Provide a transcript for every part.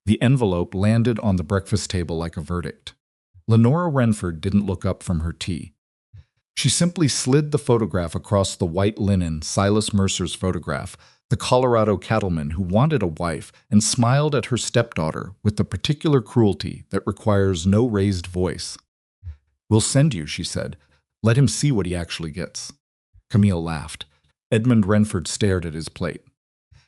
The envelope landed on the breakfast table like a verdict. Lenora Renford didn't look up from her tea. She simply slid the photograph across the white linen, Silas Mercer's photograph, the Colorado cattleman who wanted a wife, and smiled at her stepdaughter with the particular cruelty that requires no raised voice. "We'll send you," she said. "Let him see what he actually gets." Camille laughed. Edmund Renford stared at his plate.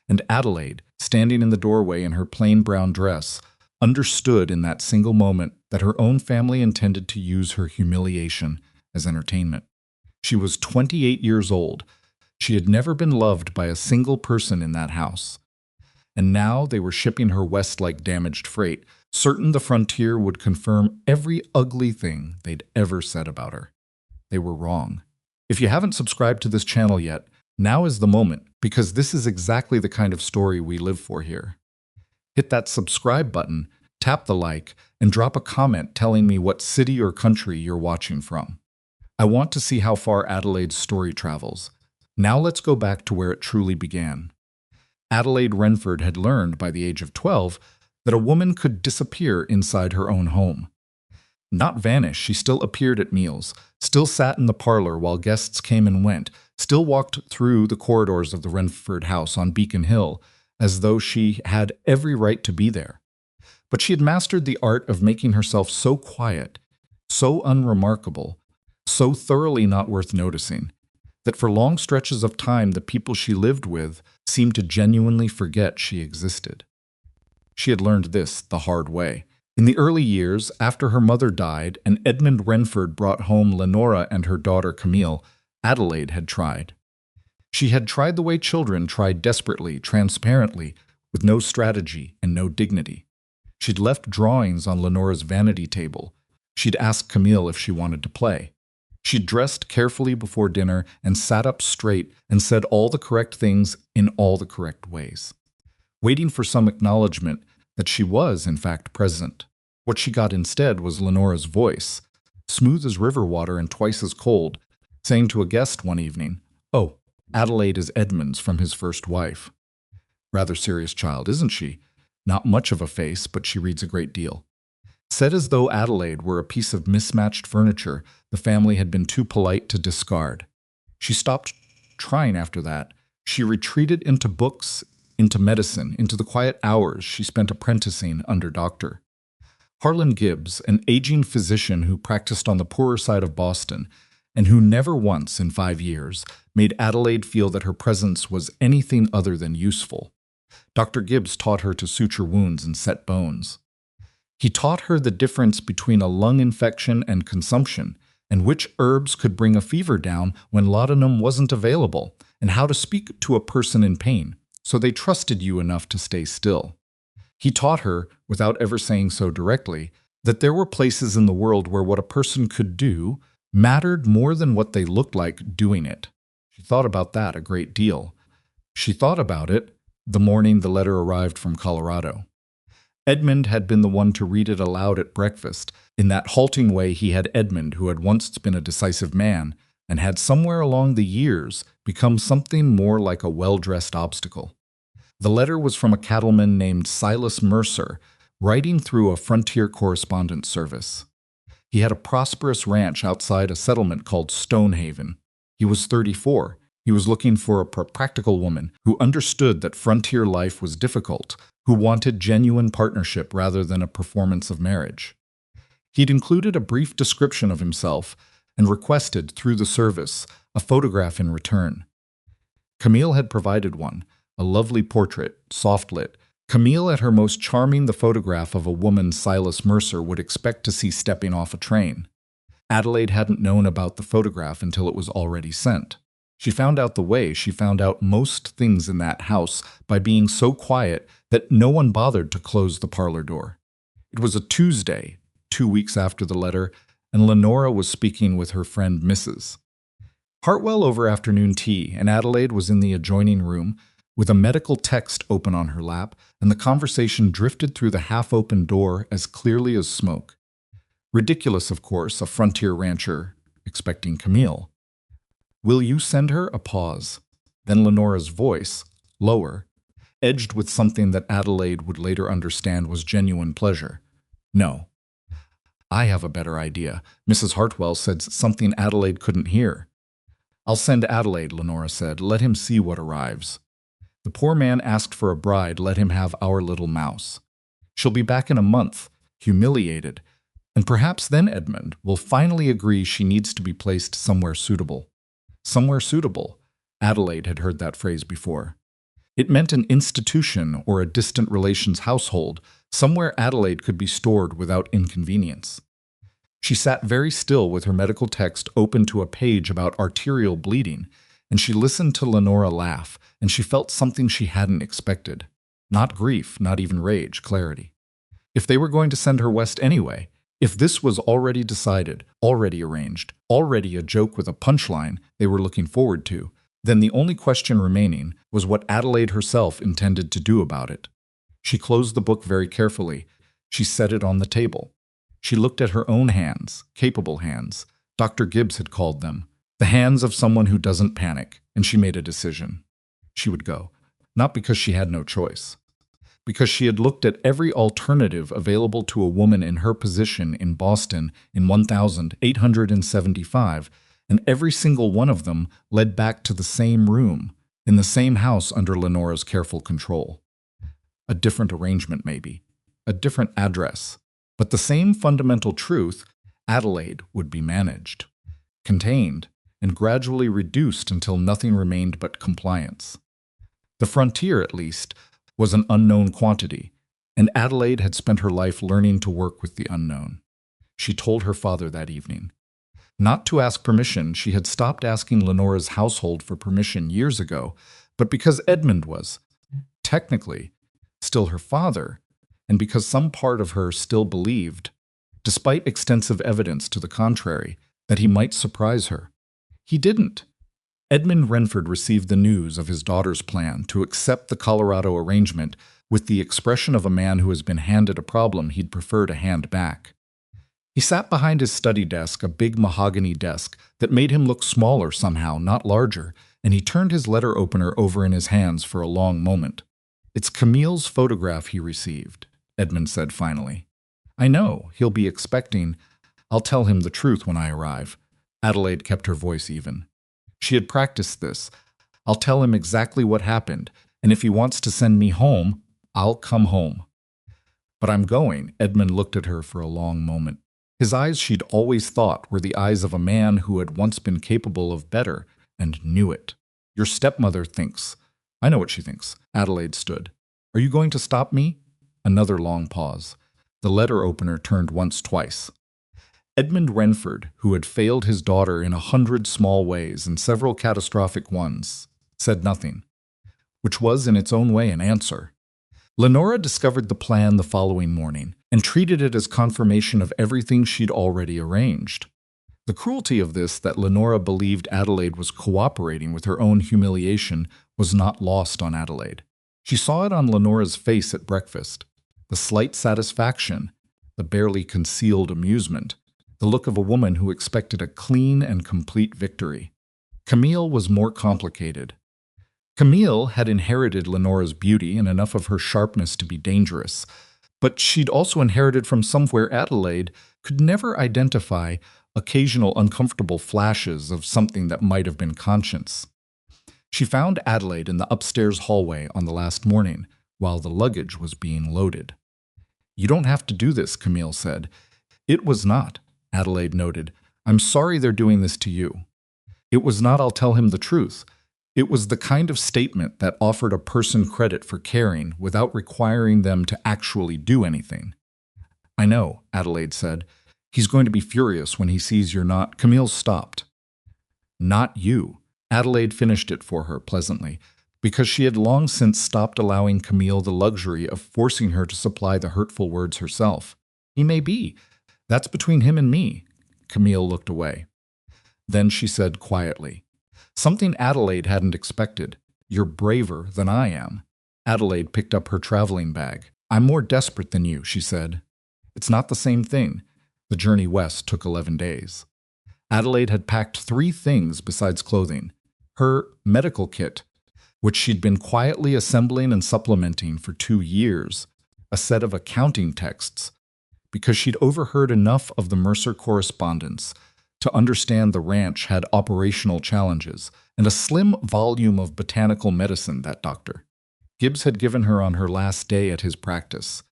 And Adelaide, standing in the doorway in her plain brown dress, understood in that single moment that her own family intended to use her humiliation as entertainment. She was 28 years old. She had never been loved by a single person in that house. And now they were shipping her west like damaged freight, certain the frontier would confirm every ugly thing they'd ever said about her. They were wrong. If you haven't subscribed to this channel yet, now is the moment, because this is exactly the kind of story we live for here. Hit that subscribe button, tap the like, and drop a comment telling me what city or country you're watching from. I want to see how far Adelaide's story travels. Now let's go back to where it truly began. Adelaide Renford had learned by the age of 12 that a woman could disappear inside her own home. Not vanish, she still appeared at meals, still sat in the parlor while guests came and went, still walked through the corridors of the Renford house on Beacon Hill, as though she had every right to be there. But she had mastered the art of making herself so quiet, so unremarkable, so thoroughly not worth noticing, that for long stretches of time the people she lived with seemed to genuinely forget she existed. She had learned this the hard way. In the early years, after her mother died and Edmund Renford brought home Lenora and her daughter Camille, Adelaide had tried. She had tried the way children tried desperately, transparently, with no strategy and no dignity. She'd left drawings on Lenora's vanity table. She'd asked Camille if she wanted to play. She dressed carefully before dinner and sat up straight and said all the correct things in all the correct ways, waiting for some acknowledgement that she was, in fact, present. What she got instead was Lenora's voice, smooth as river water and twice as cold, saying to a guest one evening, "Oh, Adelaide is Edmund's from his first wife." Rather serious child, isn't she? Not much of a face, but she reads a great deal. Said as though Adelaide were a piece of mismatched furniture the family had been too polite to discard. She stopped trying after that. She retreated into books, into medicine, into the quiet hours she spent apprenticing under Dr. Harlan Gibbs, an aging physician who practiced on the poorer side of Boston, and who never once in 5 years made Adelaide feel that her presence was anything other than useful. Dr. Gibbs taught her to suture wounds and set bones. He taught her the difference between a lung infection and consumption, and which herbs could bring a fever down when laudanum wasn't available, and how to speak to a person in pain, so they trusted you enough to stay still. He taught her, without ever saying so directly, that there were places in the world where what a person could do mattered more than what they looked like doing it. She thought about that a great deal. She thought about it the morning the letter arrived from Colorado. Edmund had been the one to read it aloud at breakfast, in that halting way he had Edmund, who had once been a decisive man, and had somewhere along the years become something more like a well-dressed obstacle. The letter was from a cattleman named Silas Mercer, writing through a frontier correspondence service. He had a prosperous ranch outside a settlement called Stonehaven. He was 34. He was looking for a practical woman who understood that frontier life was difficult, who wanted genuine partnership rather than a performance of marriage. He'd included a brief description of himself and requested, through the service, a photograph in return. Camille had provided one, a lovely portrait, soft-lit. Camille at her most charming, the photograph of a woman Silas Mercer would expect to see stepping off a train. Adelaide hadn't known about the photograph until it was already sent. She found out the way she found out most things in that house by being so quiet that no one bothered to close the parlor door. It was a Tuesday, 2 weeks after the letter, and Lenora was speaking with her friend Mrs. Hartwell over afternoon tea, and Adelaide was in the adjoining room with a medical text open on her lap, and the conversation drifted through the half-open door as clearly as smoke. Ridiculous, of course, a frontier rancher expecting Camille. "Will you send her?" A pause. Then Lenora's voice, lower. edged with something that Adelaide would later understand was genuine pleasure. No. I have a better idea. Mrs. Hartwell said something Adelaide couldn't hear. I'll send Adelaide, Lenora said. Let him see what arrives. The poor man asked for a bride. Let him have our little mouse. She'll be back in a month, humiliated, and perhaps then Edmund will finally agree she needs to be placed somewhere suitable. Somewhere suitable. Adelaide had heard that phrase before. It meant an institution or a distant relation's household, somewhere Adelaide could be stored without inconvenience. She sat very still with her medical text open to a page about arterial bleeding, and she listened to Lenora laugh, and she felt something she hadn't expected. Not grief, not even rage, clarity. If they were going to send her west anyway, if this was already decided, already arranged, already a joke with a punchline they were looking forward to, then the only question remaining was what Adelaide herself intended to do about it. She closed the book very carefully. She set it on the table. She looked at her own hands, capable hands. Dr. Gibbs had called them. The hands of someone who doesn't panic, and she made a decision. She would go. Not because she had no choice. Because she had looked at every alternative available to a woman in her position in Boston in 1875, and every single one of them led back to the same room, in the same house under Lenora's careful control. A different arrangement, maybe. A different address. But the same fundamental truth, Adelaide would be managed, contained, and gradually reduced until nothing remained but compliance. The frontier, at least, was an unknown quantity, and Adelaide had spent her life learning to work with the unknown. She told her father that evening. Not to ask permission, she had stopped asking Lenora's household for permission years ago, but because Edmund was, technically, still her father, and because some part of her still believed, despite extensive evidence to the contrary, that he might surprise her. He didn't. Edmund Renford received the news of his daughter's plan to accept the Colorado arrangement with the expression of a man who has been handed a problem he'd prefer to hand back. He sat behind his study desk, a big mahogany desk that made him look smaller somehow, not larger, and he turned his letter opener over in his hands for a long moment. "It's Camille's photograph he received," Edmund said finally. "I know, he'll be expecting. I'll tell him the truth when I arrive." Adelaide kept her voice even. She had practiced this. "I'll tell him exactly what happened, and if he wants to send me home, I'll come home." "But I'm going." Edmund looked at her for a long moment. His eyes, she'd always thought, were the eyes of a man who had once been capable of better and knew it. "Your stepmother thinks." "I know what she thinks." Adelaide stood. "Are you going to stop me?" Another long pause. The letter opener turned once, twice. Edmund Renford, who had failed his daughter in 100 small ways and several catastrophic ones, said nothing, which was in its own way an answer. Lenora discovered the plan the following morning and treated it as confirmation of everything she'd already arranged. The cruelty of this, that Lenora believed Adelaide was cooperating with her own humiliation, was not lost on Adelaide. She saw it on Lenora's face at breakfast. The slight satisfaction, the barely concealed amusement, the look of a woman who expected a clean and complete victory. Camille was more complicated. Camille had inherited Lenora's beauty and enough of her sharpness to be dangerous, but she'd also inherited from somewhere Adelaide could never identify occasional uncomfortable flashes of something that might have been conscience. She found Adelaide in the upstairs hallway on the last morning, while the luggage was being loaded. "You don't have to do this," Camille said. "It was not," Adelaide noted. "I'm sorry they're doing this to you." "It was not, I'll tell him the truth." It was the kind of statement that offered a person credit for caring without requiring them to actually do anything. "I know," Adelaide said. "He's going to be furious when he sees you're not—" Camille stopped. "Not you." Adelaide finished it for her pleasantly, because she had long since stopped allowing Camille the luxury of forcing her to supply the hurtful words herself. "He may be. That's between him and me." Camille looked away. Then she said quietly, something Adelaide hadn't expected, "You're braver than I am." Adelaide picked up her traveling bag. "I'm more desperate than you," she said. "It's not the same thing." The journey west took 11 days. Adelaide had packed 3 things besides clothing. Her medical kit, which she'd been quietly assembling and supplementing for 2 years, a set of accounting texts, because she'd overheard enough of the Mercer correspondence to understand the ranch had operational challenges and a slim volume of botanical medicine that doctor Gibbs had given her on her last day at his practice,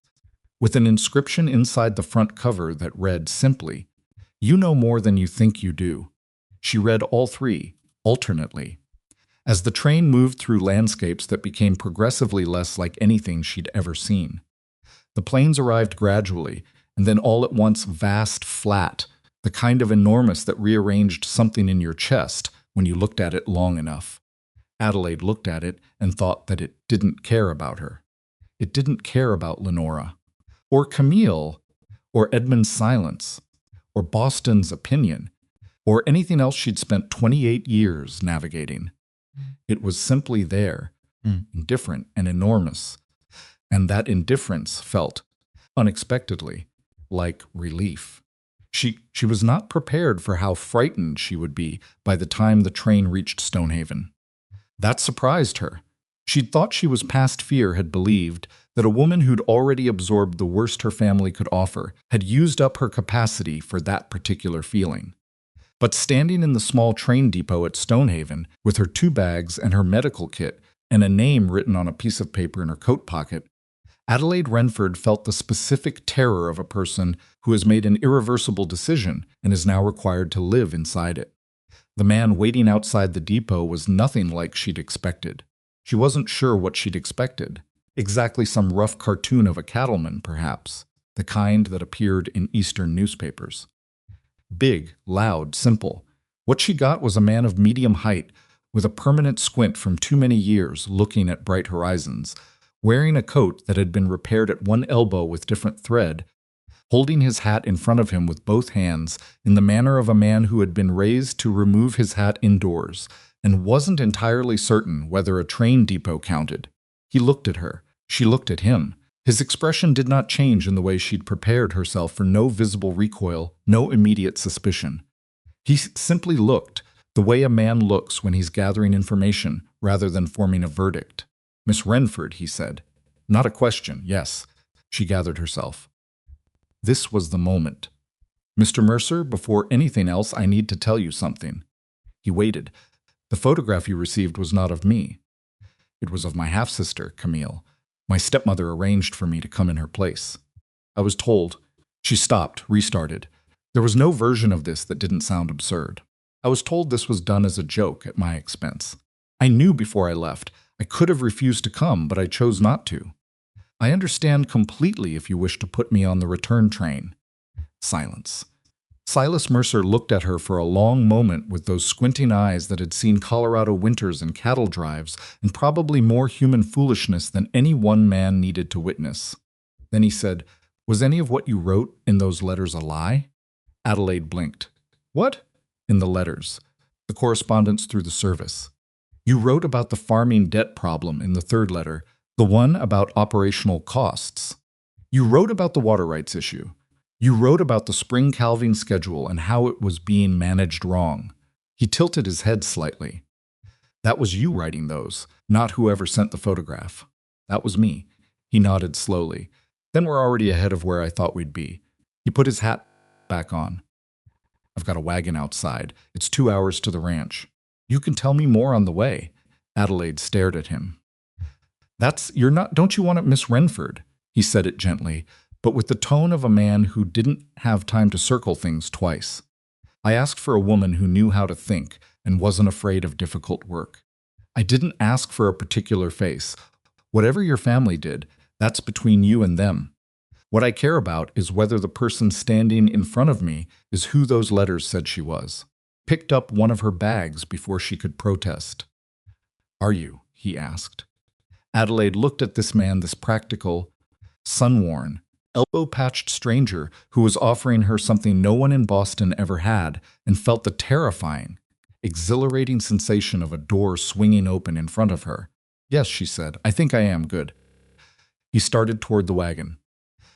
with an inscription inside the front cover that read simply, "You know more than you think you do." She read all three, alternately, as the train moved through landscapes that became progressively less like anything she'd ever seen. The plains arrived gradually, and then all at once vast, flat, the kind of enormous that rearranged something in your chest when you looked at it long enough. Adelaide looked at it and thought that it didn't care about her. It didn't care about Lenora, or Camille, or Edmund's silence, or Boston's opinion, or anything else she'd spent 28 years navigating. It was simply there, indifferent and enormous, and that indifference felt, unexpectedly, like relief. She was not prepared for how frightened she would be by the time the train reached Stonehaven. That surprised her. She'd thought she was past fear, had believed that a woman who'd already absorbed the worst her family could offer had used up her capacity for that particular feeling. But standing in the small train depot at Stonehaven, with her 2 bags and her medical kit and a name written on a piece of paper in her coat pocket, Adelaide Renford felt the specific terror of a person who has made an irreversible decision and is now required to live inside it. The man waiting outside the depot was nothing like she'd expected. She wasn't sure what she'd expected. Exactly some rough cartoon of a cattleman, perhaps, the kind that appeared in Eastern newspapers. Big, loud, simple. What she got was a man of medium height, with a permanent squint from too many years looking at bright horizons, wearing a coat that had been repaired at one elbow with different thread, holding his hat in front of him with both hands in the manner of a man who had been raised to remove his hat indoors and wasn't entirely certain whether a train depot counted. He looked at her. She looked at him. His expression did not change in the way she'd prepared herself for no visible recoil, no immediate suspicion. He simply looked, the way a man looks when he's gathering information rather than forming a verdict. "Miss Renford," he said. Not a question, yes. She gathered herself. This was the moment. "Mr. Mercer, before anything else, I need to tell you something." He waited. "The photograph you received was not of me. It was of my half-sister, Camille. My stepmother arranged for me to come in her place. I was told—" She stopped, restarted. There was no version of this that didn't sound absurd. "I was told this was done as a joke at my expense. I knew before I left. I could have refused to come, but I chose not to. I understand completely if you wish to put me on the return train." Silence. Silas Mercer looked at her for a long moment with those squinting eyes that had seen Colorado winters and cattle drives and probably more human foolishness than any one man needed to witness. Then he said, "Was any of what you wrote in those letters a lie?" Adelaide blinked. "What?" "In the letters. The correspondence through the service. You wrote about the farming debt problem in the 3rd letter, the one about operational costs. You wrote about the water rights issue. You wrote about the spring calving schedule and how it was being managed wrong." He tilted his head slightly. "That was you writing those, not whoever sent the photograph." "That was me." He nodded slowly. "Then we're already ahead of where I thought we'd be." He put his hat back on. "I've got a wagon outside. It's 2 hours to the ranch. You can tell me more on the way." Adelaide stared at him. Don't you want it, Miss Renford?" He said it gently, but with the tone of a man who didn't have time to circle things twice. "I asked for a woman who knew how to think and wasn't afraid of difficult work. I didn't ask for a particular face. Whatever your family did, that's between you and them. What I care about is whether the person standing in front of me is who those letters said she was." Picked up one of her bags before she could protest. "Are you?" he asked. Adelaide looked at this man, this practical, sun-worn, elbow-patched stranger who was offering her something no one in Boston ever had, and felt the terrifying, exhilarating sensation of a door swinging open in front of her. "Yes," she said, "I think I am good." He started toward the wagon.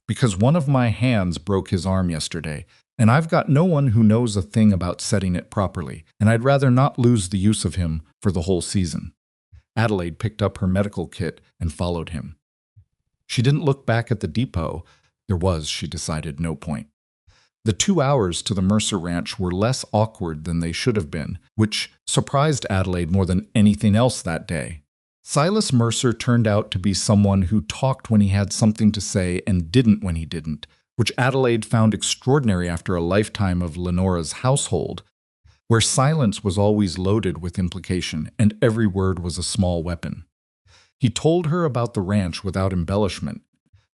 "Because one of my hands broke his arm yesterday, and I've got no one who knows a thing about setting it properly, and I'd rather not lose the use of him for the whole season." Adelaide picked up her medical kit and followed him. She didn't look back at the depot. There was, she decided, no point. The 2 hours to the Mercer Ranch were less awkward than they should have been, which surprised Adelaide more than anything else that day. Silas Mercer turned out to be someone who talked when he had something to say and didn't when he didn't, which Adelaide found extraordinary after a lifetime of Lenora's household, where silence was always loaded with implication and every word was a small weapon. He told her about the ranch without embellishment: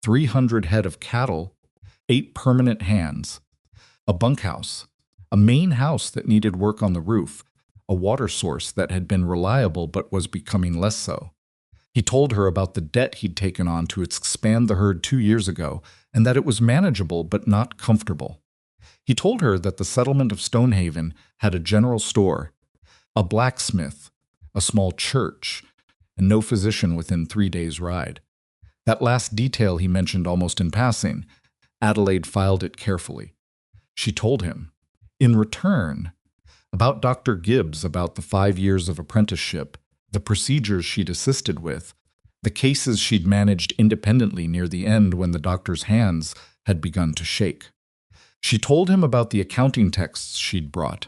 300 head of cattle, 8 permanent hands, a bunkhouse, a main house that needed work on the roof, a water source that had been reliable but was becoming less so. He told her about the debt he'd taken on to expand the herd 2 years ago, and that it was manageable but not comfortable. He told her that the settlement of Stonehaven had a general store, a blacksmith, a small church, and no physician within 3 days' ride. That last detail he mentioned almost in passing. Adelaide filed it carefully. She told him, in return, about Dr. Gibbs, about the 5 years of apprenticeship, the procedures she'd assisted with, the cases she'd managed independently near the end when the doctor's hands had begun to shake. She told him about the accounting texts she'd brought,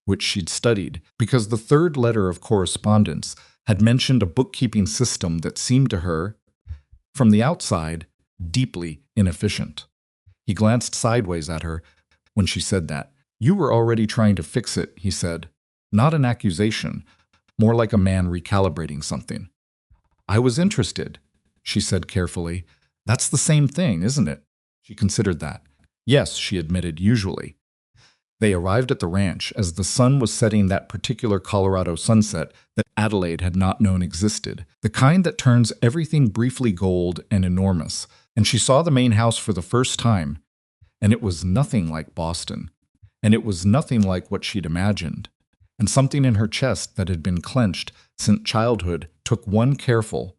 which she'd studied, because the third letter of correspondence had mentioned a bookkeeping system that seemed to her, from the outside, deeply inefficient. He glanced sideways at her when she said that. "You were already trying to fix it," he said. Not an accusation, more like a man recalibrating something. "I was interested," she said carefully. "That's the same thing, isn't it?" She considered that. "Yes," she admitted, "usually." They arrived at the ranch as the sun was setting that particular Colorado sunset that Adelaide had not known existed, the kind that turns everything briefly gold and enormous, and she saw the main house for the first time, and it was nothing like Boston, and it was nothing like what she'd imagined, and something in her chest that had been clenched since childhood took one careful,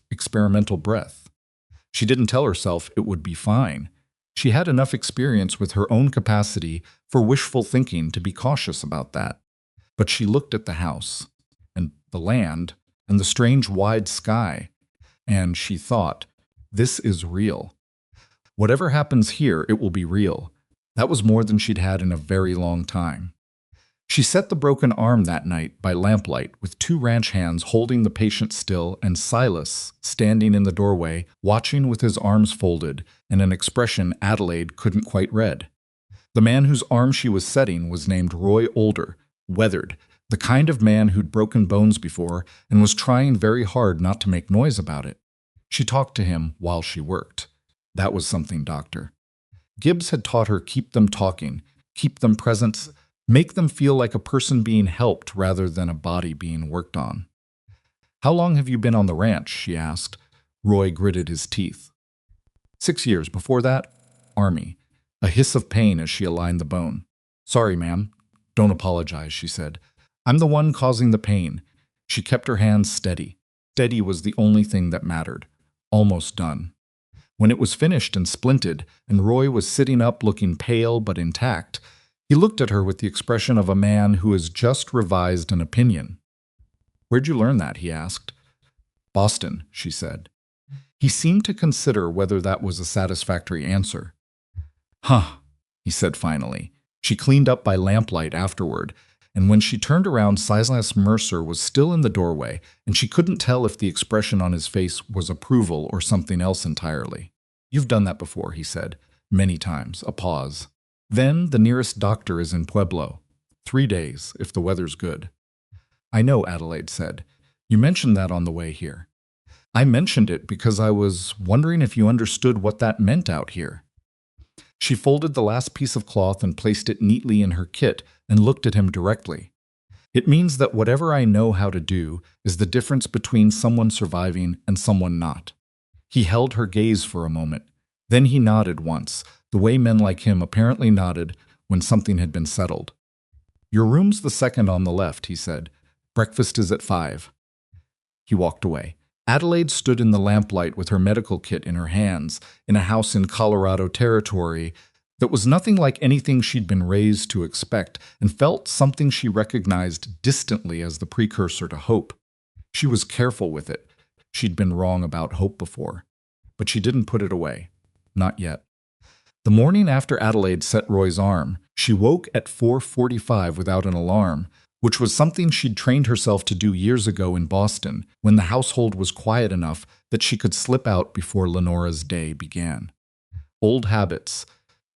experimental breath. She didn't tell herself it would be fine. She had enough experience with her own capacity for wishful thinking to be cautious about that. But she looked at the house, and the land, and the strange wide sky, and she thought, this is real. Whatever happens here, it will be real. That was more than she'd had in a very long time. She set the broken arm that night by lamplight with 2 ranch hands holding the patient still and Silas standing in the doorway watching with his arms folded and an expression Adelaide couldn't quite read. The man whose arm she was setting was named Roy Older, weathered, the kind of man who'd broken bones before and was trying very hard not to make noise about it. She talked to him while she worked. That was something, doctor. Gibbs had taught her keep them talking, keep them present, make them feel like a person being helped rather than a body being worked on. "How long have you been on the ranch?" she asked. Roy gritted his teeth. 6 years. Before that, Army. A hiss of pain as she aligned the bone. "Sorry, ma'am." "Don't apologize," she said. "I'm the one causing the pain." She kept her hands steady. Steady was the only thing that mattered. Almost done. When it was finished and splinted, and Roy was sitting up looking pale but intact, he looked at her with the expression of a man who has just revised an opinion. "Where'd you learn that?" he asked. "Boston," she said. He seemed to consider whether that was a satisfactory answer. "Huh," he said finally. She cleaned up by lamplight afterward, and when she turned around, Silas Mercer was still in the doorway, and she couldn't tell if the expression on his face was approval or something else entirely. "You've done that before," he said, "many times." A pause. "Then the nearest doctor is in Pueblo. 3 days, if the weather's good." "I know," Adelaide said. "You mentioned that on the way here." "I mentioned it because I was wondering if you understood what that meant out here." She folded the last piece of cloth and placed it neatly in her kit and looked at him directly. "It means that whatever I know how to do is the difference between someone surviving and someone not." He held her gaze for a moment. Then he nodded once, the way men like him apparently nodded when something had been settled. "Your room's the second on the left," he said. "Breakfast is at 5. He walked away. Adelaide stood in the lamplight with her medical kit in her hands, in a house in Colorado territory that was nothing like anything she'd been raised to expect, and felt something she recognized distantly as the precursor to hope. She was careful with it. She'd been wrong about hope before. But she didn't put it away. Not yet. The morning after Adelaide set Roy's arm, she woke at 4:45 without an alarm, which was something she'd trained herself to do years ago in Boston, when the household was quiet enough that she could slip out before Lenora's day began. Old habits.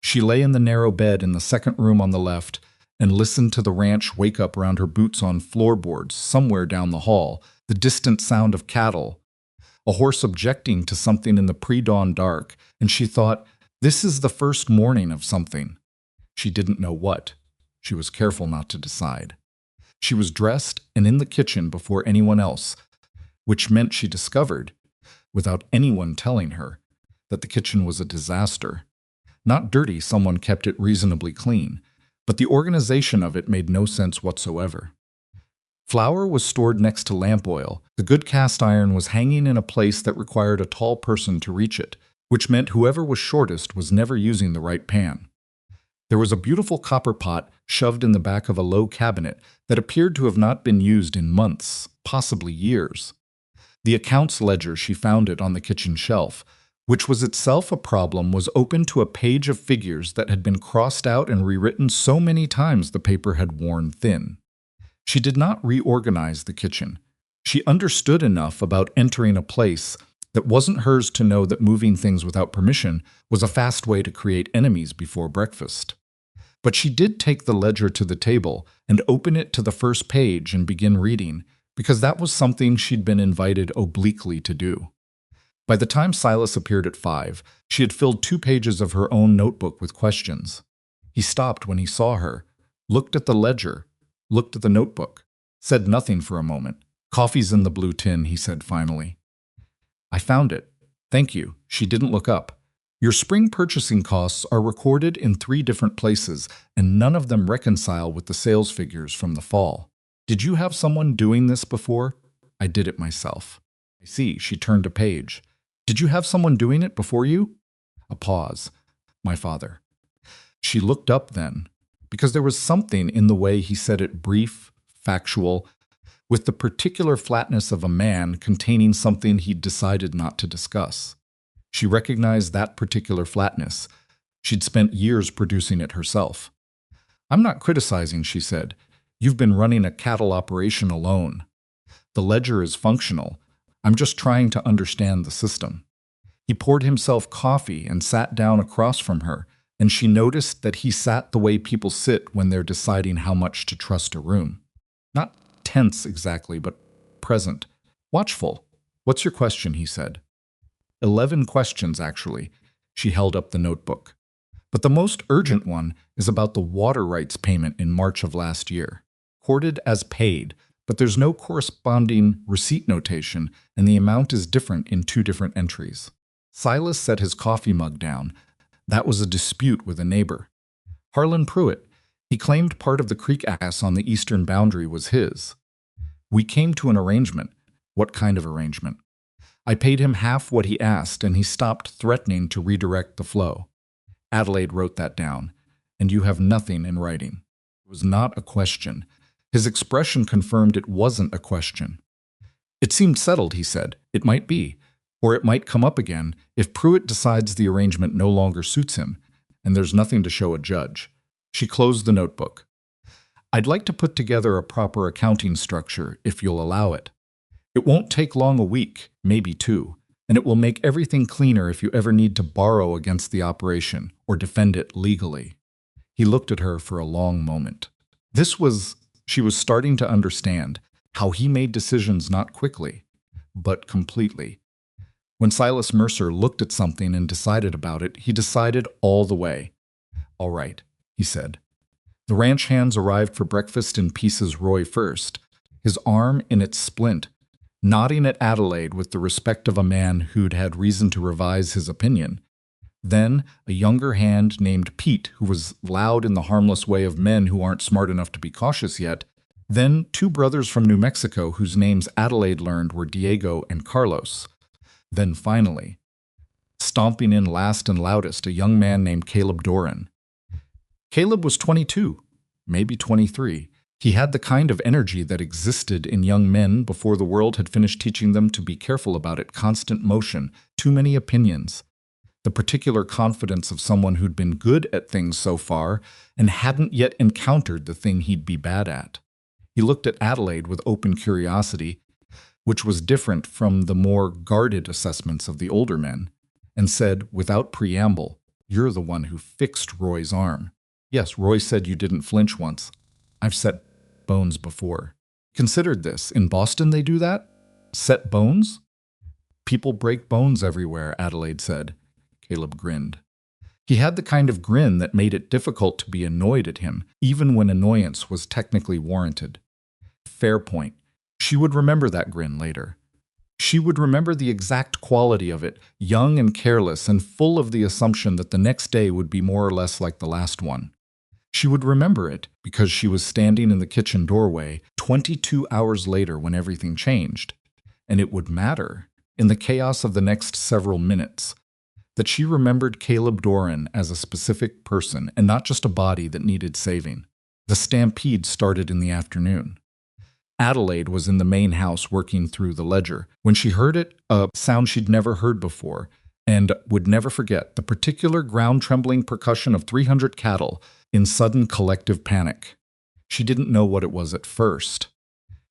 She lay in the narrow bed in the second room on the left and listened to the ranch wake up around her boots on floorboards somewhere down the hall, the distant sound of cattle, a horse objecting to something in the pre-dawn dark, and she thought, this is the first morning of something. She didn't know what. She was careful not to decide. She was dressed and in the kitchen before anyone else, which meant she discovered, without anyone telling her, that the kitchen was a disaster. Not dirty, someone kept it reasonably clean, but the organization of it made no sense whatsoever. Flour was stored next to lamp oil. The good cast iron was hanging in a place that required a tall person to reach it, which meant whoever was shortest was never using the right pan. There was a beautiful copper pot shoved in the back of a low cabinet that appeared to have not been used in months, possibly years. The accounts ledger she found it on the kitchen shelf, which was itself a problem, was open to a page of figures that had been crossed out and rewritten so many times the paper had worn thin. She did not reorganize the kitchen. She understood enough about entering a place that wasn't hers to know that moving things without permission was a fast way to create enemies before breakfast. But she did take the ledger to the table and open it to the first page and begin reading, because that was something she'd been invited obliquely to do. By the time Silas appeared at 5, she had filled 2 pages of her own notebook with questions. He stopped when he saw her, looked at the ledger, looked at the notebook, said nothing for a moment. "Coffee's in the blue tin," he said finally. "I found it. Thank you." She didn't look up. "Your spring purchasing costs are recorded in 3 different places, and none of them reconcile with the sales figures from the fall. Did you have someone doing this before?" "I did it myself." "I see." She turned a page. "Did you have someone doing it before you?" A pause. "My father." She looked up then, because there was something in the way he said it, brief, factual, with the particular flatness of a man containing something he'd decided not to discuss. She recognized that particular flatness. She'd spent years producing it herself. "I'm not criticizing," she said. "You've been running a cattle operation alone. The ledger is functional. I'm just trying to understand the system." He poured himself coffee and sat down across from her, and she noticed that he sat the way people sit when they're deciding how much to trust a room. Not tense exactly, but present. Watchful. "What's your question?" he said. 11 questions, actually. She held up the notebook. "But the most urgent one is about the water rights payment in March of last year. Recorded as paid, but there's no corresponding receipt notation, and the amount is different in 2 different entries." Silas set his coffee mug down. That was a dispute with a neighbor. Harlan Pruitt. He claimed part of the creek access on the eastern boundary was his. "We came to an arrangement." "What kind of arrangement?" "I paid him half what he asked, and he stopped threatening to redirect the flow." Adelaide wrote that down. "And you have nothing in writing." It was not a question. His expression confirmed it wasn't a question. "It seemed settled," he said. "It might be. Or it might come up again if Pruitt decides the arrangement no longer suits him, and there's nothing to show a judge." She closed the notebook. "I'd like to put together a proper accounting structure, if you'll allow it. It won't take long, a week, maybe 2, and it will make everything cleaner if you ever need to borrow against the operation or defend it legally." He looked at her for a long moment. She was starting to understand how he made decisions not quickly, but completely. When Silas Mercer looked at something and decided about it, he decided all the way. "All right," he said. The ranch hands arrived for breakfast in pieces, Roy first, his arm in its splint, nodding at Adelaide with the respect of a man who'd had reason to revise his opinion. Then a younger hand named Pete, who was loud in the harmless way of men who aren't smart enough to be cautious yet. Then 2 brothers from New Mexico whose names Adelaide learned were Diego and Carlos. Then finally, stomping in last and loudest, a young man named Caleb Doran. Caleb was 22, maybe 23. He had the kind of energy that existed in young men before the world had finished teaching them to be careful about it, constant motion, too many opinions. The particular confidence of someone who'd been good at things so far and hadn't yet encountered the thing he'd be bad at. He looked at Adelaide with open curiosity, which was different from the more guarded assessments of the older men, and said, without preamble, "You're the one who fixed Roy's arm." "Yes, Roy said you didn't flinch once. I've set bones before." "Considered this. In Boston they do that? Set bones?" "People break bones everywhere," Adelaide said. Caleb grinned. He had the kind of grin that made it difficult to be annoyed at him, even when annoyance was technically warranted. Fair point. She would remember that grin later. She would remember the exact quality of it, young and careless and full of the assumption that the next day would be more or less like the last one. She would remember it because she was standing in the kitchen doorway 22 hours later when everything changed. And it would matter, in the chaos of the next several minutes, that she remembered Caleb Doran as a specific person and not just a body that needed saving. The stampede started in the afternoon. Adelaide was in the main house working through the ledger. When she heard it, a sound she'd never heard before, and would never forget, the particular ground-trembling percussion of 300 cattle in sudden collective panic. She didn't know what it was at first.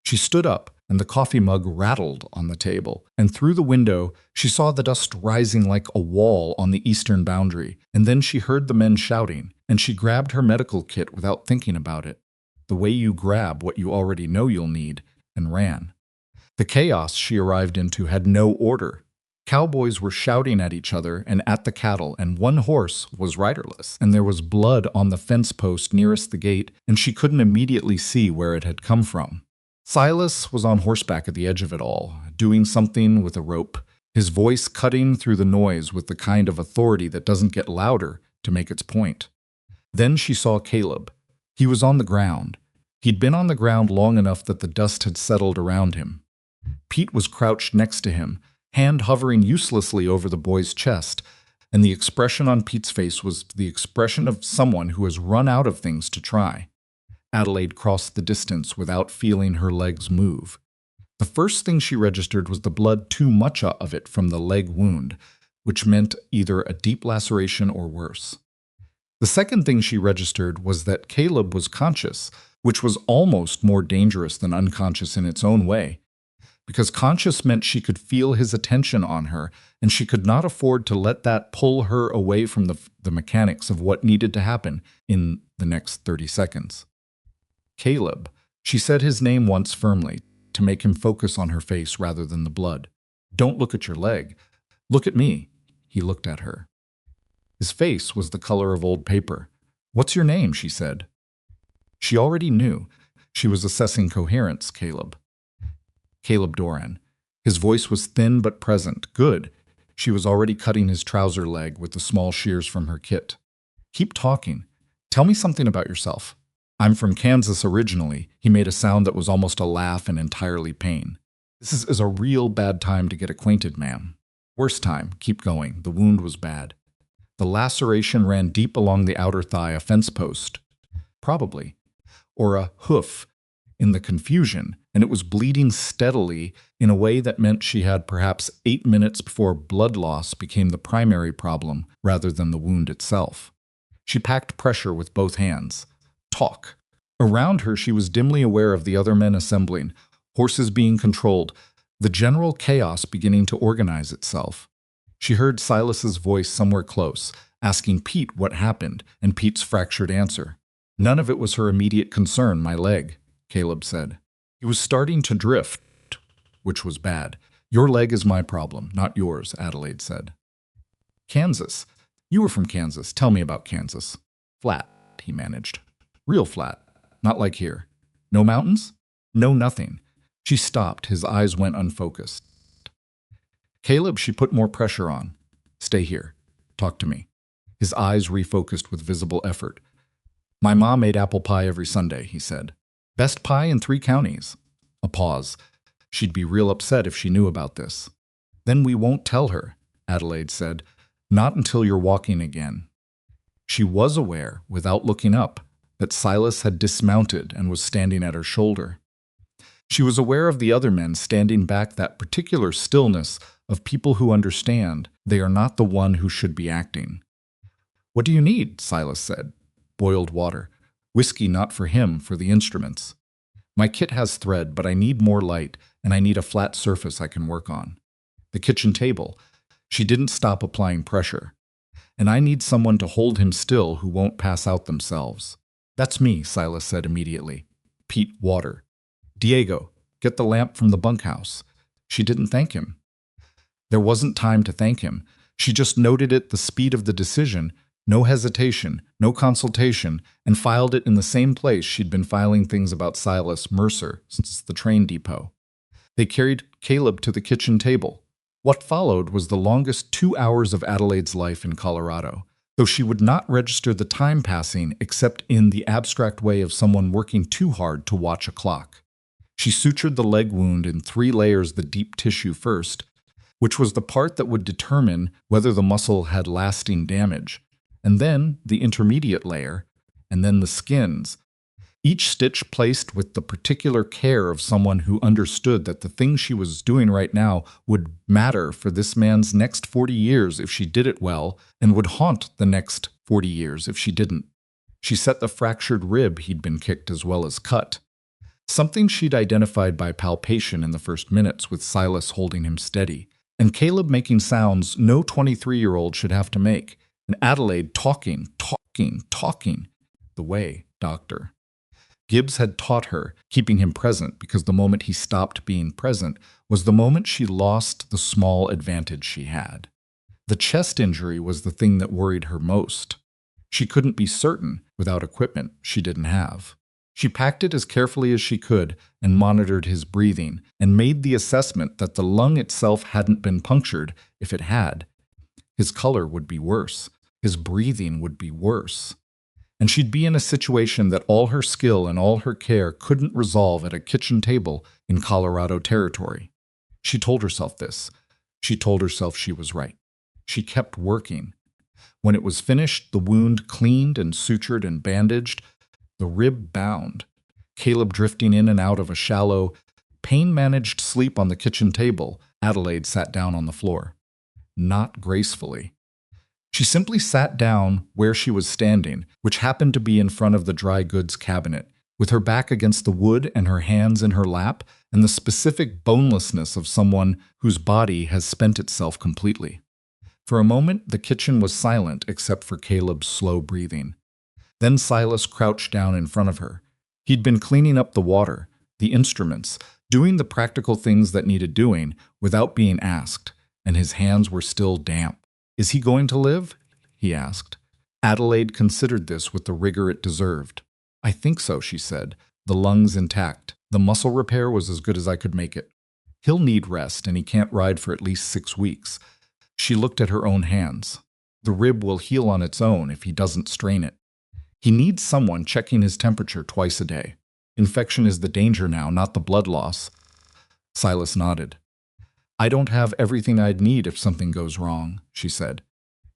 She stood up, and the coffee mug rattled on the table, and through the window she saw the dust rising like a wall on the eastern boundary, and then she heard the men shouting, and she grabbed her medical kit without thinking about it, the way you grab what you already know you'll need, and ran. The chaos she arrived into had no order. Cowboys were shouting at each other and at the cattle, and one horse was riderless, and there was blood on the fence post nearest the gate, and she couldn't immediately see where it had come from. Silas was on horseback at the edge of it all, doing something with a rope, his voice cutting through the noise with the kind of authority that doesn't get louder to make its point. Then she saw Caleb. He was on the ground. He'd been on the ground long enough that the dust had settled around him. Pete was crouched next to him, hand hovering uselessly over the boy's chest, and the expression on Pete's face was the expression of someone who has run out of things to try. Adelaide crossed the distance without feeling her legs move. The first thing she registered was the blood, too much of it from the leg wound, which meant either a deep laceration or worse. The second thing she registered was that Caleb was conscious, which was almost more dangerous than unconscious in its own way, because conscious meant she could feel his attention on her, and she could not afford to let that pull her away from the mechanics of what needed to happen in the next 30 seconds. Caleb. She said his name once firmly, to make him focus on her face rather than the blood. "Don't look at your leg. Look at me." He looked at her. His face was the color of old paper. "What's your name?" she said. She already knew. She was assessing coherence, Caleb. Caleb Doran. His voice was thin but present. Good. She was already cutting his trouser leg with the small shears from her kit. "Keep talking. Tell me something about yourself." "I'm from Kansas originally." He made a sound that was almost a laugh and entirely pain. "This is a real bad time to get acquainted, ma'am." "Worst time. Keep going. The wound was bad." "The laceration ran deep along the outer thigh, a fence post." "Probably." "Or a hoof." In the confusion, and it was bleeding steadily in a way that meant she had perhaps 8 minutes before blood loss became the primary problem rather than the wound itself. She packed pressure with both hands. Talk. Around her she was dimly aware of the other men assembling, horses being controlled, the general chaos beginning to organize itself. She heard Silas's voice somewhere close, asking Pete what happened, and Pete's fractured answer. "None of it was her immediate concern, my leg," Caleb said. He was starting to drift, which was bad. "Your leg is my problem, not yours," Adelaide said. "Kansas. You were from Kansas. Tell me about Kansas." "Flat," he managed. "Real flat. Not like here." "No mountains?" "No, nothing." She stopped. His eyes went unfocused. "Caleb," she put more pressure on. "Stay here. Talk to me." His eyes refocused with visible effort. "My mom made apple pie every Sunday," he said. "Best pie in 3 counties." A pause. She'd be real upset if she knew about this. "Then we won't tell her," Adelaide said. "Not until you're walking again." She was aware, without looking up, that Silas had dismounted and was standing at her shoulder. She was aware of the other men standing back, that particular stillness of people who understand they are not the one who should be acting. "What do you need?" Silas said. "Boiled water. Whiskey not for him, for the instruments. My kit has thread, but I need more light, and I need a flat surface I can work on. The kitchen table." She didn't stop applying pressure. "And I need someone to hold him still who won't pass out themselves." "That's me," Silas said immediately. "Pete, water. Diego, get the lamp from the bunkhouse." She didn't thank him. There wasn't time to thank him. She just noted it, the speed of the decision, no hesitation, no consultation, and filed it in the same place she'd been filing things about Silas Mercer since the train depot. They carried Caleb to the kitchen table. What followed was the longest 2 hours of Adelaide's life in Colorado, though she would not register the time passing except in the abstract way of someone working too hard to watch a clock. She sutured the leg wound in 3 layers, the deep tissue first, which was the part that would determine whether the muscle had lasting damage, and then the intermediate layer, and then the skins, each stitch placed with the particular care of someone who understood that the thing she was doing right now would matter for this man's next 40 years if she did it well, and would haunt the next 40 years if she didn't. She set the fractured rib he'd been kicked as well as cut, something she'd identified by palpation in the first minutes, with Silas holding him steady, and Caleb making sounds no 23-year-old should have to make, and Adelaide talking, the way, doctor. Gibbs had taught her, keeping him present, because the moment he stopped being present was the moment she lost the small advantage she had. The chest injury was the thing that worried her most. She couldn't be certain without equipment she didn't have. She packed it as carefully as she could and monitored his breathing and made the assessment that the lung itself hadn't been punctured. If it had, his color would be worse. His breathing would be worse. And she'd be in a situation that all her skill and all her care couldn't resolve at a kitchen table in Colorado territory. She told herself this. She told herself she was right. She kept working. When it was finished, the wound cleaned and sutured and bandaged, the rib bound, Caleb drifting in and out of a shallow, pain-managed sleep on the kitchen table, Adelaide sat down on the floor. Not gracefully. She simply sat down where she was standing, which happened to be in front of the dry goods cabinet, with her back against the wood and her hands in her lap, and the specific bonelessness of someone whose body has spent itself completely. For a moment, the kitchen was silent except for Caleb's slow breathing. Then Silas crouched down in front of her. He'd been cleaning up the water, the instruments, doing the practical things that needed doing without being asked, and his hands were still damp. "Is he going to live?" he asked. Adelaide considered this with the rigor it deserved. "I think so," she said. "The lungs intact. The muscle repair was as good as I could make it. He'll need rest, and he can't ride for at least 6 weeks. She looked at her own hands. "The rib will heal on its own if he doesn't strain it. He needs someone checking his temperature twice a day. Infection is the danger now, not the blood loss." Silas nodded. "I don't have everything I'd need if something goes wrong," she said.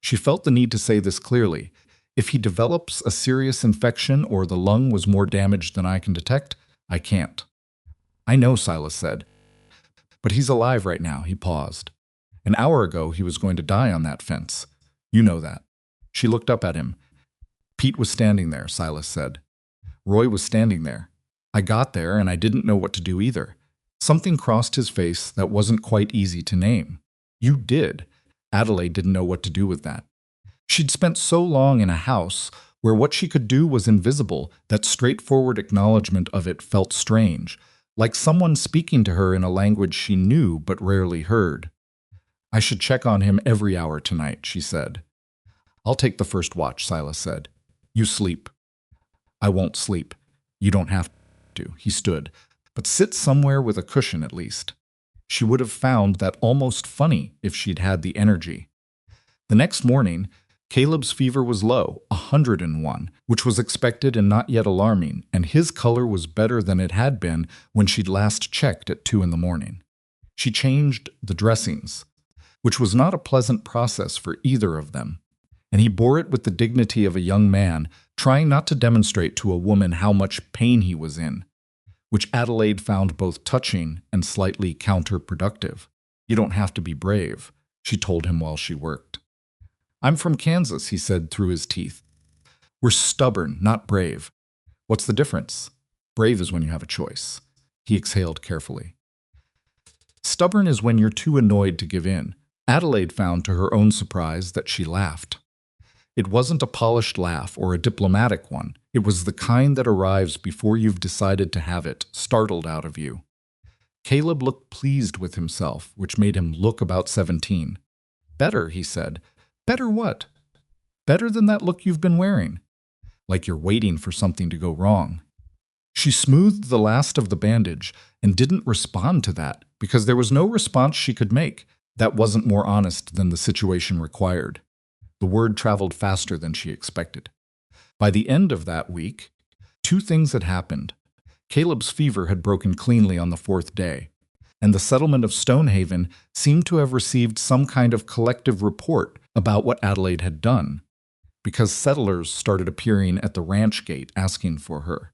She felt the need to say this clearly. "If he develops a serious infection or the lung was more damaged than I can detect, I can't." "I know," Silas said. "But he's alive right now." He paused. "An hour ago he was going to die on that fence. You know that." She looked up at him. "Pete was standing there," Silas said. "Roy was standing there. I got there and I didn't know what to do either. Something crossed his face that wasn't quite easy to name. You did." Adelaide didn't know what to do with that. She'd spent so long in a house where what she could do was invisible that straightforward acknowledgement of it felt strange, like someone speaking to her in a language she knew but rarely heard. "I should check on him every hour tonight," she said. "I'll take the first watch," Silas said. "You sleep." "I won't sleep." "You don't have to." He stood. "But sit somewhere with a cushion at least." She would have found that almost funny if she'd had the energy. The next morning, Caleb's fever was low, 101, which was expected and not yet alarming, and his color was better than it had been when she'd last checked at 2 in the morning. She changed the dressings, which was not a pleasant process for either of them. and he bore it with the dignity of a young man trying not to demonstrate to a woman how much pain he was in, which Adelaide found both touching and slightly counterproductive. "You don't have to be brave," she told him while she worked. "I'm from Kansas," he said through his teeth. "We're stubborn, not brave." "What's the difference?" "Brave is when you have a choice." He exhaled carefully. "Stubborn is when you're too annoyed to give in." Adelaide found to her own surprise that she laughed. It wasn't a polished laugh or a diplomatic one. It was the kind that arrives before you've decided to have it startled out of you. Caleb looked pleased with himself, which made him look about 17. "Better," he said. "Better what?" "Better than that look you've been wearing. Like you're waiting for something to go wrong." She smoothed the last of the bandage and didn't respond to that because there was no response she could make that wasn't more honest than the situation required. The word traveled faster than she expected. By the end of that week, two things had happened. Caleb's fever had broken cleanly on the 4th day, and the settlement of Stonehaven seemed to have received some kind of collective report about what Adelaide had done, because settlers started appearing at the ranch gate asking for her.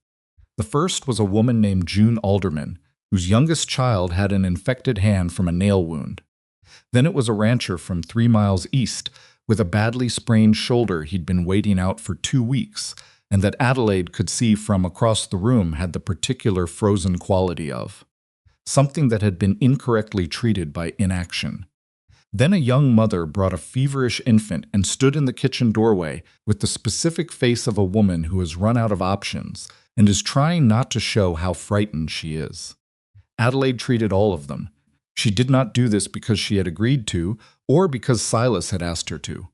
The first was a woman named June Alderman, whose youngest child had an infected hand from a nail wound. Then it was a rancher from 3 miles east with a badly sprained shoulder he'd been waiting out for 2 weeks, and that Adelaide could see from across the room had the particular frozen quality of something that had been incorrectly treated by inaction. Then a young mother brought a feverish infant and stood in the kitchen doorway with the specific face of a woman who has run out of options and is trying not to show how frightened she is. Adelaide treated all of them. She did not do this because she had agreed to, or because Silas had asked her to.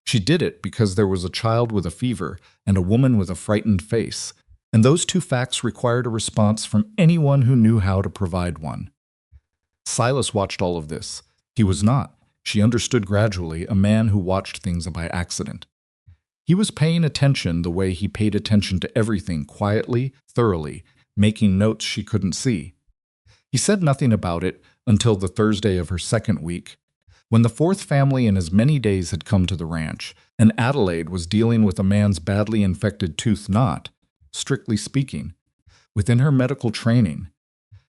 She did it because there was a child with a fever and a woman with a frightened face, and those two facts required a response from anyone who knew how to provide one. Silas watched all of this. He was not, she understood gradually, a man who watched things by accident. He was paying attention the way he paid attention to everything quietly, thoroughly, making notes she couldn't see. He said nothing about it until the Thursday of her 2nd week, when the 4th family in as many days had come to the ranch, and Adelaide was dealing with a man's badly infected tooth not, strictly speaking, within her medical training,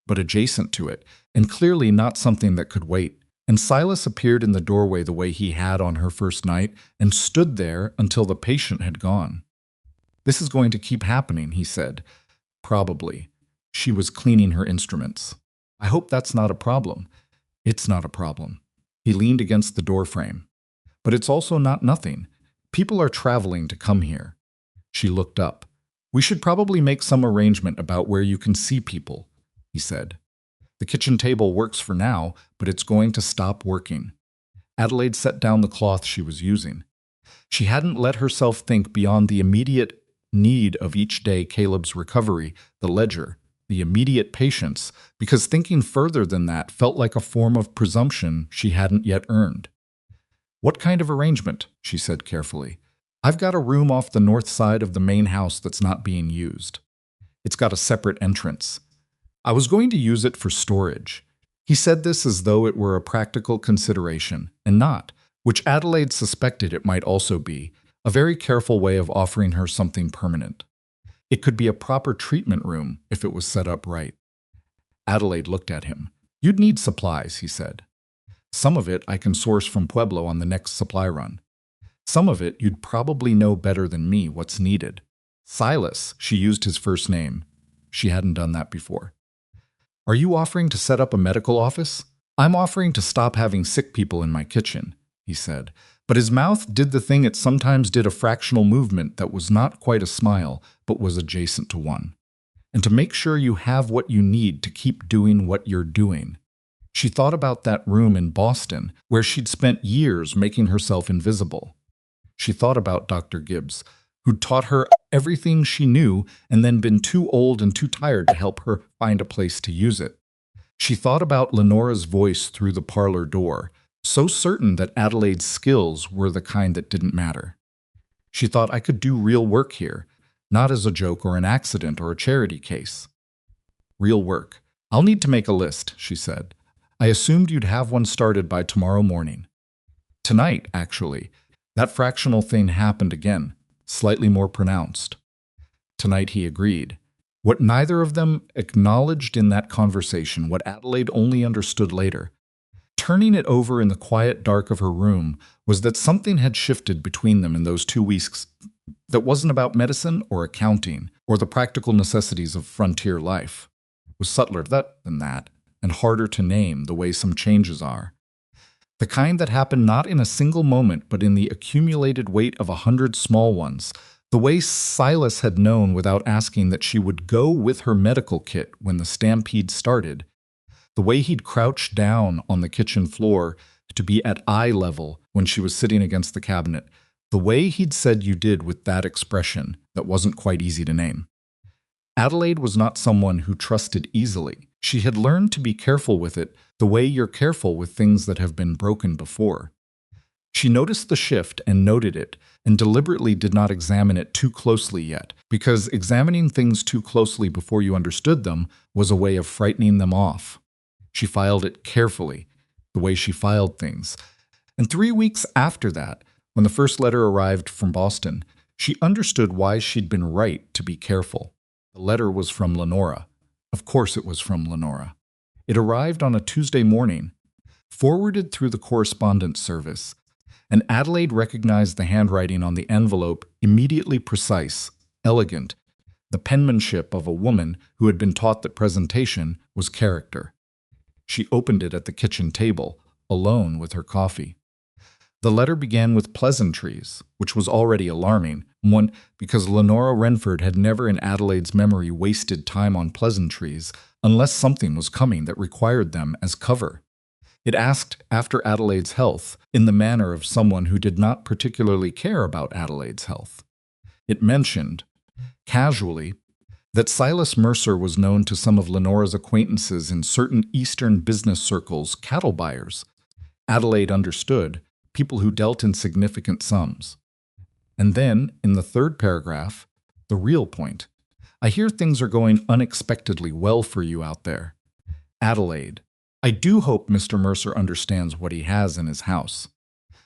but adjacent to it, and clearly not something that could wait. And Silas appeared in the doorway the way he had on her first night and stood there until the patient had gone. "This is going to keep happening," he said. "Probably." She was cleaning her instruments. "I hope that's not a problem." "It's not a problem." He leaned against the doorframe. "But it's also not nothing. People are traveling to come here." She looked up. "We should probably make some arrangement about where you can see people," he said. "The kitchen table works for now, but it's going to stop working." Adelaide set down the cloth she was using. She hadn't let herself think beyond the immediate need of each day Caleb's recovery, the ledger, the immediate patience, because thinking further than that felt like a form of presumption she hadn't yet earned. "What kind of arrangement?" she said carefully. "I've got a room off the north side of the main house that's not being used. It's got a separate entrance. I was going to use it for storage." He said this as though it were a practical consideration, and not, which Adelaide suspected it might also be, a very careful way of offering her something permanent. It could be a proper treatment room if it was set up right. Adelaide looked at him. "You'd need supplies," he said. "Some of it I can source from Pueblo on the next supply run. Some of it you'd probably know better than me what's needed." Silas, she used his first name. She hadn't done that before. "Are you offering to set up a medical office?" "I'm offering to stop having sick people in my kitchen," he said. But his mouth did the thing it sometimes did, a fractional movement that was not quite a smile, but was adjacent to one. "And to make sure you have what you need to keep doing what you're doing." She thought about that room in Boston, where she'd spent years making herself invisible. She thought about Dr. Gibbs, who'd taught her everything she knew and then been too old and too tired to help her find a place to use it. She thought about Lenora's voice through the parlor door, so certain that Adelaide's skills were the kind that didn't matter. She thought, "I could do real work here, not as a joke or an accident or a charity case." Real work. "I'll need to make a list," she said. "I assumed you'd have one started by tomorrow morning." "Tonight, actually. That fractional thing happened again, slightly more pronounced. Tonight he agreed. What neither of them acknowledged in that conversation, what Adelaide only understood later, turning it over in the quiet dark of her room, was that something had shifted between them in those 2 weeks that wasn't about medicine or accounting or the practical necessities of frontier life. It was subtler than that, and harder to name the way some changes are. The kind that happened not in a single moment, but in the accumulated weight of 100 small ones. The way Silas had known without asking that she would go with her medical kit when the stampede started. The way he'd crouched down on the kitchen floor to be at eye level when she was sitting against the cabinet. The way he'd said you did with that expression that wasn't quite easy to name. Adelaide was not someone who trusted easily. She had learned to be careful with it the way you're careful with things that have been broken before. She noticed the shift and noted it, and deliberately did not examine it too closely yet, because examining things too closely before you understood them was a way of frightening them off. She filed it carefully, the way she filed things. And 3 weeks after that, when the first letter arrived from Boston, she understood why she'd been right to be careful. The letter was from Lenora. Of course it was from Lenora. It arrived on a Tuesday morning, forwarded through the correspondence service, and Adelaide recognized the handwriting on the envelope, immediately precise, elegant, the penmanship of a woman who had been taught that presentation was character. She opened it at the kitchen table, alone with her coffee. The letter began with pleasantries, which was already alarming, one because Lenora Renford had never in Adelaide's memory wasted time on pleasantries unless something was coming that required them as cover. It asked after Adelaide's health in the manner of someone who did not particularly care about Adelaide's health. It mentioned, casually, that Silas Mercer was known to some of Lenora's acquaintances in certain Eastern business circles, cattle buyers. Adelaide understood, people who dealt in significant sums. And then, in the third paragraph, the real point. I hear things are going unexpectedly well for you out there. Adelaide, I do hope Mr. Mercer understands what he has in his house.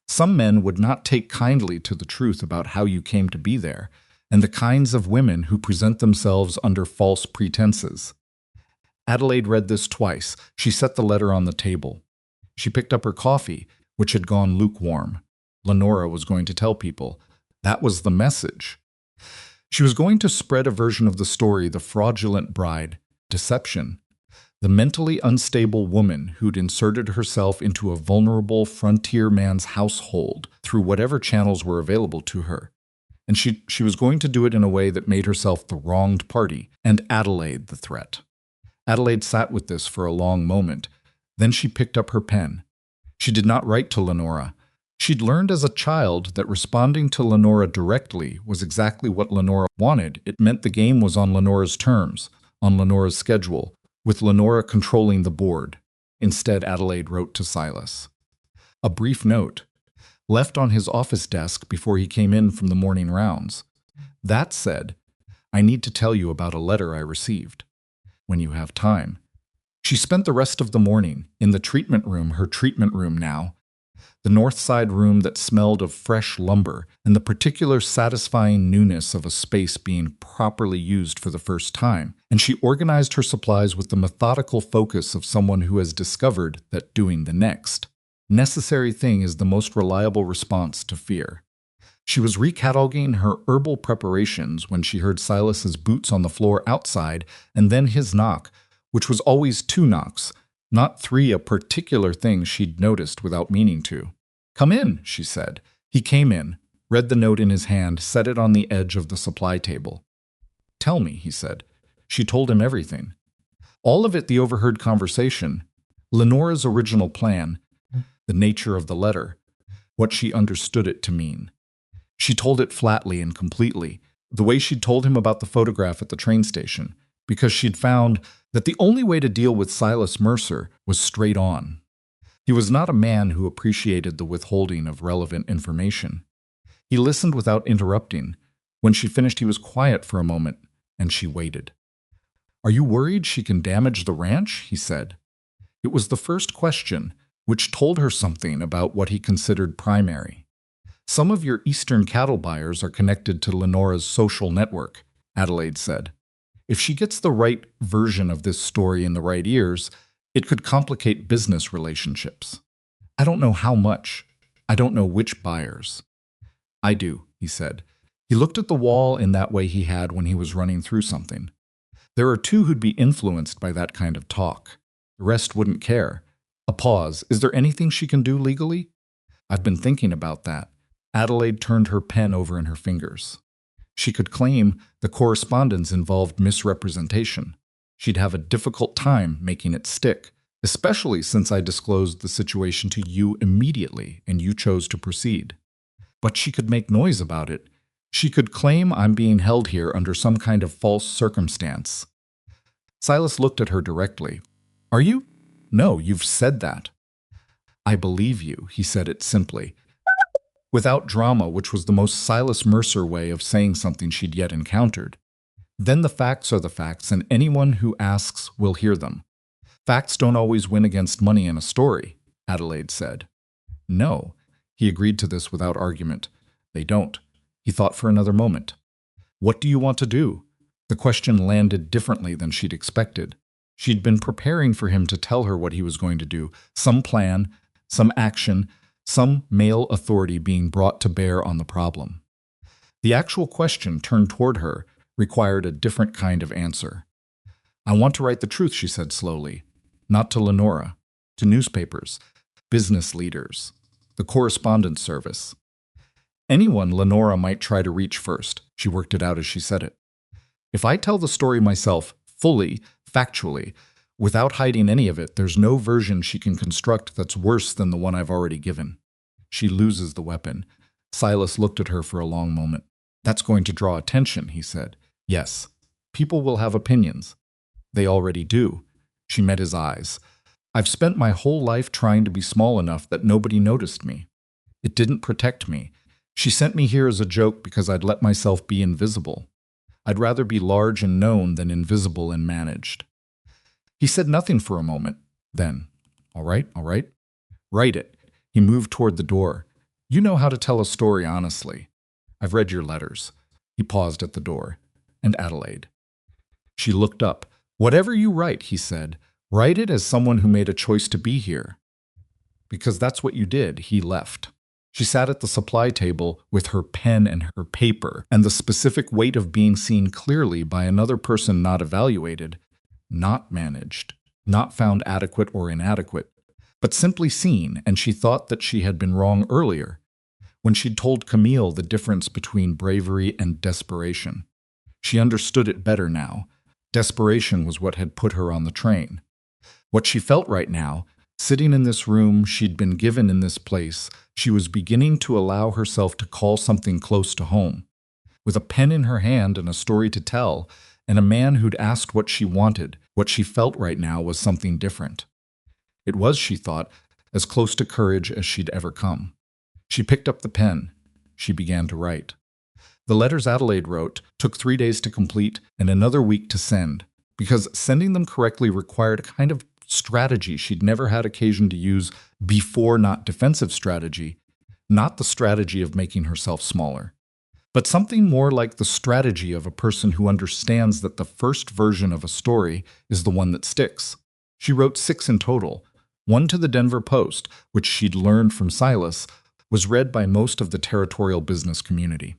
Some men would not take kindly to the truth about how you came to be there, and the kinds of women who present themselves under false pretenses. Adelaide read this twice. She set the letter on the table. She picked up her coffee, which had gone lukewarm. Lenora was going to tell people. That was the message. She was going to spread a version of the story, the fraudulent bride, deception, the mentally unstable woman who'd inserted herself into a vulnerable frontier man's household through whatever channels were available to her. And she was going to do it in a way that made herself the wronged party and Adelaide the threat. Adelaide sat with this for a long moment. Then she picked up her pen. She did not write to Lenora. She'd learned as a child that responding to Lenora directly was exactly what Lenora wanted. It meant the game was on Lenora's terms, on Lenora's schedule, with Lenora controlling the board. Instead, Adelaide wrote to Silas. A brief note, left on his office desk before he came in from the morning rounds. That said, I need to tell you about a letter I received. When you have time. She spent the rest of the morning in the treatment room, her treatment room now, the north side room that smelled of fresh lumber and the particular satisfying newness of a space being properly used for the first time, and she organized her supplies with the methodical focus of someone who has discovered that doing the next necessary thing is the most reliable response to fear. She was recataloguing her herbal preparations when she heard Silas's boots on the floor outside and then his knock, which was always 2 knocks, not 3, a particular thing she'd noticed without meaning to. Come in, she said. He came in, read the note in his hand, set it on the edge of the supply table. Tell me, he said. She told him everything. All of it the overheard conversation, Lenora's original plan, the nature of the letter, what she understood it to mean. She told it flatly and completely, the way she'd told him about the photograph at the train station, because she'd found that the only way to deal with Silas Mercer was straight on. He was not a man who appreciated the withholding of relevant information. He listened without interrupting. When she finished, he was quiet for a moment, and she waited. Are you worried she can damage the ranch? He said. It was the first question, which told her something about what he considered primary. Some of your eastern cattle buyers are connected to Lenora's social network, Adelaide said. If she gets the right version of this story in the right ears, it could complicate business relationships. I don't know how much. I don't know which buyers. I do, he said. He looked at the wall in that way he had when he was running through something. There are two who'd be influenced by that kind of talk. The rest wouldn't care. A pause. Is there anything she can do legally? I've been thinking about that. Adelaide turned her pen over in her fingers. She could claim the correspondence involved misrepresentation. She'd have a difficult time making it stick, especially since I disclosed the situation to you immediately and you chose to proceed. But she could make noise about it. She could claim I'm being held here under some kind of false circumstance. Silas looked at her directly. Are you? No, you've said that. I believe you, he said it simply, without drama, which was the most Silas Mercer way of saying something she'd yet encountered. Then the facts are the facts, and anyone who asks will hear them. Facts don't always win against money in a story, Adelaide said. No, he agreed to this without argument. They don't. He thought for another moment. What do you want to do? The question landed differently than she'd expected. She'd been preparing for him to tell her what he was going to do, some plan, some action, some male authority being brought to bear on the problem. The actual question turned toward her required a different kind of answer. I want to write the truth, she said slowly. Not to Lenora, to newspapers, business leaders, the correspondence service. Anyone Lenora might try to reach first. She worked it out as she said it. If I tell the story myself, fully, factually, without hiding any of it, there's no version she can construct that's worse than the one I've already given. She loses the weapon. Silas looked at her for a long moment. That's going to draw attention, he said. Yes, people will have opinions. They already do. She met his eyes. I've spent my whole life trying to be small enough that nobody noticed me. It didn't protect me. She sent me here as a joke because I'd let myself be invisible. I'd rather be large and known than invisible and managed. He said nothing for a moment. Then, all right. Write it. He moved toward the door. You know how to tell a story honestly. I've read your letters. He paused at the door. And Adelaide. She looked up. Whatever you write, he said, write it as someone who made a choice to be here. Because that's what you did. He left. She sat at the supply table with her pen and her paper, and the specific weight of being seen clearly by another person not evaluated, not managed, not found adequate or inadequate, but simply seen, and she thought that she had been wrong earlier, when she'd told Camille the difference between bravery and desperation. She understood it better now. Desperation was what had put her on the train. What she felt right now, sitting in this room she'd been given in this place, she was beginning to allow herself to call something close to home. With a pen in her hand and a story to tell, and a man who'd asked what she wanted, what she felt right now was something different. It was, she thought, as close to courage as she'd ever come. She picked up the pen. She began to write. The letters Adelaide wrote took 3 days to complete and another week to send, because sending them correctly required a kind of strategy she'd never had occasion to use before, not defensive strategy, not the strategy of making herself smaller, but something more like the strategy of a person who understands that the first version of a story is the one that sticks. She wrote 6 in total. One to the Denver Post, which she'd learned from Silas, was read by most of the territorial business community.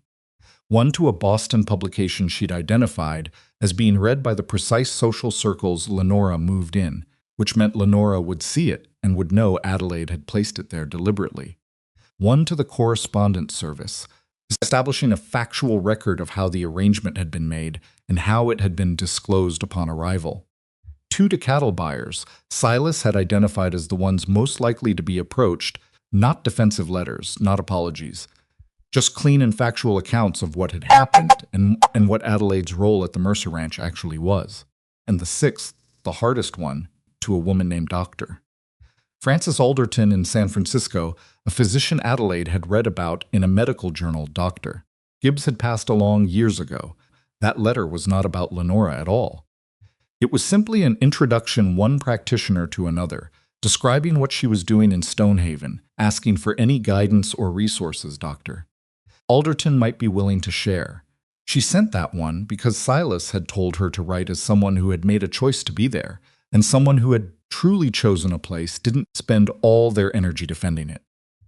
One to a Boston publication she'd identified as being read by the precise social circles Lenora moved in, which meant Lenora would see it and would know Adelaide had placed it there deliberately. One to the correspondence service, establishing a factual record of how the arrangement had been made and how it had been disclosed upon arrival. 2 to cattle buyers, Silas had identified as the ones most likely to be approached, not defensive letters, not apologies, just clean and factual accounts of what had happened and what Adelaide's role at the Mercer Ranch actually was. And the 6th, the hardest one, to a woman named Doctor. Frances Alderton in San Francisco, a physician Adelaide had read about in a medical journal, Doctor. Gibbs had passed along years ago. That letter was not about Lenora at all. It was simply an introduction one practitioner to another, describing what she was doing in Stonehaven, asking for any guidance or resources, Doctor. Alderton might be willing to share. She sent that one because Silas had told her to write as someone who had made a choice to be there, and someone who had truly chosen a place didn't spend all their energy defending it.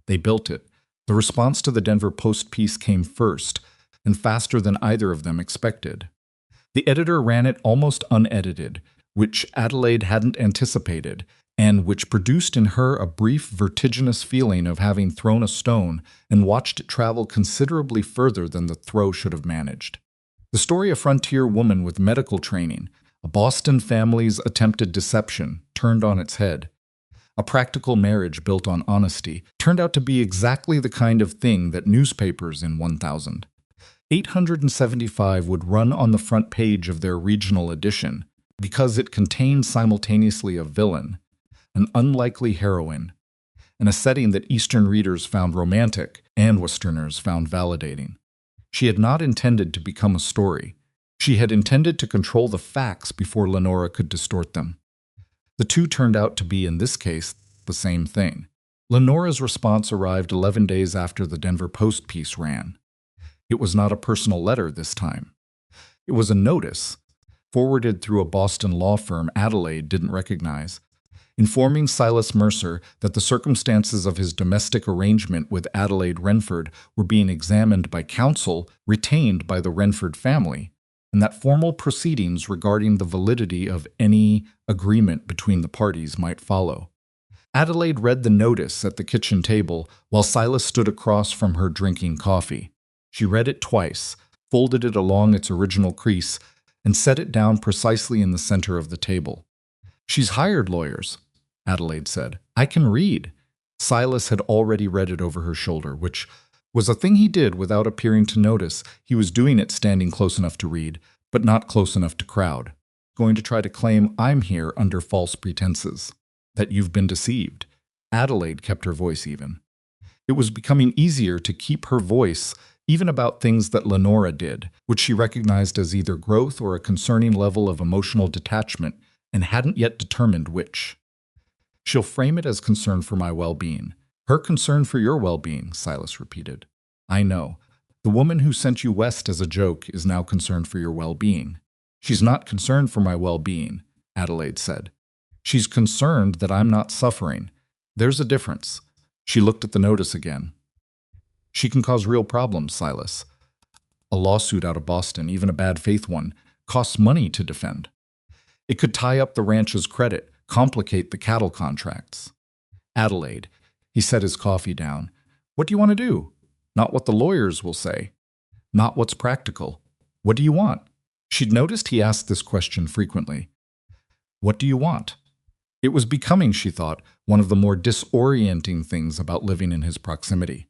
They built it. The response to the Denver Post piece came first, and faster than either of them expected. The editor ran it almost unedited, which Adelaide hadn't anticipated, and which produced in her a brief, vertiginous feeling of having thrown a stone and watched it travel considerably further than the throw should have managed. The story of a frontier woman with medical training, a Boston family's attempted deception, turned on its head. A practical marriage built on honesty turned out to be exactly the kind of thing that newspapers in 1000. 875 would run on the front page of their regional edition because it contained simultaneously a villain, an unlikely heroine, and a setting that Eastern readers found romantic and Westerners found validating. She had not intended to become a story. She had intended to control the facts before Lenora could distort them. The two turned out to be, in this case, the same thing. Lenora's response arrived 11 days after the Denver Post piece ran. It was not a personal letter this time. It was a notice, forwarded through a Boston law firm Adelaide didn't recognize, informing Silas Mercer that the circumstances of his domestic arrangement with Adelaide Renford were being examined by counsel retained by the Renford family, and that formal proceedings regarding the validity of any agreement between the parties might follow. Adelaide read the notice at the kitchen table while Silas stood across from her drinking coffee. She read it twice, folded it along its original crease, and set it down precisely in the center of the table. "She's hired lawyers," Adelaide said. "I can read." Silas had already read it over her shoulder, which was a thing he did without appearing to notice. He was doing it standing close enough to read, but not close enough to crowd. "Going to try to claim I'm here under false pretenses. That you've been deceived." Adelaide kept her voice even. It was becoming easier to keep her voice even about things that Lenora did, which she recognized as either growth or a concerning level of emotional detachment, and hadn't yet determined which. "She'll frame it as concern for my well-being." "Her concern for your well-being," Silas repeated. "I know. The woman who sent you west as a joke is now concerned for your well-being." "She's not concerned for my well-being," Adelaide said. "She's concerned that I'm not suffering. There's a difference." She looked at the notice again. "She can cause real problems, Silas. A lawsuit out of Boston, even a bad faith one, costs money to defend. It could tie up the ranch's credit, complicate the cattle contracts." "Adelaide," he set his coffee down. "What do you want to do? Not what the lawyers will say. Not what's practical. What do you want?" She'd noticed he asked this question frequently. "What do you want?" It was becoming, she thought, one of the more disorienting things about living in his proximity.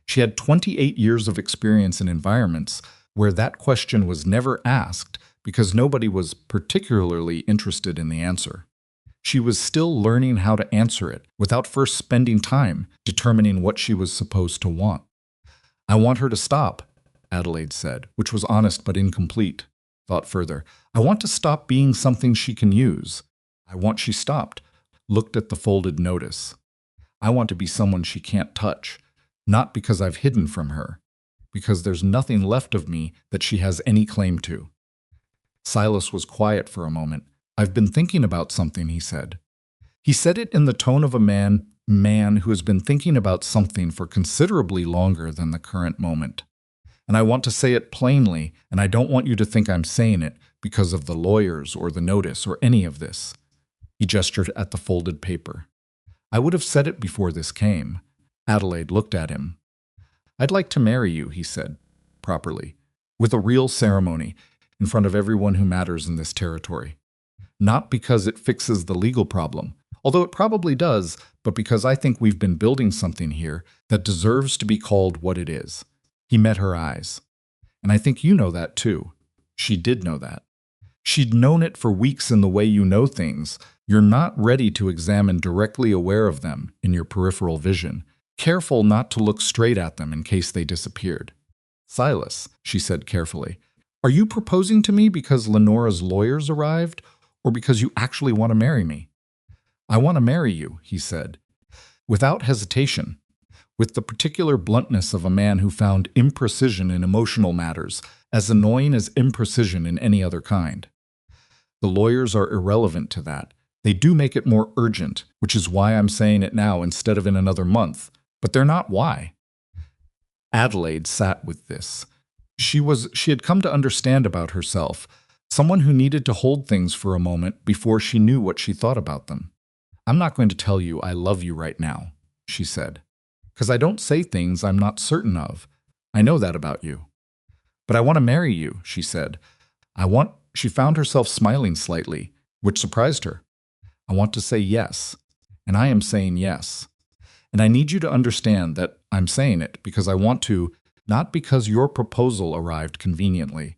She had 28 years of experience in environments where that question was never asked because nobody was particularly interested in the answer. She was still learning how to answer it without first spending time determining what she was supposed to want. "I want her to stop," Adelaide said, which was honest but incomplete. Thought further. "I want to stop being something she can use. I want she stopped." Looked at the folded notice. "I want to be someone she can't touch. Not because I've hidden from her. Because there's nothing left of me that she has any claim to." Silas was quiet for a moment. "I've been thinking about something," he said. He said it in the tone of a man who has been thinking about something for considerably longer than the current moment. "And I want to say it plainly, and I don't want you to think I'm saying it because of the lawyers or the notice or any of this." He gestured at the folded paper. "I would have said it before this came." Adelaide looked at him. "I'd like to marry you," he said, properly, with a real ceremony, in front of everyone who matters in this territory. "Not because it fixes the legal problem, although it probably does, but because I think we've been building something here that deserves to be called what it is." He met her eyes. "And I think you know that, too." She did know that. She'd known it for weeks in the way you know things. You're not ready to examine directly aware of them in your peripheral vision, careful not to look straight at them in case they disappeared. "Silas," she said carefully, "are you proposing to me because Lenora's lawyers arrived, or because you actually want to marry me?" "I want to marry you," he said, without hesitation, with the particular bluntness of a man who found imprecision in emotional matters as annoying as imprecision in any other kind. The lawyers are irrelevant to that. They do make it more urgent, which is why I'm saying it now instead of in another month, but they're not why. Adelaide sat with this. She had come to understand about herself, someone who needed to hold things for a moment before she knew what she thought about them. "I'm not going to tell you I love you right now," she said, "because I don't say things I'm not certain of. I know that about you. But I want to marry you," she said. She found herself smiling slightly, which surprised her. "I want to say yes, and I am saying yes. And I need you to understand that I'm saying it because I want to, not because your proposal arrived conveniently."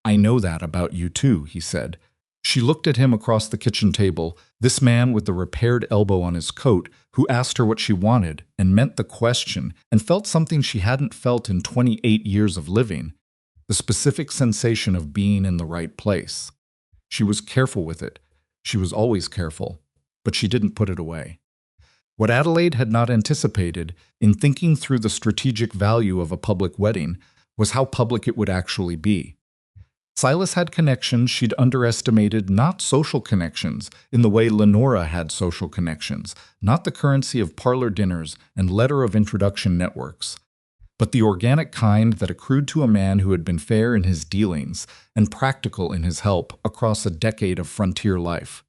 "I know that about you too," he said. She looked at him across the kitchen table, this man with the repaired elbow on his coat, who asked her what she wanted and meant the question and felt something she hadn't felt in 28 years of living, the specific sensation of being in the right place. She was careful with it. She was always careful, but she didn't put it away. What Adelaide had not anticipated, in thinking through the strategic value of a public wedding, was how public it would actually be. Silas had connections she'd underestimated, not social connections, in the way Lenora had social connections, not the currency of parlor dinners and letter of introduction networks, but the organic kind that accrued to a man who had been fair in his dealings and practical in his help across a decade of frontier life.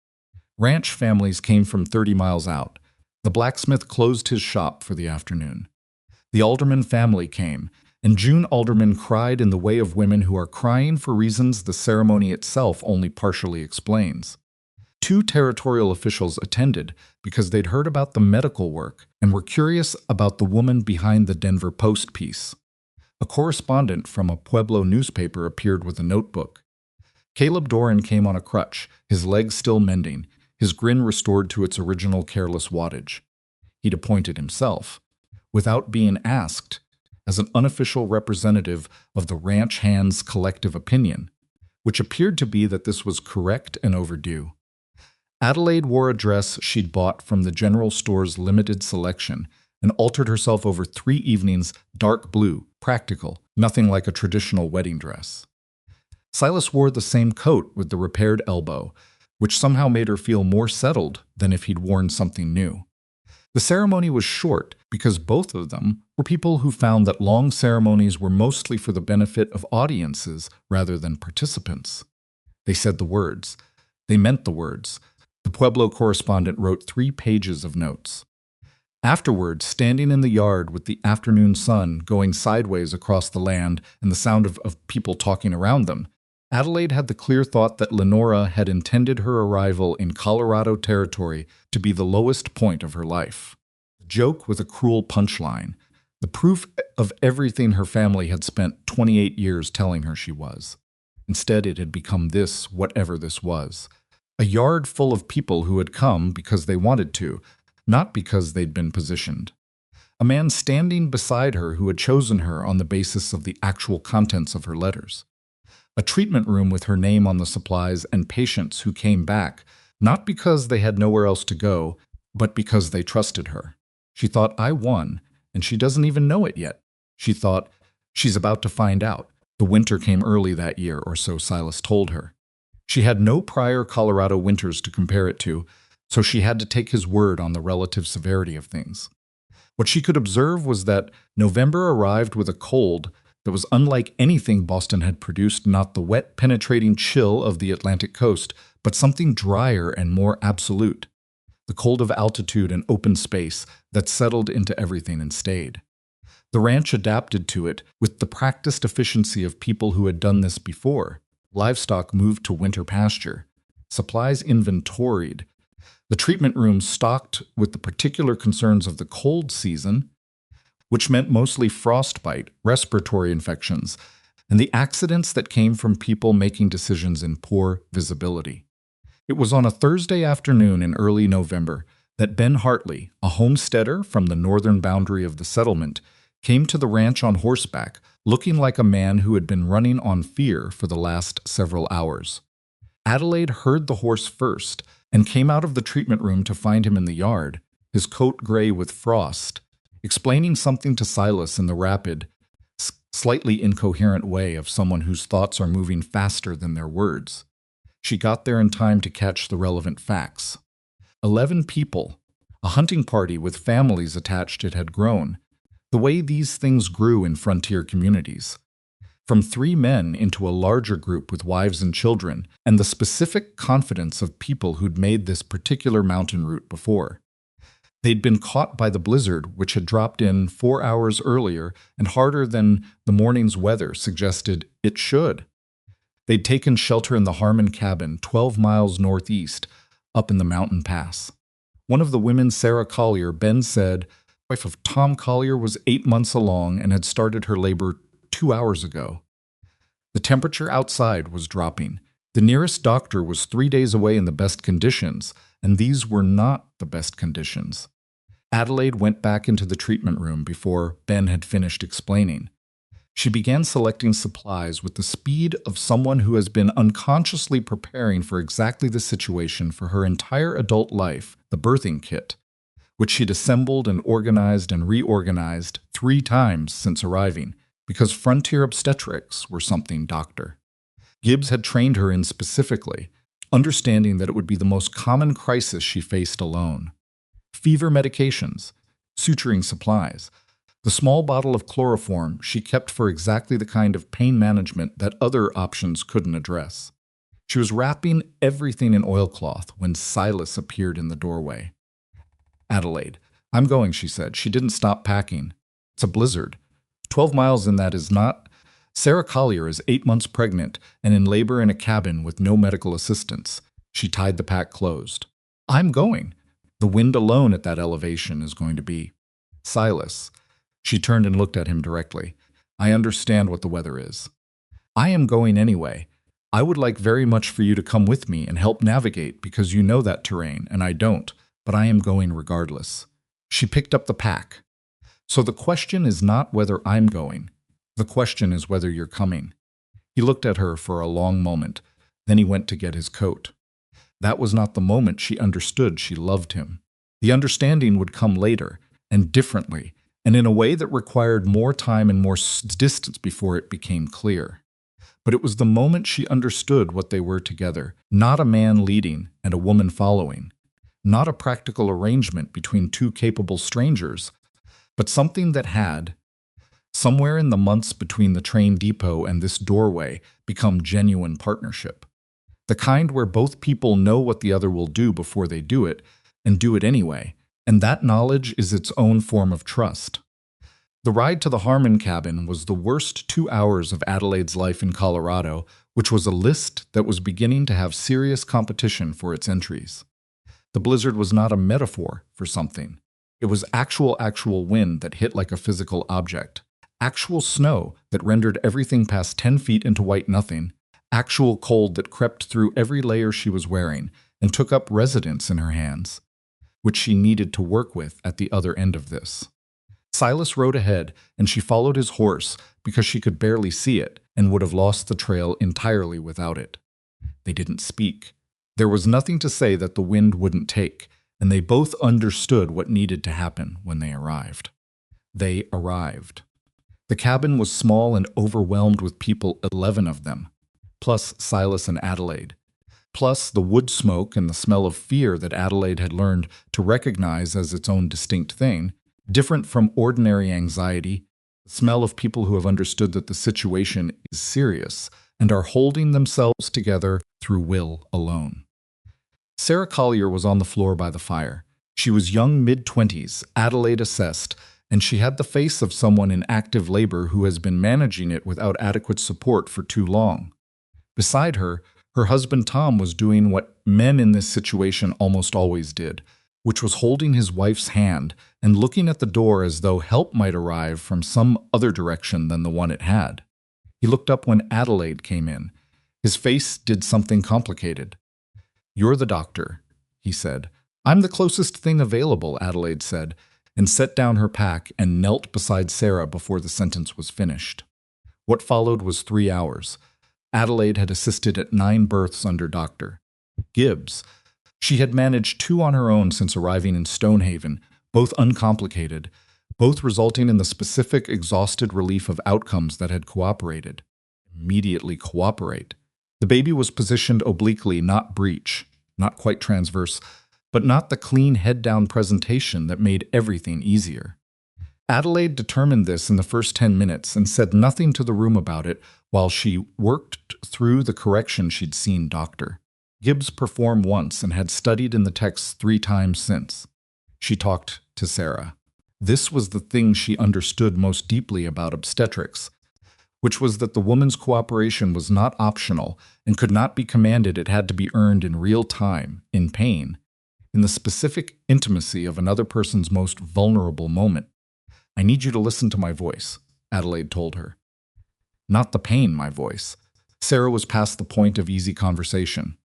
Ranch families came from 30 miles out. The blacksmith closed his shop for the afternoon. The Alderman family came, and June Alderman cried in the way of women who are crying for reasons the ceremony itself only partially explains. 2 territorial officials attended because they'd heard about the medical work and were curious about the woman behind the Denver Post piece. A correspondent from a Pueblo newspaper appeared with a notebook. Caleb Doran came on a crutch, his legs still mending, his grin restored to its original careless wattage. He'd appointed himself, without being asked, as an unofficial representative of the ranch hands' collective opinion, which appeared to be that this was correct and overdue. Adelaide wore a dress she'd bought from the general store's limited selection and altered herself over 3 evenings dark blue, practical, nothing like a traditional wedding dress. Silas wore the same coat with the repaired elbow, which somehow made her feel more settled than if he'd worn something new. The ceremony was short because both of them were people who found that long ceremonies were mostly for the benefit of audiences rather than participants. They said the words. They meant the words. The Pueblo correspondent wrote 3 pages of notes. Afterwards, standing in the yard with the afternoon sun going sideways across the land and the sound of people talking around them, Adelaide had the clear thought that Lenora had intended her arrival in Colorado territory to be the lowest point of her life. A joke with a cruel punchline, the proof of everything her family had spent 28 years telling her she was. Instead, it had become this, whatever this was. A yard full of people who had come because they wanted to, not because they'd been positioned. A man standing beside her who had chosen her on the basis of the actual contents of her letters. A treatment room with her name on the supplies and patients who came back, not because they had nowhere else to go, but because they trusted her. She thought, I won, and she doesn't even know it yet. She thought, she's about to find out. The winter came early that year, or so Silas told her. She had no prior Colorado winters to compare it to, so she had to take his word on the relative severity of things. What she could observe was that November arrived with a cold that was unlike anything Boston had produced, not the wet, penetrating chill of the Atlantic coast, but something drier and more absolute. The cold of altitude and open space that settled into everything and stayed. The ranch adapted to it with the practiced efficiency of people who had done this before. Livestock moved to winter pasture. Supplies inventoried. The treatment room stocked with the particular concerns of the cold season, which meant mostly frostbite, respiratory infections, and the accidents that came from people making decisions in poor visibility. It was on a Thursday afternoon in early November that Ben Hartley, a homesteader from the northern boundary of the settlement, came to the ranch on horseback, looking like a man who had been running on fear for the last several hours. Adelaide heard the horse first, and came out of the treatment room to find him in the yard, his coat gray with frost, explaining something to Silas in the rapid, slightly incoherent way of someone whose thoughts are moving faster than their words. She got there in time to catch the relevant facts. 11 people, a hunting party with families attached it had grown, the way these things grew in frontier communities. From 3 men into a larger group with wives and children, and the specific confidence of people who'd made this particular mountain route before. They'd been caught by the blizzard, which had dropped in 4 hours earlier and harder than the morning's weather suggested it should. They'd taken shelter in the Harmon cabin 12 miles northeast, up in the mountain pass. One of the women, Sarah Collier, Ben said, wife of Tom Collier, was 8 months along and had started her labor 2 hours ago. The temperature outside was dropping. The nearest doctor was 3 days away in the best conditions, and these were not the best conditions. Adelaide went back into the treatment room before Ben had finished explaining. She began selecting supplies with the speed of someone who has been unconsciously preparing for exactly the situation for her entire adult life, the birthing kit, which she'd assembled and organized and reorganized 3 times since arriving, because frontier obstetrics were something doctor. Gibbs had trained her in specifically, understanding that it would be the most common crisis she faced alone. Fever medications, suturing supplies, the small bottle of chloroform she kept for exactly the kind of pain management that other options couldn't address. She was wrapping everything in oilcloth when Silas appeared in the doorway. Adelaide, I'm going, she said. She didn't stop packing. It's a blizzard. 12 miles in that is not. Sarah Collier is 8 months pregnant and in labor in a cabin with no medical assistance. She tied the pack closed. I'm going. The wind alone at that elevation is going to be. Silas. She turned and looked at him directly. I understand what the weather is. I am going anyway. I would like very much for you to come with me and help navigate because you know that terrain and I don't, but I am going regardless. She picked up the pack. So the question is not whether I'm going. The question is whether you're coming. He looked at her for a long moment. Then he went to get his coat. That was not the moment she understood she loved him. The understanding would come later, and differently, and in a way that required more time and more distance before it became clear. But it was the moment she understood what they were together, not a man leading and a woman following, not a practical arrangement between 2 capable strangers, but something that had, somewhere in the months between the train depot and this doorway, become genuine partnership. The kind where both people know what the other will do before they do it, and do it anyway, and that knowledge is its own form of trust. The ride to the Harmon cabin was the worst 2 hours of Adelaide's life in Colorado, which was a list that was beginning to have serious competition for its entries. The blizzard was not a metaphor for something. It was actual wind that hit like a physical object, actual snow that rendered everything past 10 feet into white nothing, actual cold that crept through every layer she was wearing and took up residence in her hands, which she needed to work with at the other end of this. Silas rode ahead, and she followed his horse because she could barely see it and would have lost the trail entirely without it. They didn't speak. There was nothing to say that the wind wouldn't take, and they both understood what needed to happen when they arrived. They arrived. The cabin was small and overwhelmed with people, 11 of them, plus Silas and Adelaide, plus the wood smoke and the smell of fear that Adelaide had learned to recognize as its own distinct thing, different from ordinary anxiety, the smell of people who have understood that the situation is serious and are holding themselves together through will alone. Sarah Collier was on the floor by the fire. She was young mid-20s, Adelaide assessed, and she had the face of someone in active labor who has been managing it without adequate support for too long. Beside her, her husband Tom was doing what men in this situation almost always did, which was holding his wife's hand and looking at the door as though help might arrive from some other direction than the one it had. He looked up when Adelaide came in. His face did something complicated. "You're the doctor," he said. "I'm the closest thing available," Adelaide said, and set down her pack and knelt beside Sarah before the sentence was finished. What followed was 3 hours. Adelaide had assisted at 9 births under Dr. Gibbs, She had managed 2 on her own since arriving in Stonehaven, both uncomplicated, both resulting in the specific, exhausted relief of outcomes that had cooperated. Immediately cooperate. The baby was positioned obliquely, not breech, not quite transverse, but not the clean head-down presentation that made everything easier. Adelaide determined this in the first 10 minutes and said nothing to the room about it while she worked through the correction she'd seen Dr. Gibbs perform once and had studied in the text 3 times since. She talked to Sarah. This was the thing she understood most deeply about obstetrics, which was that the woman's cooperation was not optional and could not be commanded. It had to be earned in real time, in pain, in the specific intimacy of another person's most vulnerable moment. "I need you to listen to my voice," Adelaide told her. Not the pain, my voice. Sarah was past the point of easy conversation.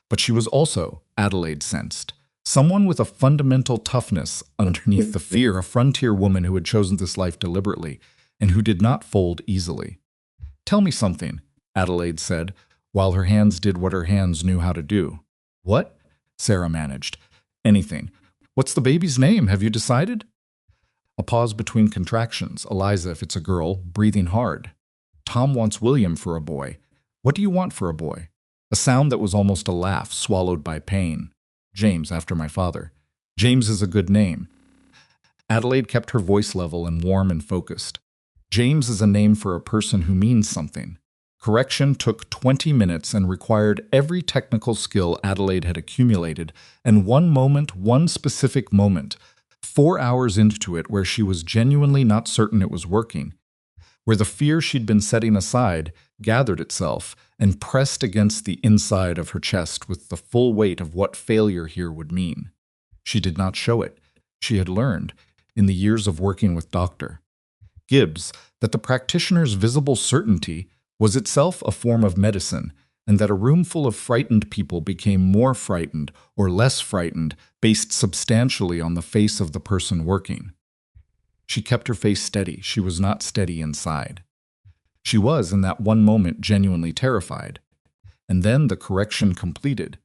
But she was also, Adelaide sensed, someone with a fundamental toughness underneath the fear, a frontier woman who had chosen this life deliberately and who did not fold easily. "Tell me something," Adelaide said, while her hands did what her hands knew how to do. "What?" Sarah managed. "Anything. What's the baby's name? Have you decided?" A pause between contractions. Eliza, if it's a girl, breathing hard. "Tom wants William for a boy. What do you want for a boy?" A sound that was almost a laugh, swallowed by pain. "James, after my father. James is a good name." Adelaide kept her voice level and warm and focused. James is a name for a person who means something. Correction took 20 minutes and required every technical skill Adelaide had accumulated, and one moment, one specific moment, 4 hours into it where she was genuinely not certain it was working, where the fear she'd been setting aside gathered itself and pressed against the inside of her chest with the full weight of what failure here would mean. She did not show it. She had learned, in the years of working with Dr. Gibbs, that the practitioner's visible certainty was itself a form of medicine, and that a room full of frightened people became more frightened or less frightened based substantially on the face of the person working. She kept her face steady. She was not steady inside. She was, in that one moment, genuinely terrified. And then the correction completed,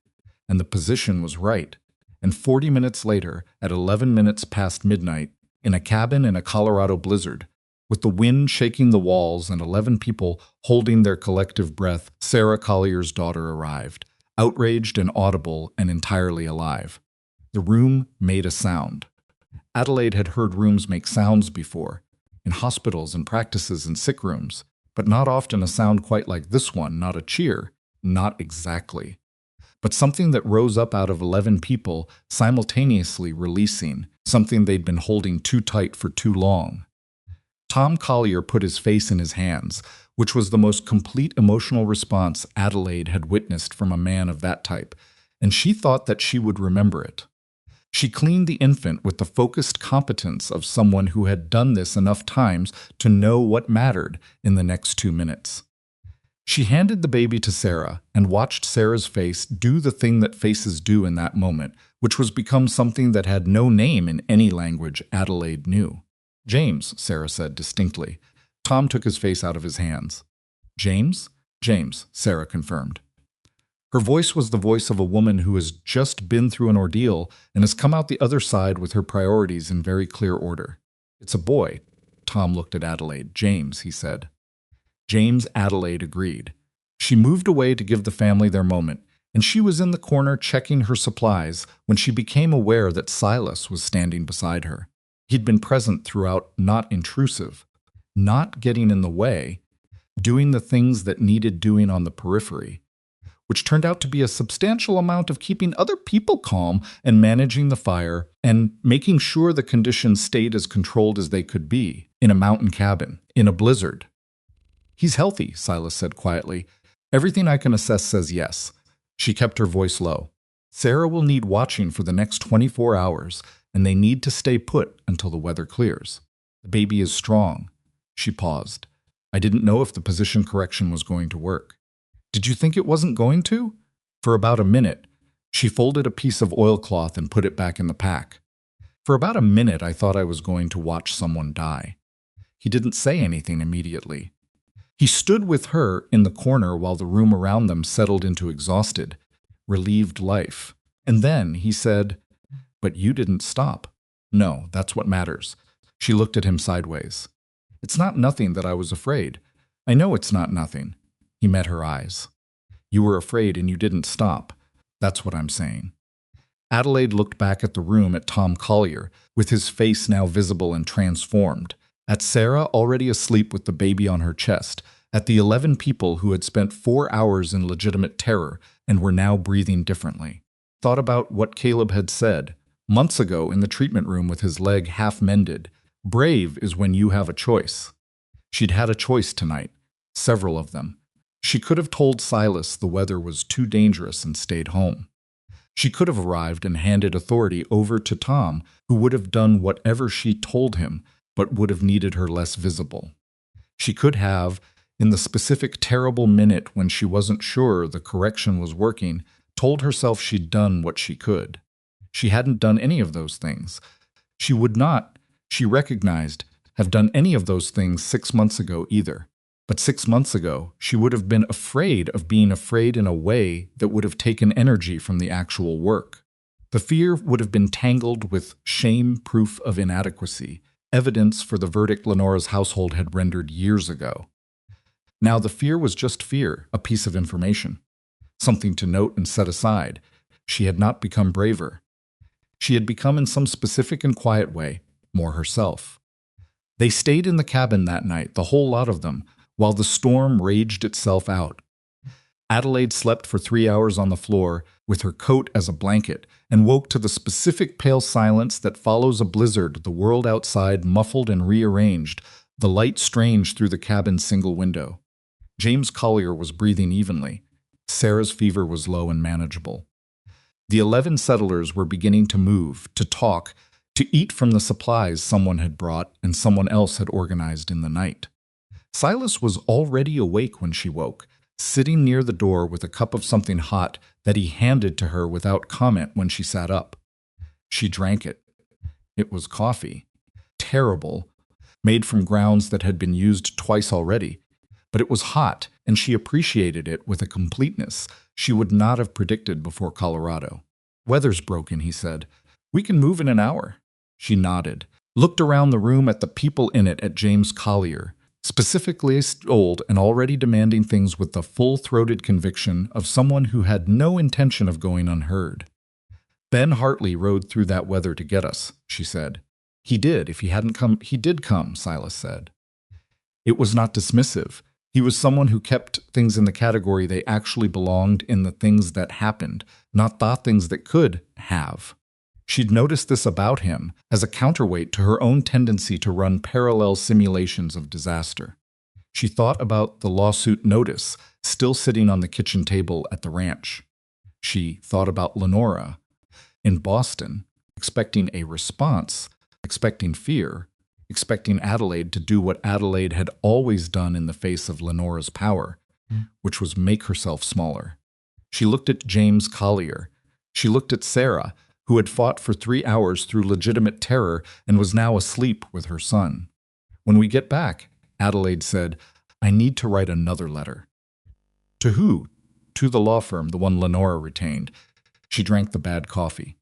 and the position was right. And 40 minutes later, at 11 minutes past midnight, in a cabin in a Colorado blizzard, with the wind shaking the walls and 11 people holding their collective breath, Sarah Collier's daughter arrived, outraged and audible and entirely alive. The room made a sound. Adelaide had heard rooms make sounds before, in hospitals and practices and sick rooms, but not often a sound quite like this one, not a cheer, not exactly. But something that rose up out of 11 people simultaneously releasing, something they'd been holding too tight for too long. Tom Collier put his face in his hands, which was the most complete emotional response Adelaide had witnessed from a man of that type, and she thought that she would remember it. She cleaned the infant with the focused competence of someone who had done this enough times to know what mattered in the next 2 minutes. She handed the baby to Sarah and watched Sarah's face do the thing that faces do in that moment, which was become something that had no name in any language Adelaide knew. "James," Sarah said distinctly. Tom took his face out of his hands. "James?" "James," Sarah confirmed. Her voice was the voice of a woman who has just been through an ordeal and has come out the other side with her priorities in very clear order. "It's a boy." Tom looked at Adelaide. "James," he said. James, Adelaide agreed. She moved away to give the family their moment, and she was in the corner checking her supplies when she became aware that Silas was standing beside her. He'd been present throughout, not intrusive, not getting in the way, doing the things that needed doing on the periphery, which turned out to be a substantial amount of keeping other people calm and managing the fire and making sure the conditions stayed as controlled as they could be in a mountain cabin, in a blizzard. "He's healthy," Silas said quietly. "Everything I can assess says yes." She kept her voice low. "Sarah will need watching for the next 24 hours, and they need to stay put until the weather clears. The baby is strong." She paused. "I didn't know if the position correction was going to work." "Did you think it wasn't going to?" "For about a minute." She folded a piece of oilcloth and put it back in the pack. "For about a minute I thought I was going to watch someone die." He didn't say anything immediately. He stood with her in the corner while the room around them settled into exhausted, relieved life. And then he said, "But you didn't stop." "No, that's what matters." She looked at him sideways. "It's not nothing that I was afraid." "I know it's not nothing." He met her eyes. "You were afraid and you didn't stop. That's what I'm saying." Adelaide looked back at the room at Tom Collier, with his face now visible and transformed, at Sarah already asleep with the baby on her chest, at the 11 people who had spent 4 hours in legitimate terror and were now breathing differently. Thought about what Caleb had said months ago in the treatment room with his leg half mended. Brave is when you have a choice. She'd had a choice tonight, several of them. She could have told Silas the weather was too dangerous and stayed home. She could have arrived and handed authority over to Tom, who would have done whatever she told him, but would have needed her less visible. She could have, in the specific terrible minute when she wasn't sure the correction was working, told herself she'd done what she could. She hadn't done any of those things. She would not, she recognized, have done any of those things 6 months ago either. But 6 months ago, she would have been afraid of being afraid in a way that would have taken energy from the actual work. The fear would have been tangled with shame, proof of inadequacy, evidence for the verdict Lenora's household had rendered years ago. Now the fear was just fear, a piece of information, something to note and set aside. She had not become braver. She had become, in some specific and quiet way, more herself. They stayed in the cabin that night, the whole lot of them, while the storm raged itself out. Adelaide slept for 3 hours on the floor with her coat as a blanket and woke to the specific pale silence that follows a blizzard, the world outside muffled and rearranged, the light strange through the cabin's single window. James Collier was breathing evenly. Sarah's fever was low and manageable. The 11 settlers were beginning to move, to talk, to eat from the supplies someone had brought and someone else had organized in the night. Silas was already awake when she woke, sitting near the door with a cup of something hot that he handed to her without comment when she sat up. She drank it. It was coffee. Terrible, made from grounds that had been used twice already. But it was hot, and she appreciated it with a completeness she would not have predicted before Colorado. "Weather's broken," he said. "We can move in an hour." She nodded, looked around the room at the people in it, at James Collier, specifically old and already demanding things with the full-throated conviction of someone who had no intention of going unheard. "Ben Hartley rode through that weather to get us," she said. "He did. If he hadn't come, he did come," Silas said. It was not dismissive. He was someone who kept things in the category they actually belonged in, the things that happened, not the things that could have. She'd noticed this about him as a counterweight to her own tendency to run parallel simulations of disaster. She thought about the lawsuit notice still sitting on the kitchen table at the ranch. She thought about Lenora in Boston, expecting a response, expecting fear, expecting Adelaide to do what Adelaide had always done in the face of Lenora's power, which was make herself smaller. She looked at James Collier. She looked at Sarah, who had fought for 3 hours through legitimate terror and was now asleep with her son. "When we get back," Adelaide said, "I need to write another letter." "To who?" "To the law firm, the one Lenora retained." She drank the bad coffee.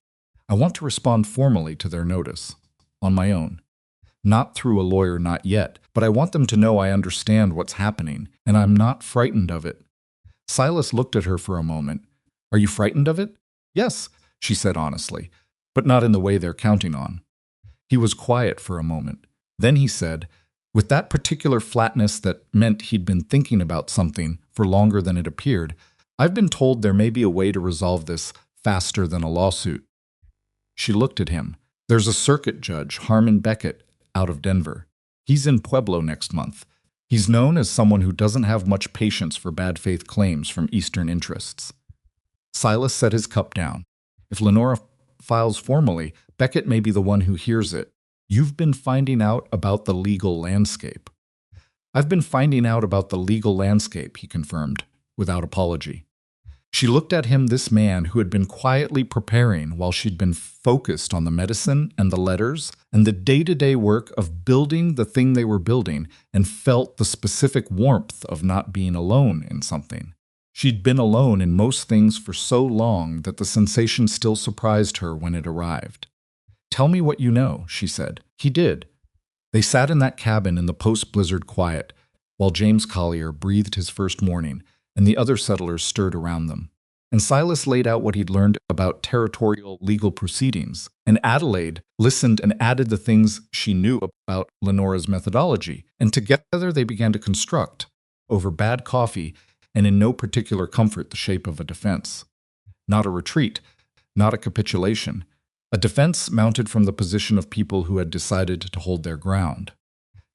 "I want to respond formally to their notice. On my own. Not through a lawyer, not yet, but I want them to know I understand what's happening, and I'm not frightened of it." Silas looked at her for a moment. "Are you frightened of it?" "Yes," she said honestly, "but not in the way they're counting on." He was quiet for a moment. Then he said, with that particular flatness that meant he'd been thinking about something for longer than it appeared, "I've been told there may be a way to resolve this faster than a lawsuit." She looked at him. "There's a circuit judge, Harmon Beckett, out of Denver. He's in Pueblo next month. He's known as someone who doesn't have much patience for bad faith claims from Eastern interests." Silas set his cup down. "If Lenora files formally, Beckett may be the one who hears it. You've been finding out about the legal landscape." "I've been finding out about the legal landscape," he confirmed, without apology. She looked at him, this man who had been quietly preparing while she'd been focused on the medicine and the letters and the day-to-day work of building the thing they were building, and felt the specific warmth of not being alone in something. She'd been alone in most things for so long that the sensation still surprised her when it arrived. "Tell me what you know," she said. He did. They sat in that cabin in the post-blizzard quiet, while James Collier breathed his first morning, and the other settlers stirred around them. And Silas laid out what he'd learned about territorial legal proceedings, and Adelaide listened and added the things she knew about Lenora's methodology, and together they began to construct, over bad coffee and in no particular comfort, the shape of a defense. Not a retreat, not a capitulation, a defense mounted from the position of people who had decided to hold their ground.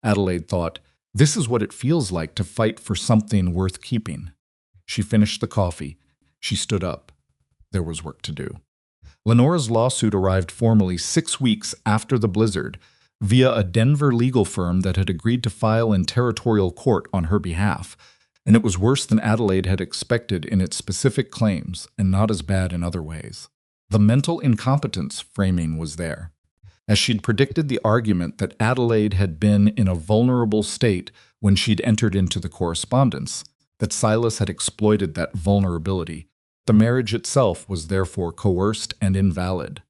Adelaide thought, "This is what it feels like to fight for something worth keeping." She finished the coffee. She stood up. There was work to do. Lenora's lawsuit arrived formally 6 weeks after the blizzard, via a Denver legal firm that had agreed to file in territorial court on her behalf, and it was worse than Adelaide had expected in its specific claims, and not as bad in other ways. The mental incompetence framing was there. As she'd predicted the argument that Adelaide had been in a vulnerable state when she'd entered into the correspondence, that Silas had exploited that vulnerability. The marriage itself was therefore coerced and invalid.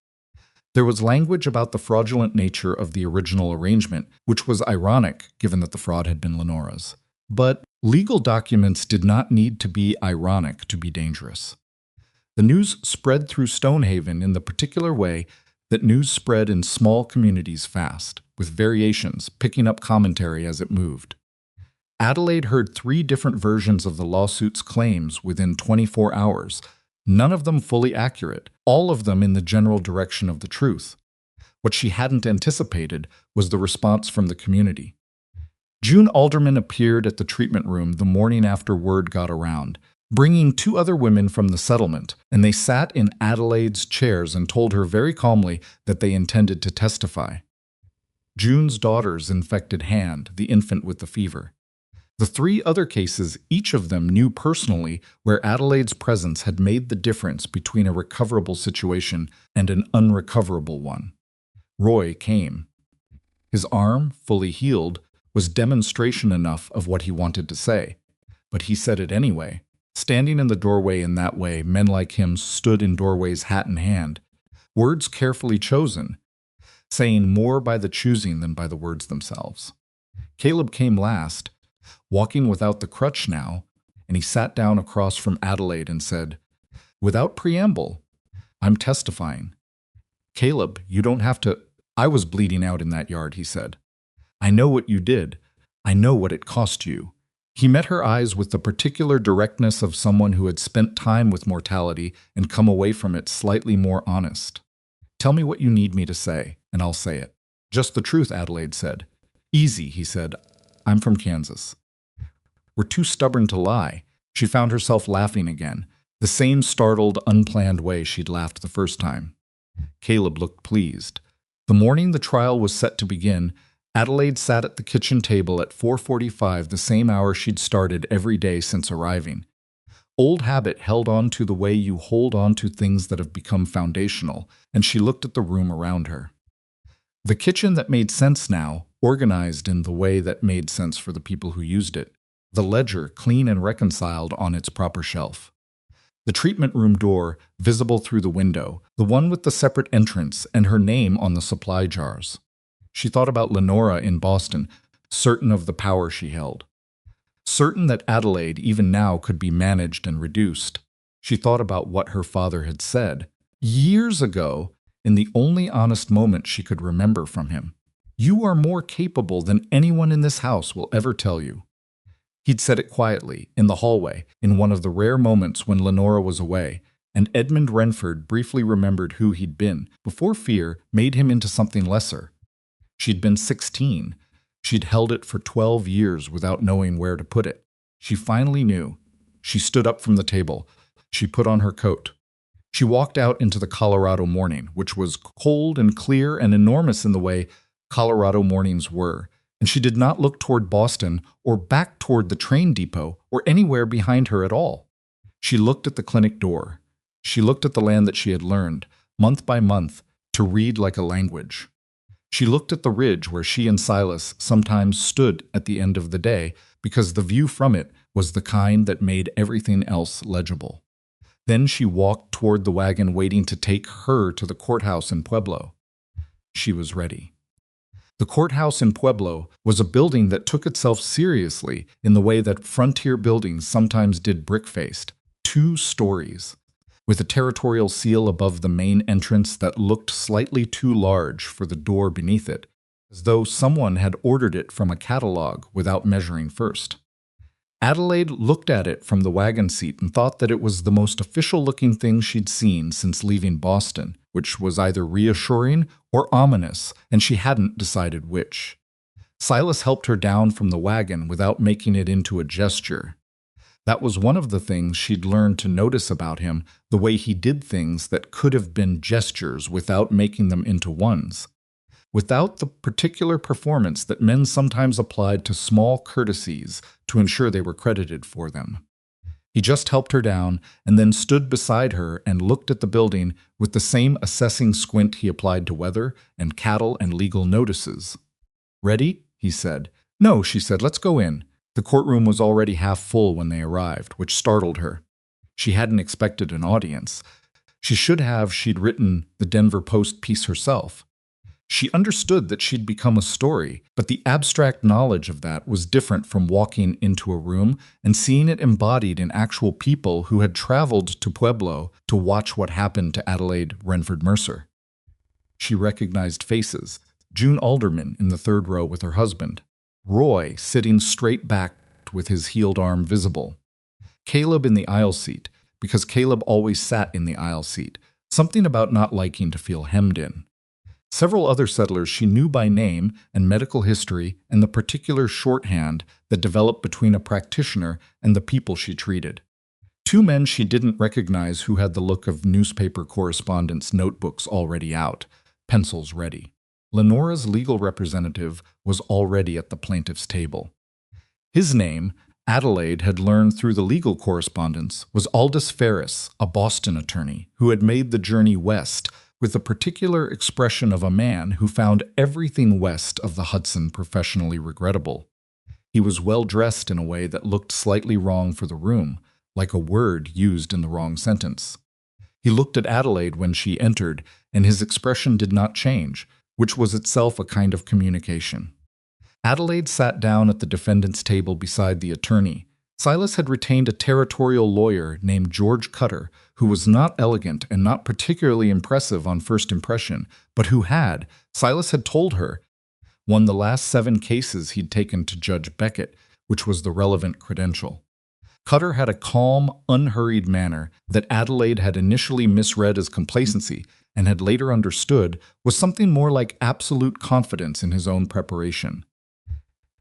There was language about the fraudulent nature of the original arrangement, which was ironic given that the fraud had been Lenora's. But legal documents did not need to be ironic to be dangerous. The news spread through Stonehaven in the particular way that news spread in small communities fast, with variations picking up commentary as it moved. Adelaide heard 3 different versions of the lawsuit's claims within 24 hours, none of them fully accurate, all of them in the general direction of the truth. What she hadn't anticipated was the response from the community. June Alderman appeared at the treatment room the morning after word got around, bringing 2 other women from the settlement, and they sat in Adelaide's chairs and told her very calmly that they intended to testify. June's daughter's infected hand, the infant with the fever. The 3 other cases, each of them knew personally where Adelaide's presence had made the difference between a recoverable situation and an unrecoverable one. Roy came. His arm, fully healed, was demonstration enough of what he wanted to say, but he said it anyway. Standing in the doorway in that way, men like him stood in doorways hat in hand, words carefully chosen, saying more by the choosing than by the words themselves. Caleb came last, walking without the crutch now, and he sat down across from Adelaide and said, "Without preamble, I'm testifying. Caleb, you don't have to—" "I was bleeding out in that yard," he said. "I know what you did. I know what it cost you." He met her eyes with the particular directness of someone who had spent time with mortality and come away from it slightly more honest. "Tell me what you need me to say, and I'll say it." "Just the truth," Adelaide said. "Easy," he said. "I'm from Kansas." "We're too stubborn to lie." She found herself laughing again, the same startled, unplanned way she'd laughed the first time. Caleb looked pleased. The morning the trial was set to begin, Adelaide sat at the kitchen table at 4:45, the same hour she'd started every day since arriving. Old habit held on to the way you hold on to things that have become foundational, and she looked at the room around her. The kitchen that made sense now, organized in the way that made sense for the people who used it. The ledger clean and reconciled on its proper shelf. The treatment room door visible through the window, the one with the separate entrance and her name on the supply jars. She thought about Lenora in Boston, certain of the power she held. Certain that Adelaide, even now, could be managed and reduced. She thought about what her father had said, years ago, in the only honest moment she could remember from him. "You are more capable than anyone in this house will ever tell you." He'd said it quietly, in the hallway, in one of the rare moments when Lenora was away, and Edmund Renford briefly remembered who he'd been, before fear made him into something lesser. She'd been 16. She'd held it for 12 years without knowing where to put it. She finally knew. She stood up from the table. She put on her coat. She walked out into the Colorado morning, which was cold and clear and enormous in the way Colorado mornings were, and she did not look toward Boston or back toward the train depot or anywhere behind her at all. She looked at the clinic door. She looked at the land that she had learned, month by month, to read like a language. She looked at the ridge where she and Silas sometimes stood at the end of the day because the view from it was the kind that made everything else legible. Then she walked toward the wagon waiting to take her to the courthouse in Pueblo. She was ready. The courthouse in Pueblo was a building that took itself seriously in the way that frontier buildings sometimes did brick-faced, 2 stories, with a territorial seal above the main entrance that looked slightly too large for the door beneath it, as though someone had ordered it from a catalog without measuring first. Adelaide looked at it from the wagon seat and thought that it was the most official-looking thing she'd seen since leaving Boston, which was either reassuring or ominous, and she hadn't decided which. Silas helped her down from the wagon without making it into a gesture. That was one of the things she'd learned to notice about him, the way he did things that could have been gestures without making them into ones. Without the particular performance that men sometimes applied to small courtesies to ensure they were credited for them. He just helped her down and then stood beside her and looked at the building with the same assessing squint he applied to weather and cattle and legal notices. "Ready?" he said. "No," she said, "let's go in." The courtroom was already half full when they arrived, which startled her. She hadn't expected an audience. She'd written the Denver Post piece herself. She understood that she'd become a story, but the abstract knowledge of that was different from walking into a room and seeing it embodied in actual people who had traveled to Pueblo to watch what happened to Adelaide Mercer. She recognized faces. June Alderman in the 3rd row with her husband. Roy sitting straight back with his healed arm visible. Caleb in the aisle seat, because Caleb always sat in the aisle seat, something about not liking to feel hemmed in. Several other settlers she knew by name and medical history and the particular shorthand that developed between a practitioner and the people she treated. 2 men she didn't recognize who had the look of newspaper correspondents' notebooks already out, pencils ready. Lenora's legal representative was already at the plaintiff's table. His name, Adelaide had learned through the legal correspondence, was Aldous Ferris, a Boston attorney who had made the journey west with the particular expression of a man who found everything west of the Hudson professionally regrettable. He was well-dressed in a way that looked slightly wrong for the room, like a word used in the wrong sentence. He looked at Adelaide when she entered, and his expression did not change, which was itself a kind of communication. Adelaide sat down at the defendant's table beside the attorney. Silas had retained a territorial lawyer named George Cutter, who was not elegant and not particularly impressive on first impression, but who had, Silas had told her, won the last 7 cases he'd taken to Judge Beckett, which was the relevant credential. Cutter had a calm, unhurried manner that Adelaide had initially misread as complacency and had later understood was something more like absolute confidence in his own preparation.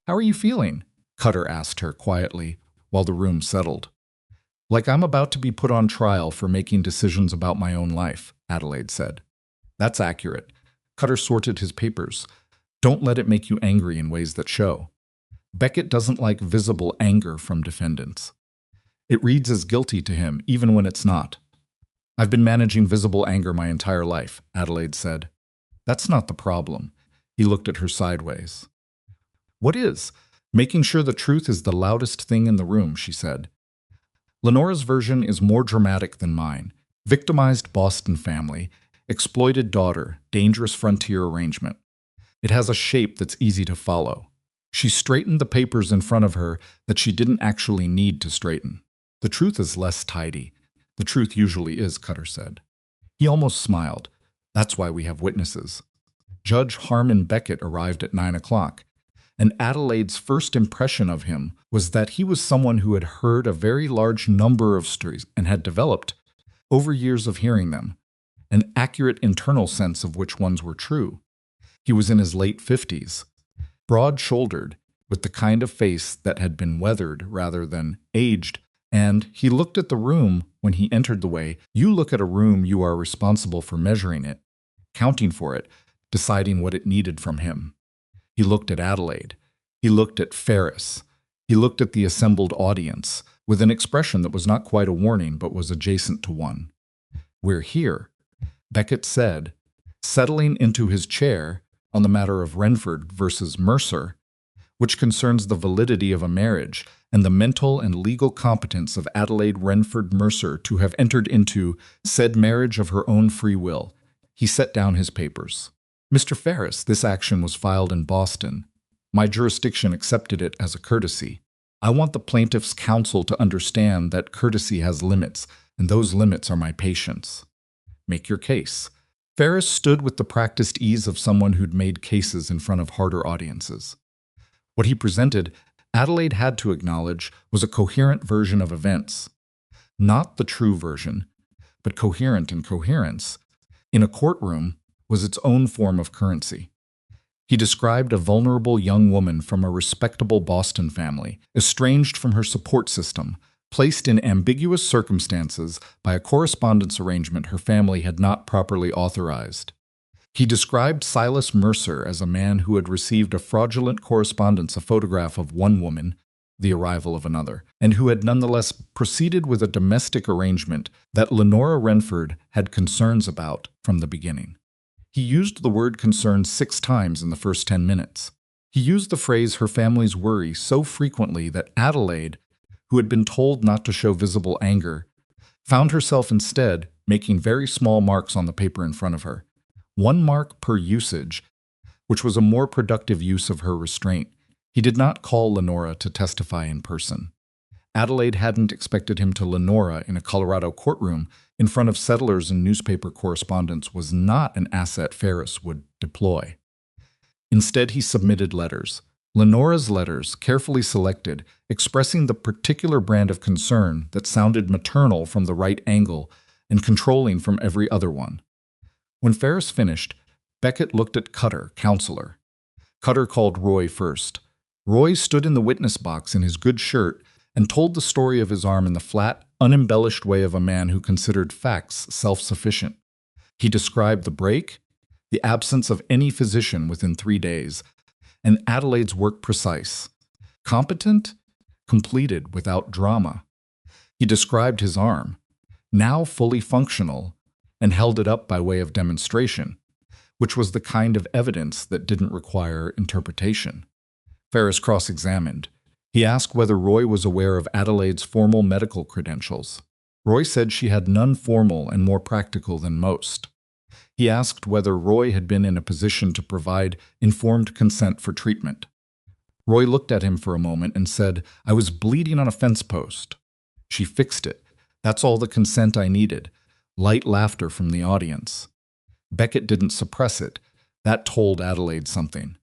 "How are you feeling?" Cutter asked her quietly, while the room settled. "Like I'm about to be put on trial for making decisions about my own life," Adelaide said. "That's accurate." Cutter sorted his papers. "Don't let it make you angry in ways that show. Beckett doesn't like visible anger from defendants. It reads as guilty to him, even when it's not." "I've been managing visible anger my entire life," Adelaide said. "That's not the problem." He looked at her sideways. "What is?" "Making sure the truth is the loudest thing in the room," she said. Lenora's version is more dramatic than mine. Victimized Boston family, exploited daughter, dangerous frontier arrangement. It has a shape that's easy to follow. She straightened the papers in front of her that she didn't actually need to straighten. "The truth is less tidy. The truth usually is," Cutter said. He almost smiled. "That's why we have witnesses." Judge Harmon Beckett arrived at 9 o'clock. And Adelaide's first impression of him was that he was someone who had heard a very large number of stories and had developed, over years of hearing them, an accurate internal sense of which ones were true. He was in his late 50s, broad-shouldered, with the kind of face that had been weathered rather than aged, and he looked at the room when he entered the way you look at a room you are responsible for measuring it, counting for it, deciding what it needed from him. He looked at Adelaide. He looked at Ferris. He looked at the assembled audience, with an expression that was not quite a warning but was adjacent to one. "We're here," Beckett said, settling into his chair on the matter of Renford versus Mercer, which concerns the validity of a marriage, and the mental and legal competence of Adelaide Renford Mercer to have entered into said marriage of her own free will. He set down his papers. Mr. Ferris, this action was filed in Boston. My jurisdiction accepted it as a courtesy. I want the plaintiff's counsel to understand that courtesy has limits, and those limits are my patience. Make your case. Ferris stood with the practiced ease of someone who'd made cases in front of harder audiences. What he presented, Adelaide had to acknowledge, was a coherent version of events. Not the true version, but coherent in coherence. In a courtroom was its own form of currency. He described a vulnerable young woman from a respectable Boston family, estranged from her support system, placed in ambiguous circumstances by a correspondence arrangement her family had not properly authorized. He described Silas Mercer as a man who had received a fraudulent correspondence, a photograph of one woman, the arrival of another, and who had nonetheless proceeded with a domestic arrangement that Lenora Renford had concerns about from the beginning. He used the word concern 6 times in the first 10 minutes. He used the phrase her family's worry so frequently that Adelaide, who had been told not to show visible anger, found herself instead making very small marks on the paper in front of her. 1 mark per usage, which was a more productive use of her restraint. He did not call Lenora to testify in person. Adelaide hadn't expected him to. Lenora in a Colorado courtroom in front of settlers and newspaper correspondents was not an asset Ferris would deploy. Instead, he submitted letters. Lenora's letters, carefully selected, expressing the particular brand of concern that sounded maternal from the right angle and controlling from every other one. When Ferris finished, Beckett looked at Cutter, counselor. Cutter called Roy first. Roy stood in the witness box in his good shirt and told the story of his arm in the flat, unembellished way of a man who considered facts self-sufficient. He described the break, the absence of any physician within 3 days, and Adelaide's work precise, competent, completed without drama. He described his arm, now fully functional, and held it up by way of demonstration, which was the kind of evidence that didn't require interpretation. Ferris cross-examined. He asked whether Roy was aware of Adelaide's formal medical credentials. Roy said she had none formal and more practical than most. He asked whether Roy had been in a position to provide informed consent for treatment. Roy looked at him for a moment and said, "I was bleeding on a fence post." She fixed it. "That's all the consent I needed." Light laughter from the audience. Beckett didn't suppress it. That told Adelaide something.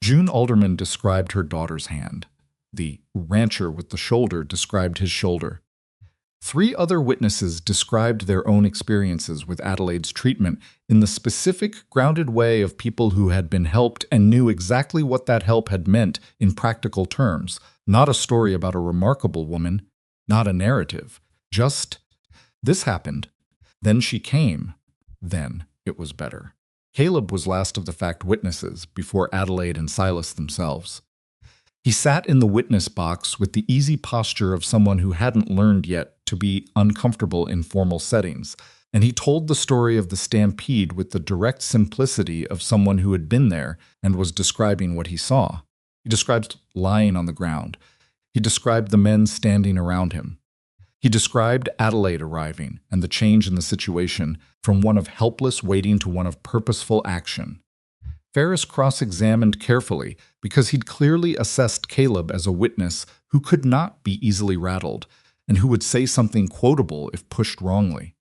June Alderman described her daughter's hand. The rancher with the shoulder described his shoulder. 3 other witnesses described their own experiences with Adelaide's treatment in the specific, grounded way of people who had been helped and knew exactly what that help had meant in practical terms. Not a story about a remarkable woman, not a narrative. Just, this happened. Then she came. Then it was better. Caleb was last of the fact witnesses, before Adelaide and Silas themselves. He sat in the witness box with the easy posture of someone who hadn't learned yet to be uncomfortable in formal settings, and he told the story of the stampede with the direct simplicity of someone who had been there and was describing what he saw. He described lying on the ground. He described the men standing around him. He described Adelaide arriving and the change in the situation from one of helpless waiting to one of purposeful action. Ferris cross-examined carefully because he'd clearly assessed Caleb as a witness who could not be easily rattled and who would say something quotable if pushed wrongly.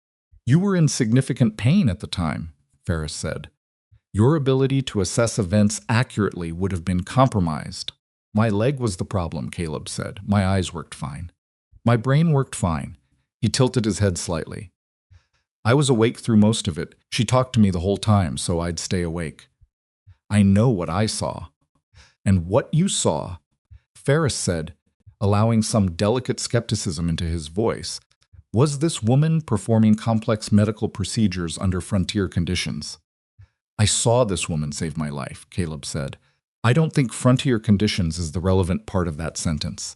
"You were in significant pain at the time," Ferris said. "Your ability to assess events accurately would have been compromised." "My leg was the problem," Caleb said. "My eyes worked fine. My brain worked fine." He tilted his head slightly. "I was awake through most of it. She talked to me the whole time, so I'd stay awake. I know what I saw." "And what you saw," Ferris said, allowing some delicate skepticism into his voice, "was this woman performing complex medical procedures under frontier conditions." "I saw this woman save my life," Caleb said. "I don't think frontier conditions is the relevant part of that sentence."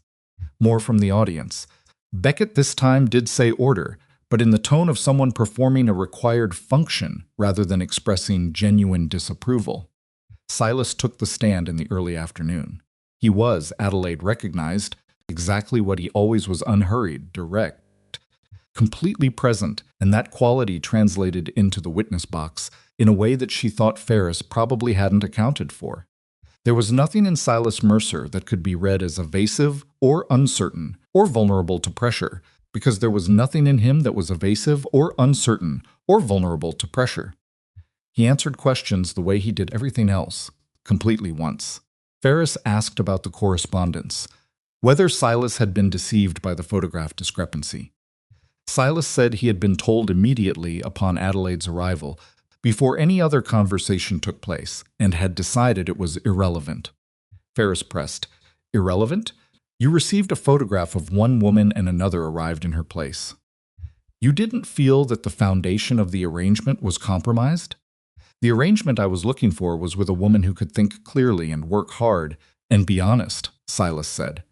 More from the audience. Beckett this time did say order, but in the tone of someone performing a required function rather than expressing genuine disapproval. Silas took the stand in the early afternoon. He was, Adelaide recognized, exactly what he always was: unhurried, direct, completely present, and that quality translated into the witness box in a way that she thought Ferris probably hadn't accounted for. There was nothing in Silas Mercer that could be read as evasive or uncertain or vulnerable to pressure, because there was nothing in him that was evasive or uncertain or vulnerable to pressure. He answered questions the way he did everything else, completely once. Ferris asked about the correspondence, whether Silas had been deceived by the photograph discrepancy. Silas said he had been told immediately upon Adelaide's arrival, before any other conversation took place, and had decided it was irrelevant. Ferris pressed, "Irrelevant? You received a photograph of one woman and another arrived in her place. You didn't feel that the foundation of the arrangement was compromised? The arrangement I was looking for was with a woman who could think clearly and work hard and be honest," Silas said.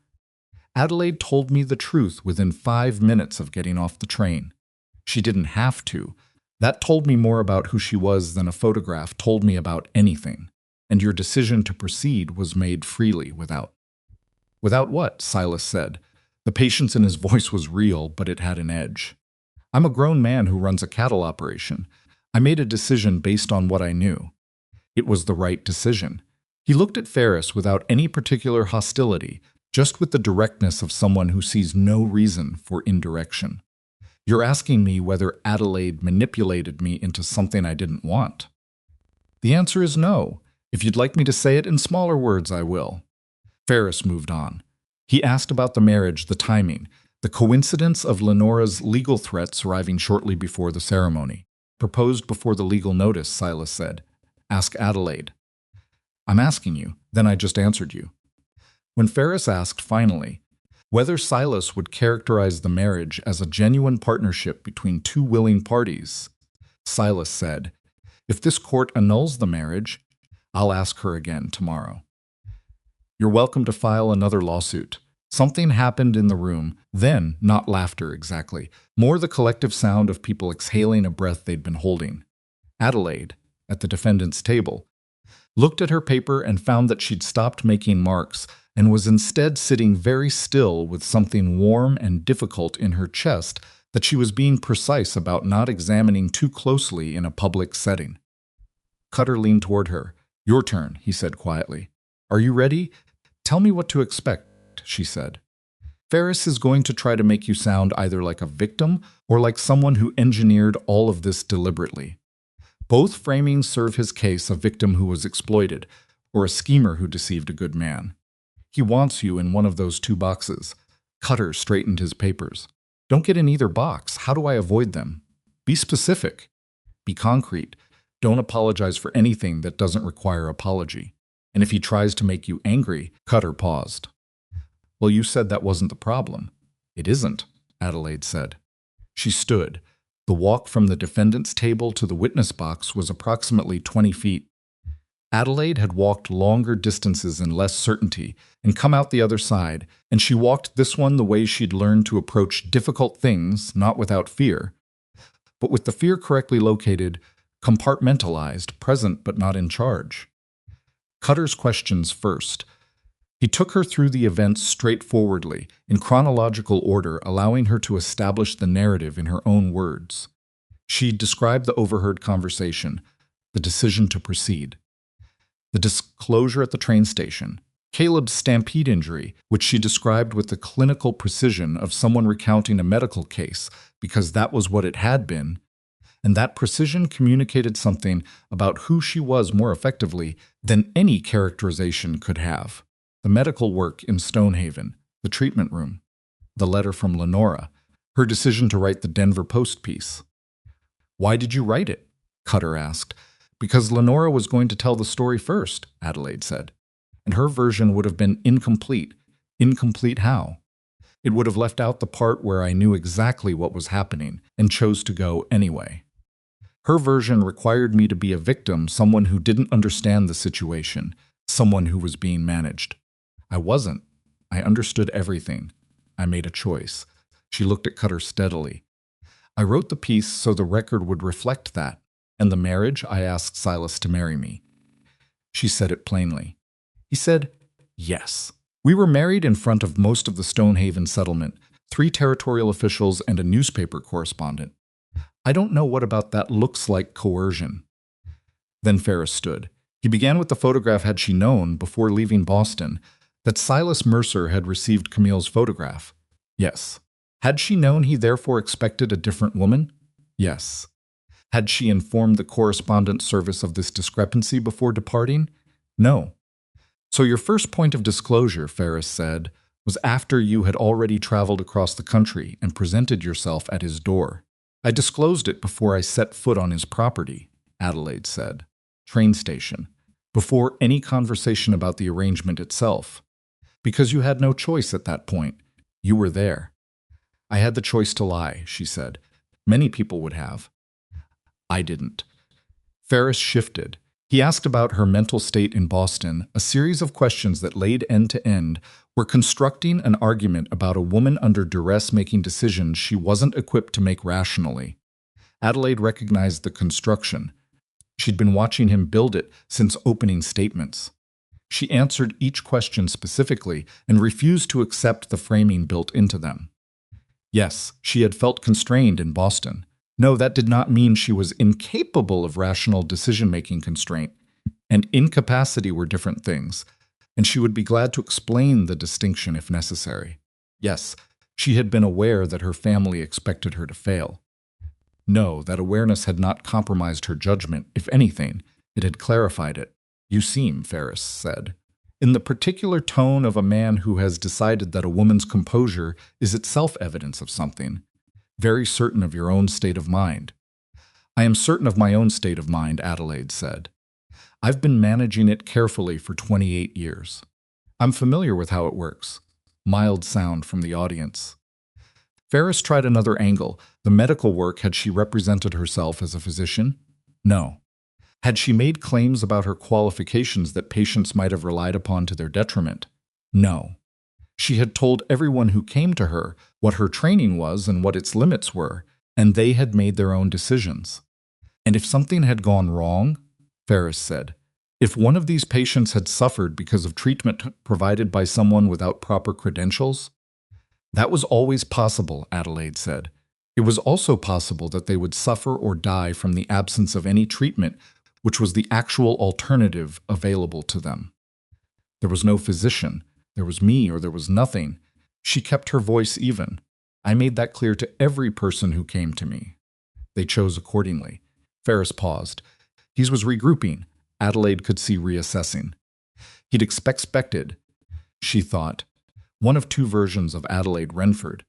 "Adelaide told me the truth within 5 minutes of getting off the train. She didn't have to. That told me more about who she was than a photograph told me about anything. And your decision to proceed was made freely without." "Without what?" Silas said. The patience in his voice was real, but it had an edge. "I'm a grown man who runs a cattle operation. I made a decision based on what I knew. It was the right decision." He looked at Ferris without any particular hostility, just with the directness of someone who sees no reason for indirection. "You're asking me whether Adelaide manipulated me into something I didn't want?" "The answer is no. If you'd like me to say it in smaller words, I will." Ferris moved on. He asked about the marriage, the timing, the coincidence of Lenora's legal threats arriving shortly before the ceremony. "Proposed before the legal notice," Silas said. "Ask Adelaide." "I'm asking you. Then I just answered you." When Ferris asked, finally, whether Silas would characterize the marriage as a genuine partnership between two willing parties, Silas said, "If this court annuls the marriage, I'll ask her again tomorrow." "You're welcome to file another lawsuit." Something happened in the room, then not laughter exactly, more the collective sound of people exhaling a breath they'd been holding. Adelaide, at the defendant's table, looked at her paper and found that she'd stopped making marks and was instead sitting very still with something warm and difficult in her chest that she was being precise about not examining too closely in a public setting. Cutter leaned toward her. "Your turn," he said quietly. "Are you ready? Tell me what to expect," she said. "Ferris is going to try to make you sound either like a victim or like someone who engineered all of this deliberately. Both framings serve his case: a victim who was exploited, or a schemer who deceived a good man. He wants you in one of those two boxes." Cutter straightened his papers. "Don't get in either box. How do I avoid them? Be specific. Be concrete. Don't apologize for anything that doesn't require apology. And if he tries to make you angry," Cutter paused. "Well, you said that wasn't the problem." "It isn't," Adelaide said. She stood. The walk from the defendant's table to the witness box was approximately 20 feet. Adelaide had walked longer distances in less certainty and come out the other side, and she walked this one the way she'd learned to approach difficult things, not without fear, but with the fear correctly located, compartmentalized, present but not in charge. Cutter's questions first. He took her through the events straightforwardly, in chronological order, allowing her to establish the narrative in her own words. She described the overheard conversation, the decision to proceed, the disclosure at the train station, Caleb's stampede injury, which she described with the clinical precision of someone recounting a medical case, because that was what it had been, and that precision communicated something about who she was more effectively than any characterization could have. The medical work in Stonehaven, the treatment room, the letter from Lenora, her decision to write the Denver Post piece. "Why did you write it?" Cutter asked. "Because Lenora was going to tell the story first," Adelaide said. "And her version would have been incomplete. Incomplete how? It would have left out the part where I knew exactly what was happening and chose to go anyway. Her version required me to be a victim, someone who didn't understand the situation, someone who was being managed. I wasn't. I understood everything. I made a choice." She looked at Cutter steadily. "I wrote the piece so the record would reflect that. And the marriage, I asked Silas to marry me." She said it plainly. He said, "Yes." We were married in front of most of the Stonehaven settlement, 3 territorial officials and a newspaper correspondent. I don't know what about that looks like coercion. Then Ferris stood. He began with the photograph. Had she known, before leaving Boston, that Silas Mercer had received Camille's photograph? Yes. Had she known he therefore expected a different woman? Yes. Had she informed the correspondence service of this discrepancy before departing? No. So your first point of disclosure, Ferris said, was after you had already traveled across the country and presented yourself at his door. I disclosed it before I set foot on his property, Adelaide said. Train station. Before any conversation about the arrangement itself. Because you had no choice at that point. You were there. I had the choice to lie, she said. Many people would have. I didn't. Ferris shifted. He asked about her mental state in Boston, a series of questions that laid end to end were constructing an argument about a woman under duress making decisions she wasn't equipped to make rationally. Adelaide recognized the construction. She'd been watching him build it since opening statements. She answered each question specifically and refused to accept the framing built into them. Yes, she had felt constrained in Boston. No, that did not mean she was incapable of rational decision-making. Constraint and incapacity were different things, and she would be glad to explain the distinction if necessary. Yes, she had been aware that her family expected her to fail. No, that awareness had not compromised her judgment. If anything, it had clarified it. You seem, Ferris said, in the particular tone of a man who has decided that a woman's composure is itself evidence of something. Very certain of your own state of mind. I am certain of my own state of mind, Adelaide said. I've been managing it carefully for 28 years. I'm familiar with how it works. Mild sound from the audience. Ferris tried another angle. The medical work. Had she represented herself as a physician? No. Had she made claims about her qualifications that patients might have relied upon to their detriment? No. She had told everyone who came to her what her training was and what its limits were, and they had made their own decisions. And if something had gone wrong, Ferris said, if one of these patients had suffered because of treatment provided by someone without proper credentials? That was always possible, Adelaide said. It was also possible that they would suffer or die from the absence of any treatment, which was the actual alternative available to them. There was no physician. There was me or there was nothing. She kept her voice even. I made that clear to every person who came to me. They chose accordingly. Ferris paused. He was regrouping. Adelaide could see reassessing. He'd expected, she thought, one of 2 versions of Adelaide Renford,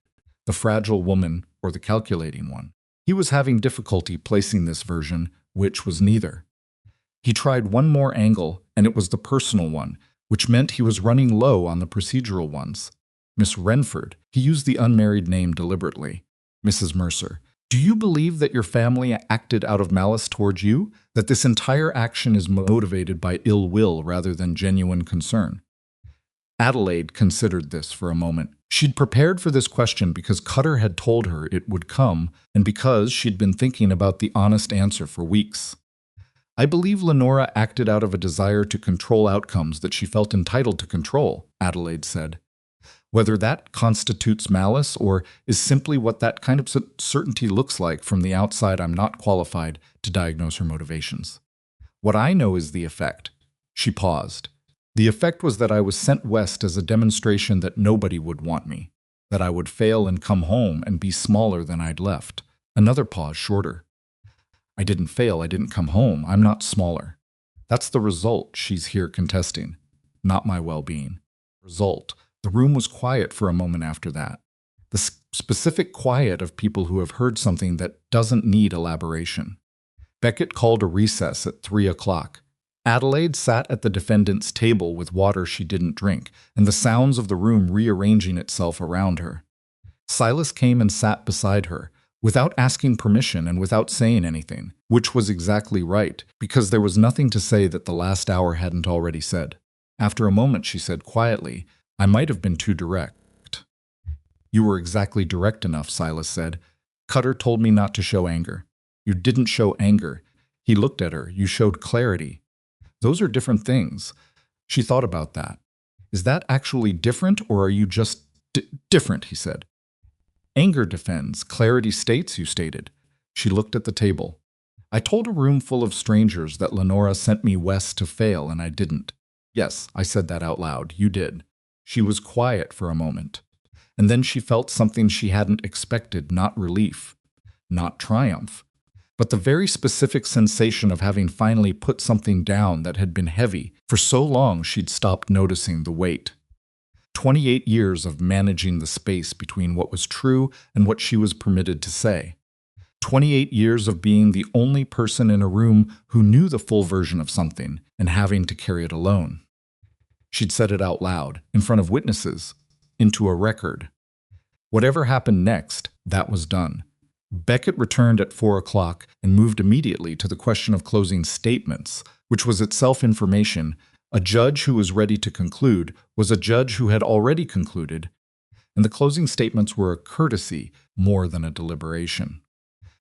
the fragile woman or the calculating one. He was having difficulty placing this version, which was neither. He tried one more angle, and it was the personal one, which meant he was running low on the procedural ones. Miss Renford, he used the unmarried name deliberately. Mrs. Mercer, do you believe that your family acted out of malice towards you? That this entire action is motivated by ill will rather than genuine concern? Adelaide considered this for a moment. She'd prepared for this question because Cutter had told her it would come, and because she'd been thinking about the honest answer for weeks. I believe Lenora acted out of a desire to control outcomes that she felt entitled to control, Adelaide said. Whether that constitutes malice or is simply what that kind of certainty looks like from the outside, I'm not qualified to diagnose her motivations. What I know is the effect. She paused. The effect was that I was sent west as a demonstration that nobody would want me, that I would fail and come home and be smaller than I'd left. Another pause, shorter. I didn't fail, I didn't come home, I'm not smaller. That's the result she's here contesting, not my well-being. Result. The room was quiet for a moment after that. The specific quiet of people who have heard something that doesn't need elaboration. Beckett called a recess at 3 o'clock. Adelaide sat at the defendant's table with water she didn't drink, and the sounds of the room rearranging itself around her. Silas came and sat beside her, without asking permission and without saying anything, which was exactly right, because there was nothing to say that the last hour hadn't already said. After a moment, she said quietly, I might have been too direct. You were exactly direct enough, Silas said. Cutter told me not to show anger. You didn't show anger. He looked at her. You showed clarity. Those are different things. She thought about that. Is that actually different, or are you just different, he said. Anger defends, clarity states, you stated. She looked at the table. I told a room full of strangers that Lenora sent me west to fail, and I didn't. Yes, I said that out loud. You did. She was quiet for a moment. And then she felt something she hadn't expected, not relief, not triumph, but the very specific sensation of having finally put something down that had been heavy. For so long she'd stopped noticing the weight. 28 years of managing the space between what was true and what she was permitted to say. 28 years of being the only person in a room who knew the full version of something and having to carry it alone. She'd said it out loud, in front of witnesses, into a record. Whatever happened next, that was done. Beckett returned at 4 o'clock and moved immediately to the question of closing statements, which was itself information. A judge who was ready to conclude was a judge who had already concluded, and the closing statements were a courtesy more than a deliberation.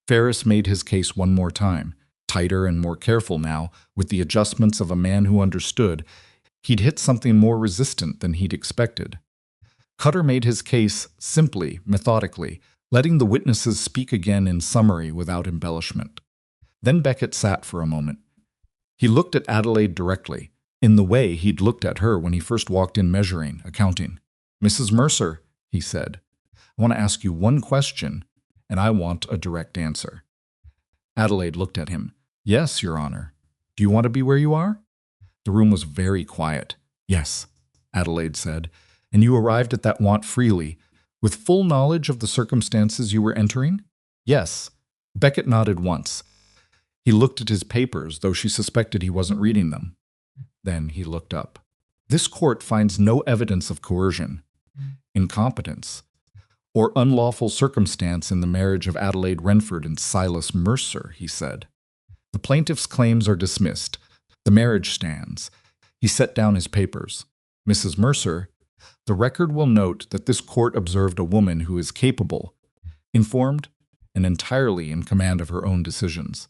Ferris made his case one more time, tighter and more careful now, with the adjustments of a man who understood. He'd hit something more resistant than he'd expected. Cutter made his case simply, methodically, letting the witnesses speak again in summary without embellishment. Then Beckett sat for a moment. He looked at Adelaide directly, in the way he'd looked at her when he first walked in measuring, accounting. Mrs. Mercer, he said, I want to ask you one question, and I want a direct answer. Adelaide looked at him. Yes, Your Honor. Do you want to be where you are? The room was very quiet. Yes, Adelaide said, and you arrived at that want freely, with full knowledge of the circumstances you were entering? Yes. Beckett nodded once. He looked at his papers, though she suspected he wasn't reading them. Then he looked up. This court finds no evidence of coercion, incompetence, or unlawful circumstance in the marriage of Adelaide Renford and Silas Mercer, he said. The plaintiff's claims are dismissed. The marriage stands. He set down his papers. Mrs. Mercer, the record will note that this court observed a woman who is capable, informed, and entirely in command of her own decisions.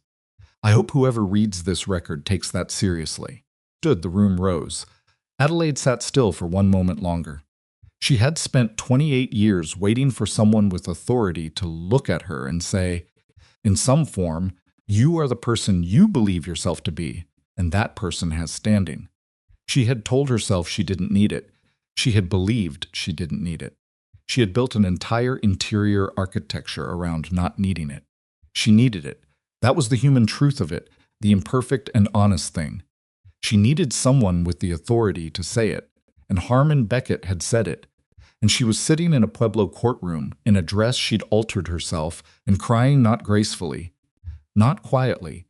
I hope whoever reads this record takes that seriously. The room rose. Adelaide sat still for one moment longer. She had spent 28 years waiting for someone with authority to look at her and say, in some form, you are the person you believe yourself to be, and that person has standing. She had told herself she didn't need it. She had believed she didn't need it. She had built an entire interior architecture around not needing it. She needed it. That was the human truth of it, the imperfect and honest thing. She needed someone with the authority to say it, and Harmon Beckett had said it. And she was sitting in a Pueblo courtroom in a dress she'd altered herself and crying not gracefully, not quietly,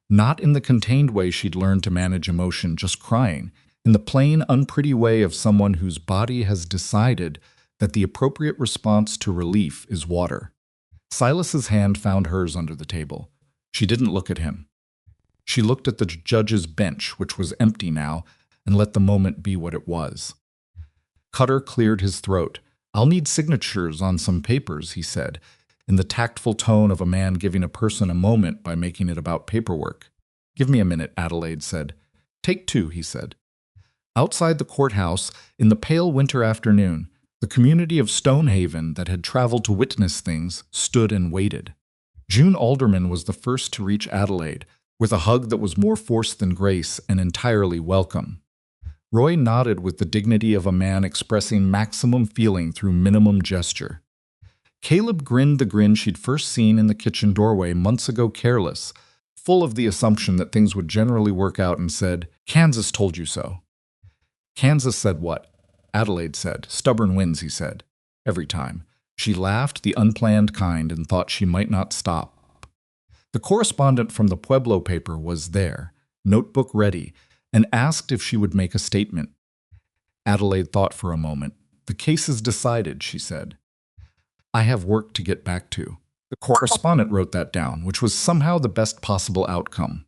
not in the contained way she'd learned to manage emotion, just crying, in the plain, unpretty way of someone whose body has decided that the appropriate response to relief is water. Silas's hand found hers under the table. She didn't look at him. She looked at the judge's bench, which was empty now, and let the moment be what it was. Cutter cleared his throat. I'll need signatures on some papers, he said, in the tactful tone of a man giving a person a moment by making it about paperwork. Give me a minute, Adelaide said. Take 2, he said. Outside the courthouse, in the pale winter afternoon, the community of Stonehaven that had traveled to witness things stood and waited. June Alderman was the first to reach Adelaide, with a hug that was more force than grace and entirely welcome. Roy nodded with the dignity of a man expressing maximum feeling through minimum gesture. Caleb grinned the grin she'd first seen in the kitchen doorway months ago, careless, full of the assumption that things would generally work out, and said, Kansas told you so. Kansas said what? Adelaide said. Stubborn wins, he said. Every time. She laughed, the unplanned kind, and thought she might not stop. The correspondent from the Pueblo paper was there, notebook ready, and asked if she would make a statement. Adelaide thought for a moment. The case is decided, she said. I have work to get back to. The correspondent wrote that down, which was somehow the best possible outcome.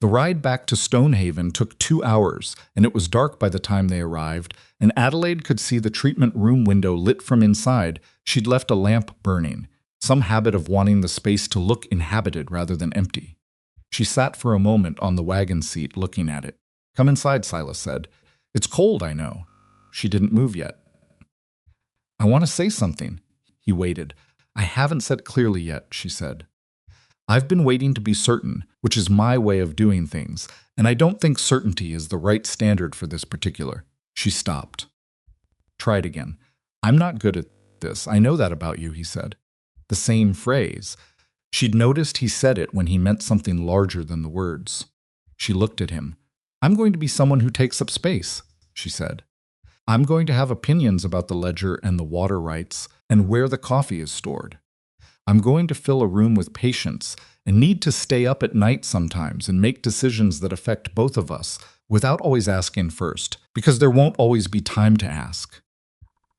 The ride back to Stonehaven took 2 hours, and it was dark by the time they arrived, and Adelaide could see the treatment room window lit from inside. She'd left a lamp burning, some habit of wanting the space to look inhabited rather than empty. She sat for a moment on the wagon seat looking at it. Come inside, Silas said. It's cold, I know. she didn't move yet. I want to say something. He waited. I haven't said clearly yet, she said. I've been waiting to be certain, which is my way of doing things, and I don't think certainty is the right standard for this particular. She stopped. Try it again. I'm not good at this. I know that about you, he said. The same phrase. She'd noticed he said it when he meant something larger than the words. She looked at him. I'm going to be someone who takes up space, she said. I'm going to have opinions about the ledger and the water rights and where the coffee is stored. I'm going to fill a room with patients and need to stay up at night sometimes and make decisions that affect both of us without always asking first, because there won't always be time to ask.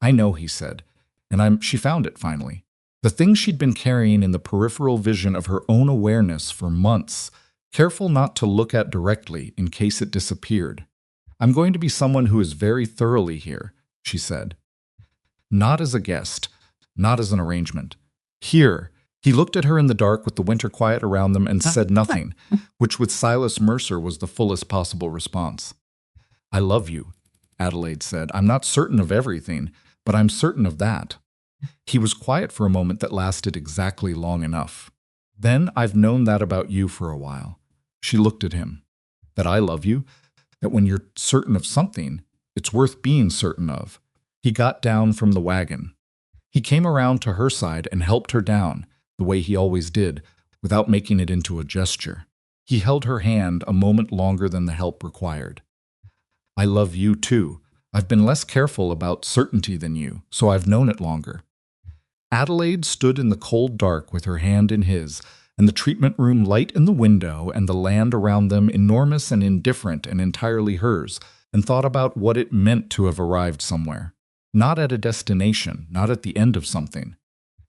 I know, he said, and she found it finally. The thing she'd been carrying in the peripheral vision of her own awareness for months, careful not to look at directly in case it disappeared. I'm going to be someone who is very thoroughly here, she said. Not as a guest, not as an arrangement. Here, he looked at her in the dark with the winter quiet around them and said nothing, which with Silas Mercer was the fullest possible response. I love you, Adelaide said. I'm not certain of everything, but I'm certain of that. He was quiet for a moment that lasted exactly long enough. Then I've known that about you for a while. She looked at him. That I love you? That when you're certain of something, it's worth being certain of. He got down from the wagon. He came around to her side and helped her down, the way he always did, without making it into a gesture. He held her hand a moment longer than the help required. I love you too. I've been less careful about certainty than you, so I've known it longer. Adelaide stood in the cold dark with her hand in his, and the treatment room light in the window and the land around them enormous and indifferent and entirely hers, and thought about what it meant to have arrived somewhere. Not at a destination, not at the end of something.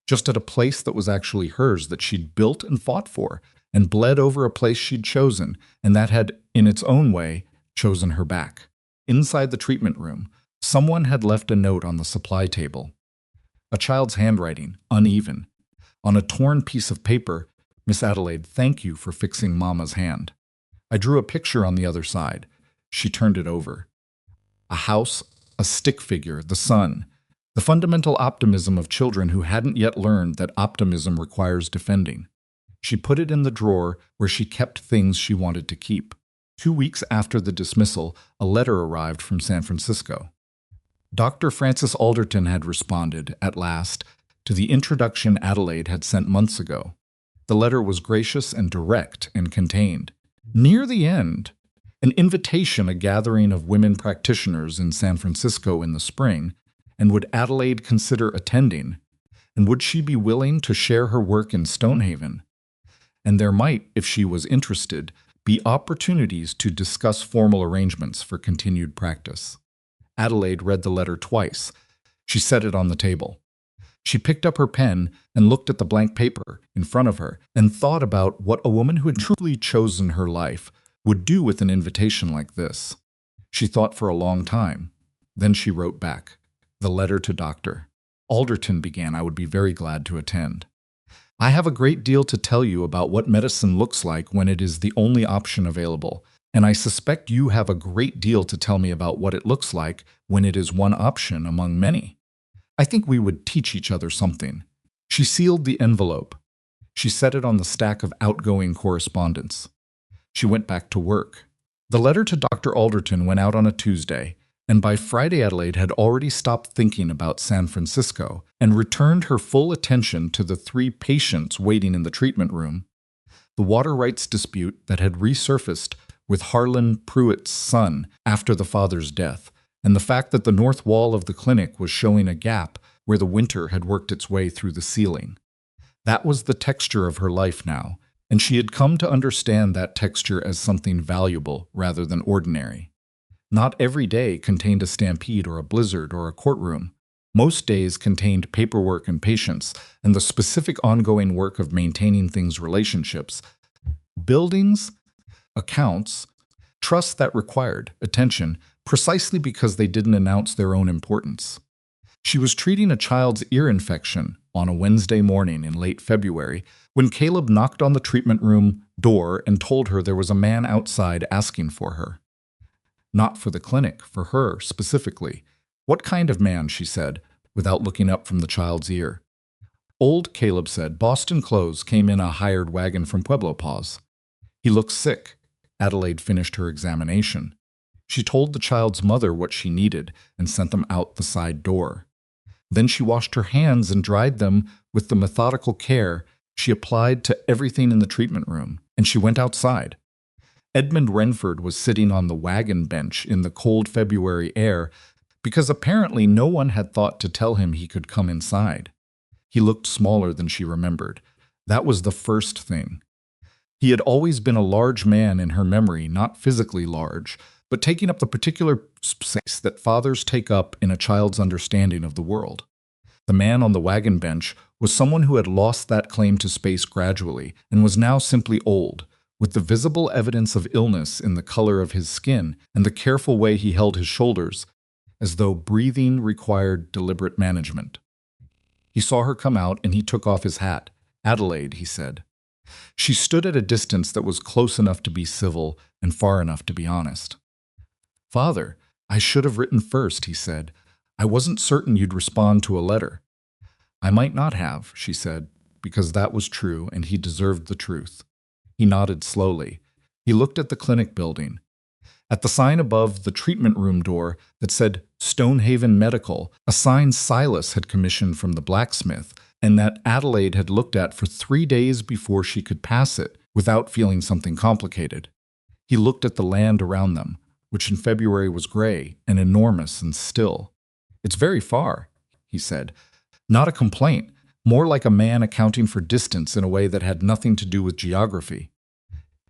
Just at a place that was actually hers, that she'd built and fought for, and bled over a place she'd chosen, and that had, in its own way, chosen her back. Inside the treatment room, someone had left a note on the supply table. A child's handwriting, uneven. On a torn piece of paper, Miss Adelaide, thank you for fixing Mama's hand. I drew a picture on the other side. She turned it over. A house, a stick figure, the sun. The fundamental optimism of children who hadn't yet learned that optimism requires defending. She put it in the drawer where she kept things she wanted to keep. 2 weeks after the dismissal, a letter arrived from San Francisco. Dr. Francis Alderton had responded, at last, to the introduction Adelaide had sent months ago. The letter was gracious and direct and contained, near the end, an invitation, a gathering of women practitioners in San Francisco in the spring, and would Adelaide consider attending, and would she be willing to share her work in Stonehaven? And there might, if she was interested, be opportunities to discuss formal arrangements for continued practice. Adelaide read the letter twice. She set it on the table. She picked up her pen and looked at the blank paper in front of her and thought about what a woman who had truly chosen her life would do with an invitation like this. She thought for a long time. Then she wrote back. The letter to Dr. Alderton began, I would be very glad to attend. I have a great deal to tell you about what medicine looks like when it is the only option available, and I suspect you have a great deal to tell me about what it looks like when it is one option among many. I think we would teach each other something. She sealed the envelope. She set it on the stack of outgoing correspondence. She went back to work. The letter to Dr. Alderton went out on a Tuesday, and by Friday Adelaide had already stopped thinking about San Francisco and returned her full attention to the 3 patients waiting in the treatment room, the water rights dispute that had resurfaced with Harlan Pruitt's son after the father's death, and the fact that the north wall of the clinic was showing a gap where the winter had worked its way through the ceiling. That was the texture of her life now, and she had come to understand that texture as something valuable rather than ordinary. Not every day contained a stampede or a blizzard or a courtroom. Most days contained paperwork and patience, and the specific ongoing work of maintaining things relationships, buildings, accounts, trust that required attention precisely because they didn't announce their own importance. She was treating a child's ear infection on a Wednesday morning in late February when Caleb knocked on the treatment room door and told her there was a man outside asking for her. Not for the clinic, for her specifically. What kind of man? She said, without looking up from the child's ear. Old, Caleb said. Boston clothes, came in a hired wagon from Pueblo Paws. He looks sick. Adelaide finished her examination. She told the child's mother what she needed and sent them out the side door. Then she washed her hands and dried them with the methodical care she applied to everything in the treatment room, and she went outside. Edmund Renford was sitting on the wagon bench in the cold February air because apparently no one had thought to tell him he could come inside. He looked smaller than she remembered. That was the first thing. He had always been a large man in her memory, not physically large, but taking up the particular space that fathers take up in a child's understanding of the world. The man on the wagon bench was someone who had lost that claim to space gradually and was now simply old, with the visible evidence of illness in the color of his skin and the careful way he held his shoulders, as though breathing required deliberate management. He saw her come out and he took off his hat. Adelaide, he said. She stood at a distance that was close enough to be civil and far enough to be honest. Father, I should have written first, he said. I wasn't certain you'd respond to a letter. I might not have, she said, because that was true and he deserved the truth. He nodded slowly. He looked at the clinic building. At the sign above the treatment room door that said Stonehaven Medical, a sign Silas had commissioned from the blacksmith and that Adelaide had looked at for 3 days before she could pass it without feeling something complicated. He looked at the land around them, which in February was gray and enormous and still. It's very far, he said. Not a complaint, more like a man accounting for distance in a way that had nothing to do with geography.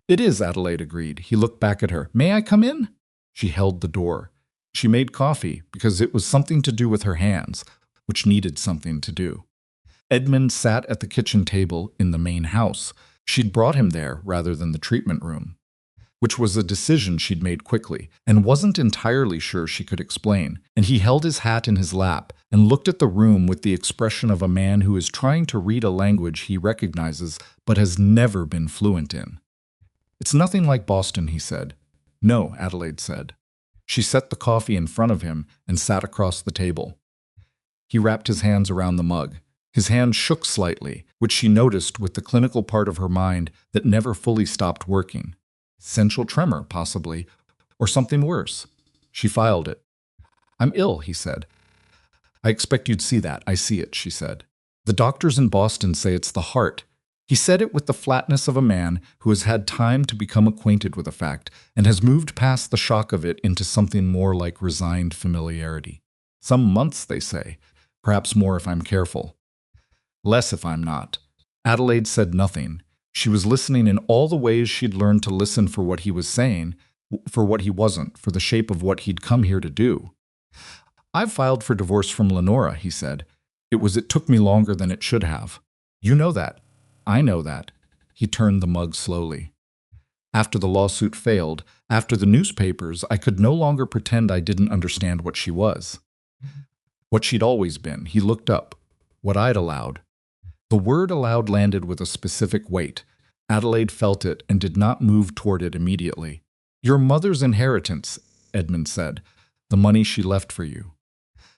It is, Adelaide agreed. He looked back at her. May I come in? She held the door. She made coffee because it was something to do with her hands, which needed something to do. Edmund sat at the kitchen table in the main house. She'd brought him there rather than the treatment room, which was a decision she'd made quickly and wasn't entirely sure she could explain, and he held his hat in his lap and looked at the room with the expression of a man who is trying to read a language he recognizes but has never been fluent in. It's nothing like Boston, he said. No, Adelaide said. She set the coffee in front of him and sat across the table. He wrapped his hands around the mug. His hand shook slightly, which she noticed with the clinical part of her mind that never fully stopped working. Central tremor, possibly, or something worse. She filed it. I'm ill, he said. I expect you'd see that. I see it, she said. The doctors in Boston say it's the heart. He said it with the flatness of a man who has had time to become acquainted with a fact and has moved past the shock of it into something more like resigned familiarity. Some months, they say. Perhaps more if I'm careful. Less if I'm not. Adelaide said nothing. She was listening in all the ways she'd learned to listen for what he was saying, for what he wasn't, for the shape of what he'd come here to do. I've filed for divorce from Lenora, he said. It took me longer than it should have. You know that. I know that. He turned the mug slowly. After the lawsuit failed, after the newspapers, I could no longer pretend I didn't understand what she was. What she'd always been. He looked up. What I'd allowed. The word allowed landed with a specific weight. Adelaide felt it and did not move toward it immediately. Your mother's inheritance, Edmund said. The money she left for you.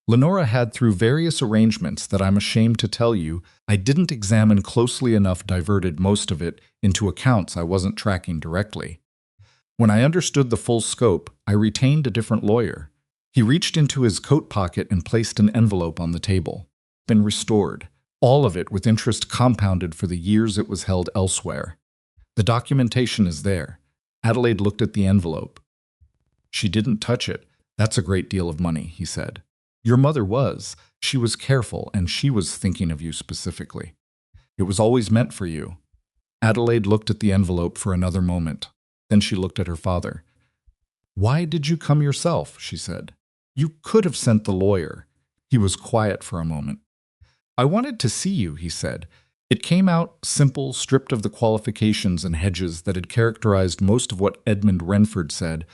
Lenora had, through various arrangements that I'm ashamed to tell you, I didn't examine closely enough, diverted most of it into accounts I wasn't tracking directly. When I understood the full scope, I retained a different lawyer. He reached into his coat pocket and placed an envelope on the table. Been restored. All of it with interest compounded for the years it was held elsewhere. The documentation is there. Adelaide looked at the envelope. She didn't touch it. That's a great deal of money, he said. Your mother was. She was careful, and she was thinking of you specifically. It was always meant for you. Adelaide looked at the envelope for another moment. Then she looked at her father. Why did you come yourself? She said. You could have sent the lawyer. He was quiet for a moment. I wanted to see you, he said. It came out simple, stripped of the qualifications and hedges that had characterized most of what Edmund Renford said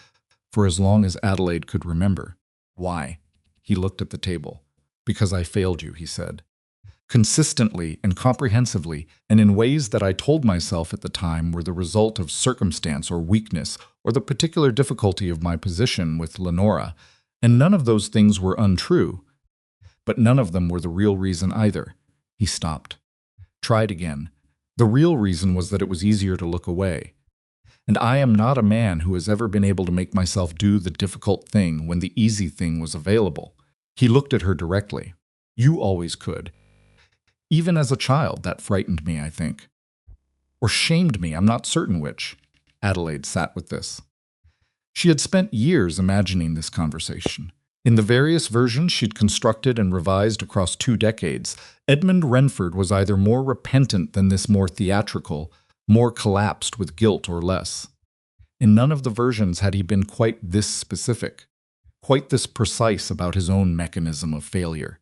for as long as Adelaide could remember. Why? He looked at the table. Because I failed you, he said. Consistently and comprehensively, and in ways that I told myself at the time were the result of circumstance or weakness or the particular difficulty of my position with Lenora. And none of those things were untrue, but none of them were the real reason either. He stopped. Tried again. The real reason was that it was easier to look away. And I am not a man who has ever been able to make myself do the difficult thing when the easy thing was available. He looked at her directly. You always could. Even as a child, that frightened me, I think. Or shamed me, I'm not certain which. Adelaide sat with this. She had spent years imagining this conversation. In the various versions she'd constructed and revised across 2 decades, Edmund Renford was either more repentant than this, more theatrical, more collapsed with guilt or less. In none of the versions had he been quite this specific, quite this precise about his own mechanism of failure.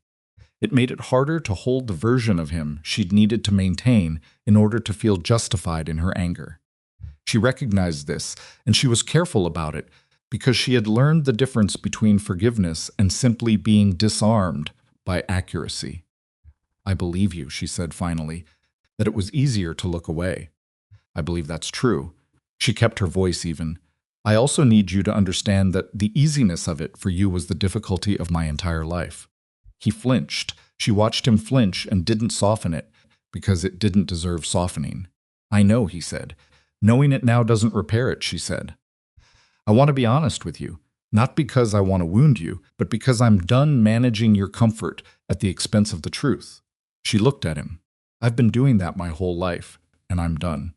It made it harder to hold the version of him she'd needed to maintain in order to feel justified in her anger. She recognized this, and she was careful about it, because she had learned the difference between forgiveness and simply being disarmed by accuracy. I believe you, she said finally, that it was easier to look away. I believe that's true. She kept her voice even. I also need you to understand that the easiness of it for you was the difficulty of my entire life. He flinched. She watched him flinch and didn't soften it, because it didn't deserve softening. I know, he said. Knowing it now doesn't repair it, she said. I want to be honest with you, not because I want to wound you, but because I'm done managing your comfort at the expense of the truth. She looked at him. I've been doing that my whole life, and I'm done.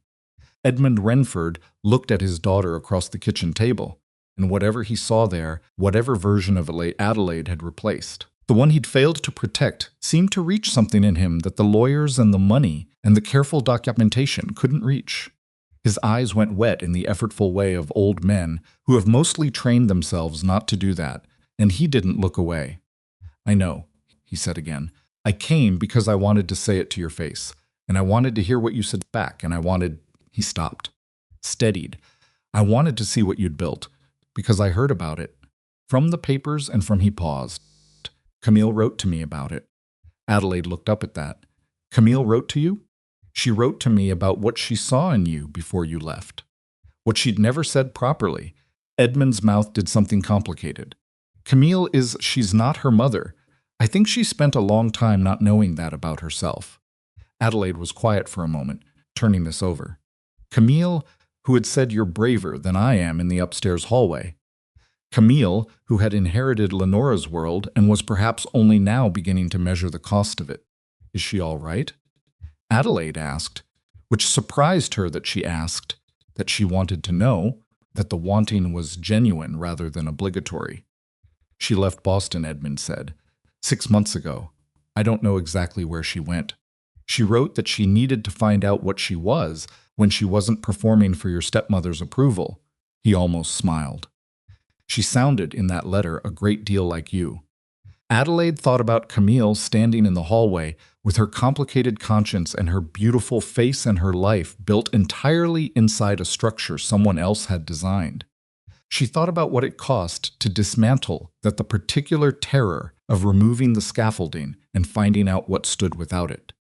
Edmund Renford looked at his daughter across the kitchen table, and whatever he saw there, whatever version of Adelaide had replaced, the one he'd failed to protect, seemed to reach something in him that the lawyers and the money and the careful documentation couldn't reach. His eyes went wet in the effortful way of old men who have mostly trained themselves not to do that, and he didn't look away. I know, he said again. I came because I wanted to say it to your face, and I wanted to hear what you said back, and I wanted— He stopped, steadied. I wanted to see what you'd built, because I heard about it. From the papers and from— He paused. Camille wrote to me about it. Adelaide looked up at that. Camille wrote to you? She wrote to me about what she saw in you before you left. What she'd never said properly. Edmund's mouth did something complicated. Camille she's not her mother. I think she spent a long time not knowing that about herself. Adelaide was quiet for a moment, turning this over. Camille, who had said you're braver than I am in the upstairs hallway. Camille, who had inherited Lenora's world and was perhaps only now beginning to measure the cost of it. Is she all right? Adelaide asked, which surprised her that she asked, that she wanted to know, that the wanting was genuine rather than obligatory. She left Boston, Edmund said, 6 months ago. I don't know exactly where she went. She wrote that she needed to find out what she was when she wasn't performing for your stepmother's approval. He almost smiled. She sounded in that letter a great deal like you. Adelaide thought about Camille standing in the hallway with her complicated conscience and her beautiful face and her life built entirely inside a structure someone else had designed. She thought about what it cost to dismantle the particular terror of removing the scaffolding and finding out what stood without it.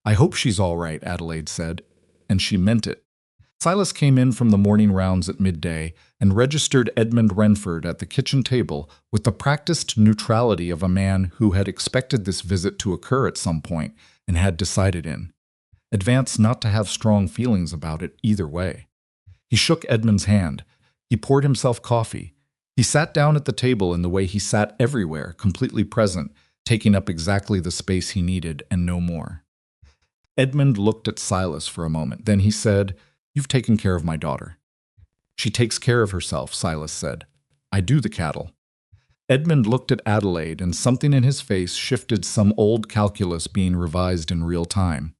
I hope she's all right, Adelaide said, and she meant it. Silas came in from the morning rounds at midday and registered Edmund Renford at the kitchen table with the practiced neutrality of a man who had expected this visit to occur at some point and had decided in advance not to have strong feelings about it either way. He shook Edmund's hand. He poured himself coffee. He sat down at the table in the way he sat everywhere, completely present, taking up exactly the space he needed and no more. Edmund looked at Silas for a moment. Then he said, You've taken care of my daughter. She takes care of herself, Silas said. I do the cattle. Edmund looked at Adelaide, and something in his face shifted, some old calculus being revised in real time.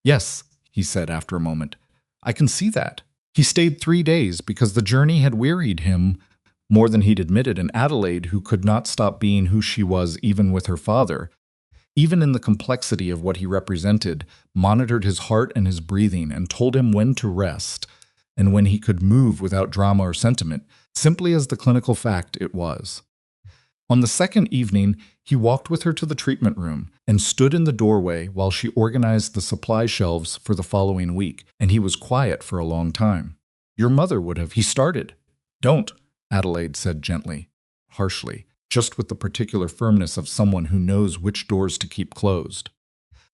Yes, he said after a moment. I can see that. He stayed 3 days because the journey had wearied him more than he'd admitted, and Adelaide, who could not stop being who she was even with her father, even in the complexity of what he represented, monitored his heart and his breathing and told him when to rest and when he could move without drama or sentiment, simply as the clinical fact it was. On the second evening, he walked with her to the treatment room and stood in the doorway while she organized the supply shelves for the following week, and he was quiet for a long time. Your mother would have— He started. Don't, Adelaide said gently. harshly, just with the particular firmness of someone who knows which doors to keep closed.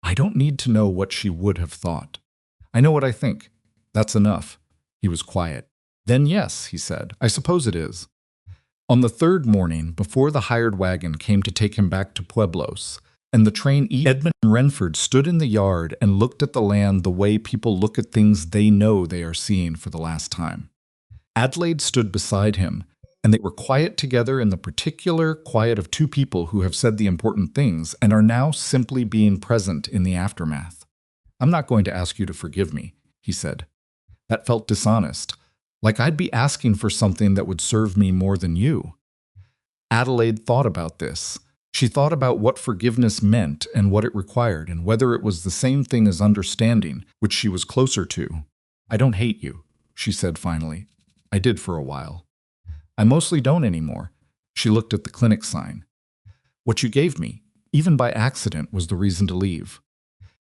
I don't need to know what she would have thought. I know what I think. That's enough. He was quiet. Then yes, he said, I suppose it is. On the third morning, before the hired wagon came to take him back to Pueblos, and the train Edmund Renford stood in the yard and looked at the land the way people look at things they know they are seeing for the last time. Adelaide stood beside him, and they were quiet together in the particular quiet of two people who have said the important things and are now simply being present in the aftermath. I'm not going to ask you to forgive me, he said. That felt dishonest, like I'd be asking for something that would serve me more than you. Adelaide thought about this. She thought about what forgiveness meant and what it required, and whether it was the same thing as understanding, which she was closer to. I don't hate you, she said finally. I did for a while. I mostly don't anymore. She looked at the clinic sign. What you gave me, even by accident, was the reason to leave.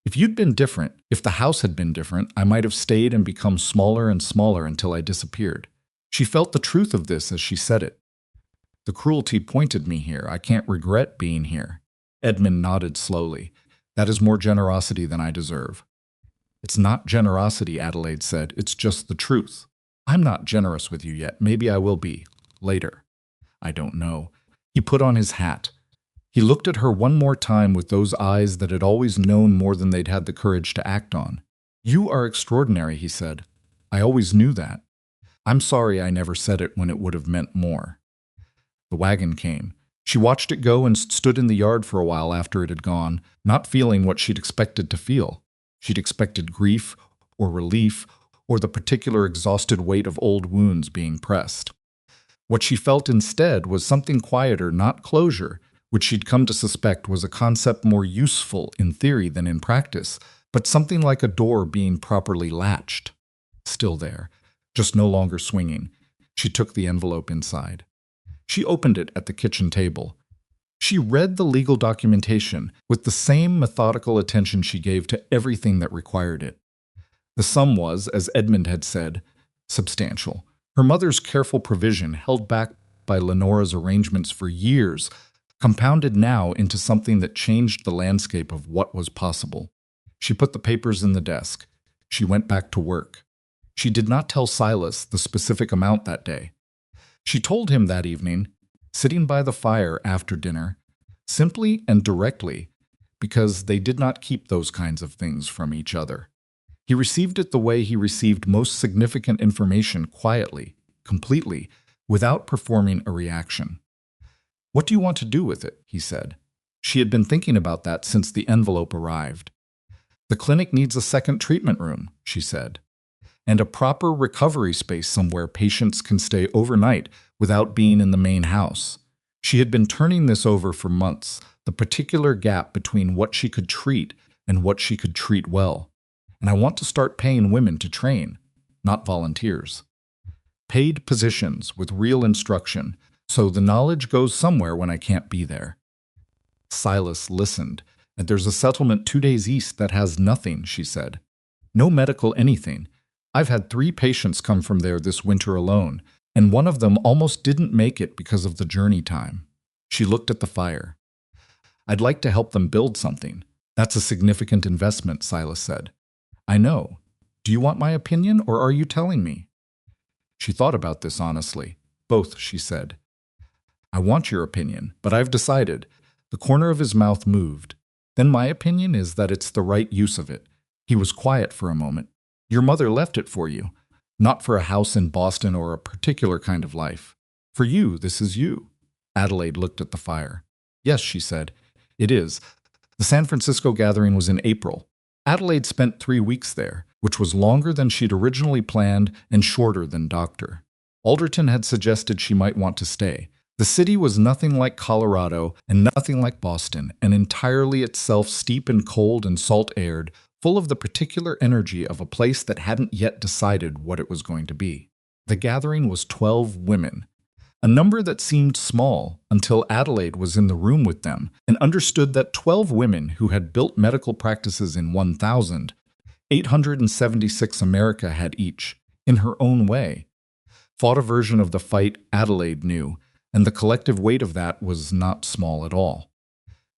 If you'd been different, if the house had been different, I might have stayed and become smaller and smaller until I disappeared. She felt the truth of this as she said it. The cruelty pointed me here. I can't regret being here. Edmund nodded slowly. That is more generosity than I deserve. It's not generosity, Adelaide said. It's just the truth. I'm not generous with you yet. Maybe I will be. Later. I don't know. He put on his hat. He looked at her one more time with those eyes that had always known more than they'd had the courage to act on. You are extraordinary, he said. I always knew that. I'm sorry I never said it when it would have meant more. The wagon came. She watched it go and stood in the yard for a while after it had gone, not feeling what she'd expected to feel. She'd expected grief or relief or the particular exhausted weight of old wounds being pressed. What she felt instead was something quieter, not closure, which she'd come to suspect was a concept more useful in theory than in practice, but something like a door being properly latched. Still there, just no longer swinging. She took the envelope inside. She opened it at the kitchen table. She read the legal documentation with the same methodical attention she gave to everything that required it. The sum was, as Edmund had said, substantial. Her mother's careful provision, held back by Lenora's arrangements for years, compounded now into something that changed the landscape of what was possible. She put the papers in the desk. She went back to work. She did not tell Silas the specific amount that day. She told him that evening, sitting by the fire after dinner, simply and directly, because they did not keep those kinds of things from each other. He received it the way he received most significant information, quietly, completely, without performing a reaction. What do you want to do with it? He said. She had been thinking about that since the envelope arrived. The clinic needs a second treatment room, she said, and a proper recovery space somewhere patients can stay overnight without being in the main house. She had been turning this over for months, the particular gap between what she could treat and what she could treat well. And I want to start paying women to train, not volunteers. Paid positions with real instruction, so the knowledge goes somewhere when I can't be there. Silas listened, and there's a settlement 2 days east that has nothing, she said. No medical anything. I've had 3 patients come from there this winter alone, and one of them almost didn't make it because of the journey time. She looked at the fire. I'd like to help them build something. That's a significant investment, Silas said. I know. Do you want my opinion, or are you telling me? She thought about this honestly. Both, she said. I want your opinion, but I've decided. The corner of his mouth moved. Then my opinion is that it's the right use of it. He was quiet for a moment. Your mother left it for you. Not for a house in Boston or a particular kind of life. For you, this is you. Adelaide looked at the fire. Yes, she said. It is. The San Francisco gathering was in April. Adelaide spent 3 weeks there, which was longer than she'd originally planned and shorter than Doctor. Alderton had suggested she might want to stay. The city was nothing like Colorado and nothing like Boston, and entirely itself steep and cold and salt-aired, full of the particular energy of a place that hadn't yet decided what it was going to be. The gathering was 12 women, a number that seemed small until Adelaide was in the room with them and understood that 12 women who had built medical practices in 1,000, 876 America had each, in her own way, fought a version of the fight Adelaide knew, and the collective weight of that was not small at all.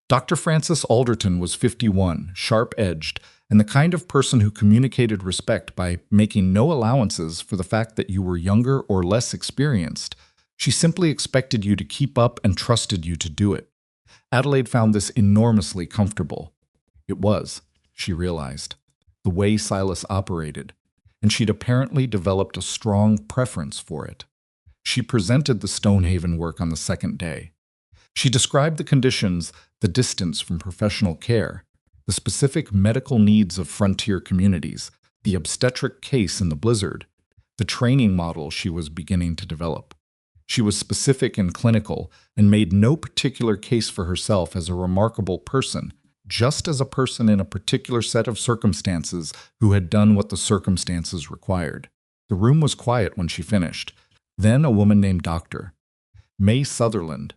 Dr. Francis Alderton was 51, sharp-edged, and the kind of person who communicated respect by making no allowances for the fact that you were younger or less experienced. She simply expected you to keep up and trusted you to do it. Adelaide found this enormously comfortable. It was, she realized, the way Silas operated, and she'd apparently developed a strong preference for it. She presented the Stonehaven work on the second day. She described the conditions, the distance from professional care, the specific medical needs of frontier communities, the obstetric case in the blizzard, the training model she was beginning to develop. She was specific and clinical and made no particular case for herself as a remarkable person, just as a person in a particular set of circumstances who had done what the circumstances required. The room was quiet when she finished. Then a woman named Dr. May Sutherland,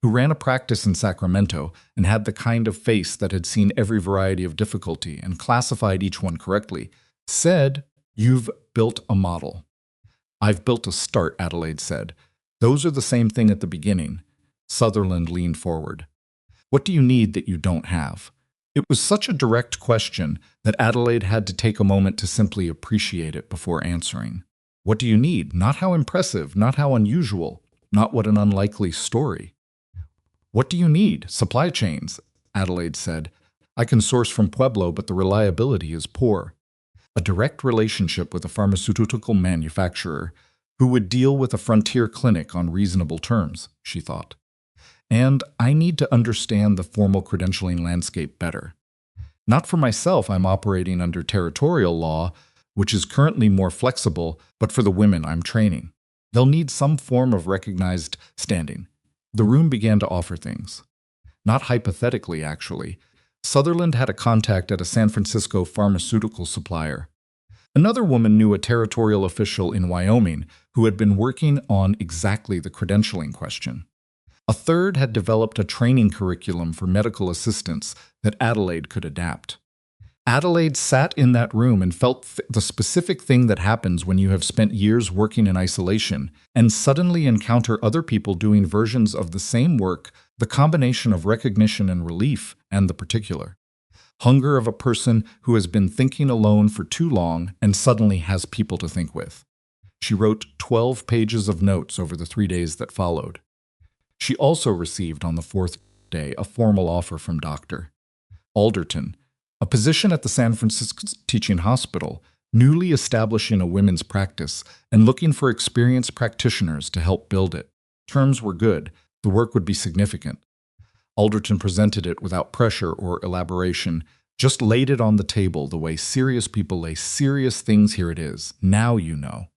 who ran a practice in Sacramento and had the kind of face that had seen every variety of difficulty and classified each one correctly, said, "You've built a model." "I've built a start," Adelaide said. "Those are the same thing at the beginning." Sutherland leaned forward. "What do you need that you don't have?" It was such a direct question that Adelaide had to take a moment to simply appreciate it before answering. What do you need? Not how impressive, not how unusual, not what an unlikely story. "What do you need?" "Supply chains," Adelaide said. "I can source from Pueblo, but the reliability is poor." A direct relationship with a pharmaceutical manufacturer who would deal with a frontier clinic on reasonable terms, she thought. "And I need to understand the formal credentialing landscape better. Not for myself, I'm operating under territorial law, which is currently more flexible, but for the women I'm training. They'll need some form of recognized standing." The room began to offer things. Not hypothetically, actually. Sutherland had a contact at a San Francisco pharmaceutical supplier. Another woman knew a territorial official in Wyoming who had been working on exactly the credentialing question. A third had developed a training curriculum for medical assistants that Adelaide could adapt. Adelaide sat in that room and felt the specific thing that happens when you have spent years working in isolation and suddenly encounter other people doing versions of the same work, the combination of recognition and relief, and the particular. Hunger of a person who has been thinking alone for too long and suddenly has people to think with. She wrote 12 pages of notes over the 3 days that followed. She also received on the 4th day a formal offer from Dr. Alderton, a position at the San Francisco Teaching Hospital, newly establishing a women's practice and looking for experienced practitioners to help build it. Terms were good. The work would be significant. Alderton presented it without pressure or elaboration, just laid it on the table the way serious people lay serious things. "Here it is. Now you know."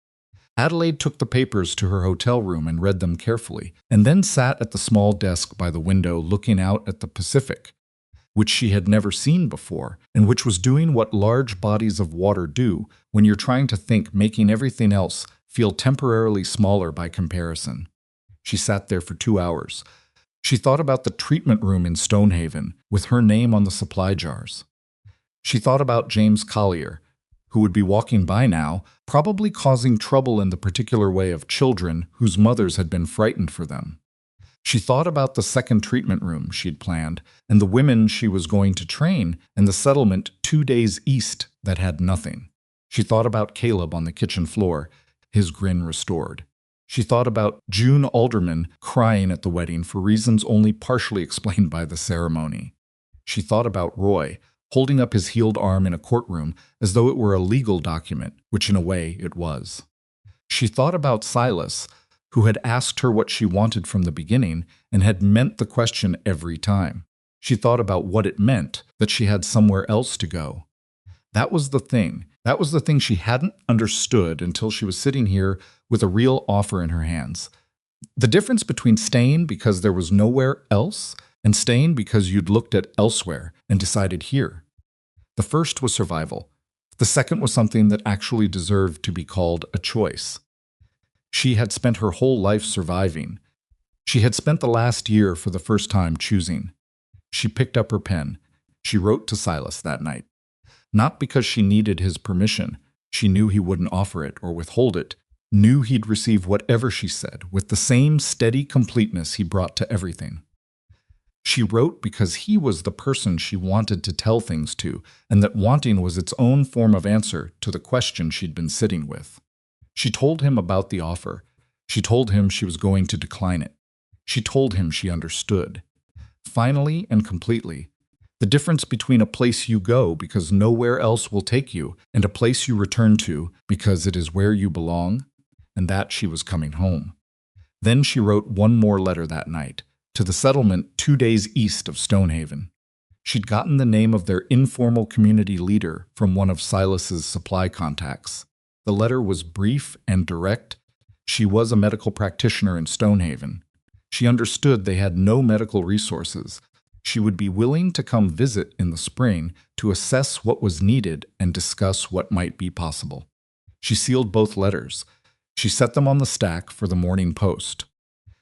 Adelaide took the papers to her hotel room and read them carefully, and then sat at the small desk by the window looking out at the Pacific, which she had never seen before, and which was doing what large bodies of water do when you're trying to think, making everything else feel temporarily smaller by comparison. She sat there for 2 hours. She thought about the treatment room in Stonehaven, with her name on the supply jars. She thought about James Collier, who would be walking by now, probably causing trouble in the particular way of children whose mothers had been frightened for them. She thought about the second treatment room she'd planned, and the women she was going to train, and the settlement 2 days east that had nothing. She thought about Caleb on the kitchen floor, his grin restored. She thought about June Alderman crying at the wedding for reasons only partially explained by the ceremony. She thought about Roy, holding up his healed arm in a courtroom as though it were a legal document, which in a way it was. She thought about Silas, who had asked her what she wanted from the beginning and had meant the question every time. She thought about what it meant that she had somewhere else to go. That was the thing. That was the thing she hadn't understood until she was sitting here with a real offer in her hands. The difference between staying because there was nowhere else and staying because you'd looked at elsewhere and decided here. The first was survival. The second was something that actually deserved to be called a choice. She had spent her whole life surviving. She had spent the last year for the first time choosing. She picked up her pen. She wrote to Silas that night. Not because she needed his permission. She knew he wouldn't offer it or withhold it. knew he'd receive whatever she said with the same steady completeness he brought to everything. She wrote because he was the person she wanted to tell things to, and that wanting was its own form of answer to the question she'd been sitting with. She told him about the offer. She told him she was going to decline it. She told him she understood. Finally and completely, the difference between a place you go because nowhere else will take you and a place you return to because it is where you belong, and that she was coming home. Then she wrote one more letter that night, to the settlement 2 days east of Stonehaven. She'd gotten the name of their informal community leader from one of Silas's supply contacts. The letter was brief and direct. She was a medical practitioner in Stonehaven. She understood they had no medical resources. She would be willing to come visit in the spring to assess what was needed and discuss what might be possible. She sealed both letters. She set them on the stack for the morning post.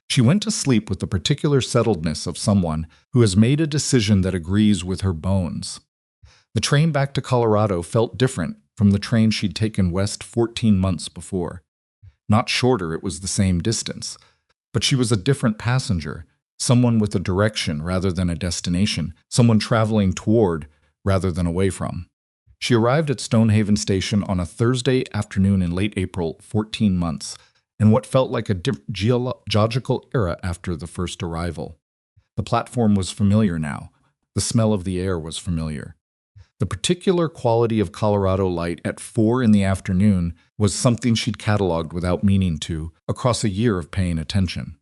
She went to sleep with the particular settledness of someone who has made a decision that agrees with her bones. The train back to Colorado felt different from the train she'd taken west 14 months before. Not shorter, it was the same distance. But she was a different passenger, someone with a direction rather than a destination, someone traveling toward rather than away from. She arrived at Stonehaven Station on a Thursday afternoon in late April, 14 months, in what felt like a geological era after the first arrival. The platform was familiar now. The smell of the air was familiar. The particular quality of Colorado light at 4 in the afternoon was something she'd cataloged without meaning to, across a year of paying attention.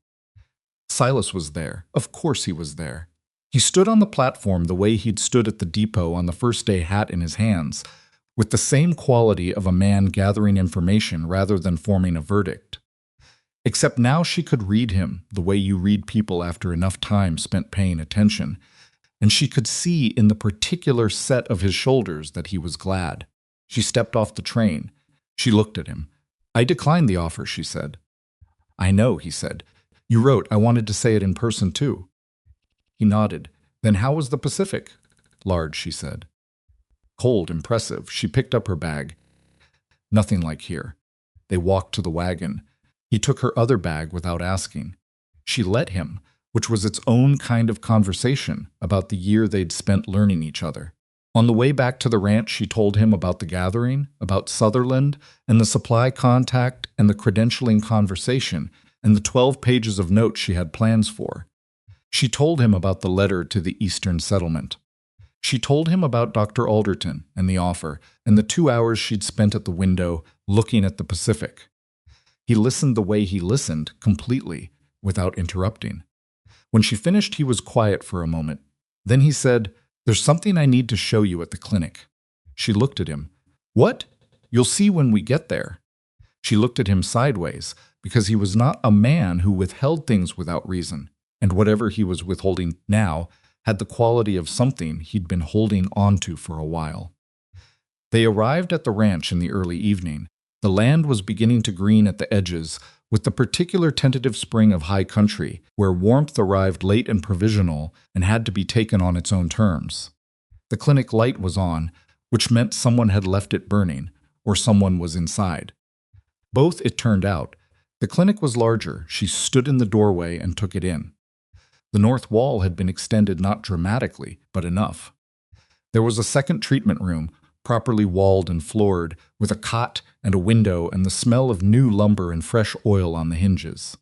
Silas was there. Of course he was there. He stood on the platform the way he'd stood at the depot on the first day, hat in his hands, with the same quality of a man gathering information rather than forming a verdict. Except now she could read him the way you read people after enough time spent paying attention, and she could see in the particular set of his shoulders that he was glad. She stepped off the train. She looked at him. "I declined the offer," she said. "I know," he said. "You wrote. I wanted to say it in person, too." He nodded. "Then how was the Pacific?" "Large," she said. "Cold, impressive." She picked up her bag. "Nothing like here." They walked to the wagon. He took her other bag without asking. She let him, which was its own kind of conversation about the year they'd spent learning each other. On the way back to the ranch, she told him about the gathering, about Sutherland, and the supply contact, and the credentialing conversation, and the 12 pages of notes she had plans for. She told him about the letter to the Eastern Settlement. She told him about Dr. Alderton and the offer, and the 2 hours she'd spent at the window looking at the Pacific. He listened the way he listened, completely, without interrupting. When she finished, he was quiet for a moment. Then he said, "There's something I need to show you at the clinic." She looked at him. "What? You'll see when we get there." She looked at him sideways, because he was not a man who withheld things without reason, and whatever he was withholding now had the quality of something he'd been holding onto for a while. They arrived at the ranch in the early evening. The land was beginning to green at the edges, with the particular tentative spring of high country, where warmth arrived late and provisional and had to be taken on its own terms. The clinic light was on, which meant someone had left it burning, or someone was inside. Both, it turned out. The clinic was larger. She stood in the doorway and took it in. The north wall had been extended not dramatically, but enough. There was a second treatment room, properly walled and floored, with a cot and a window and the smell of new lumber and fresh oil on the hinges.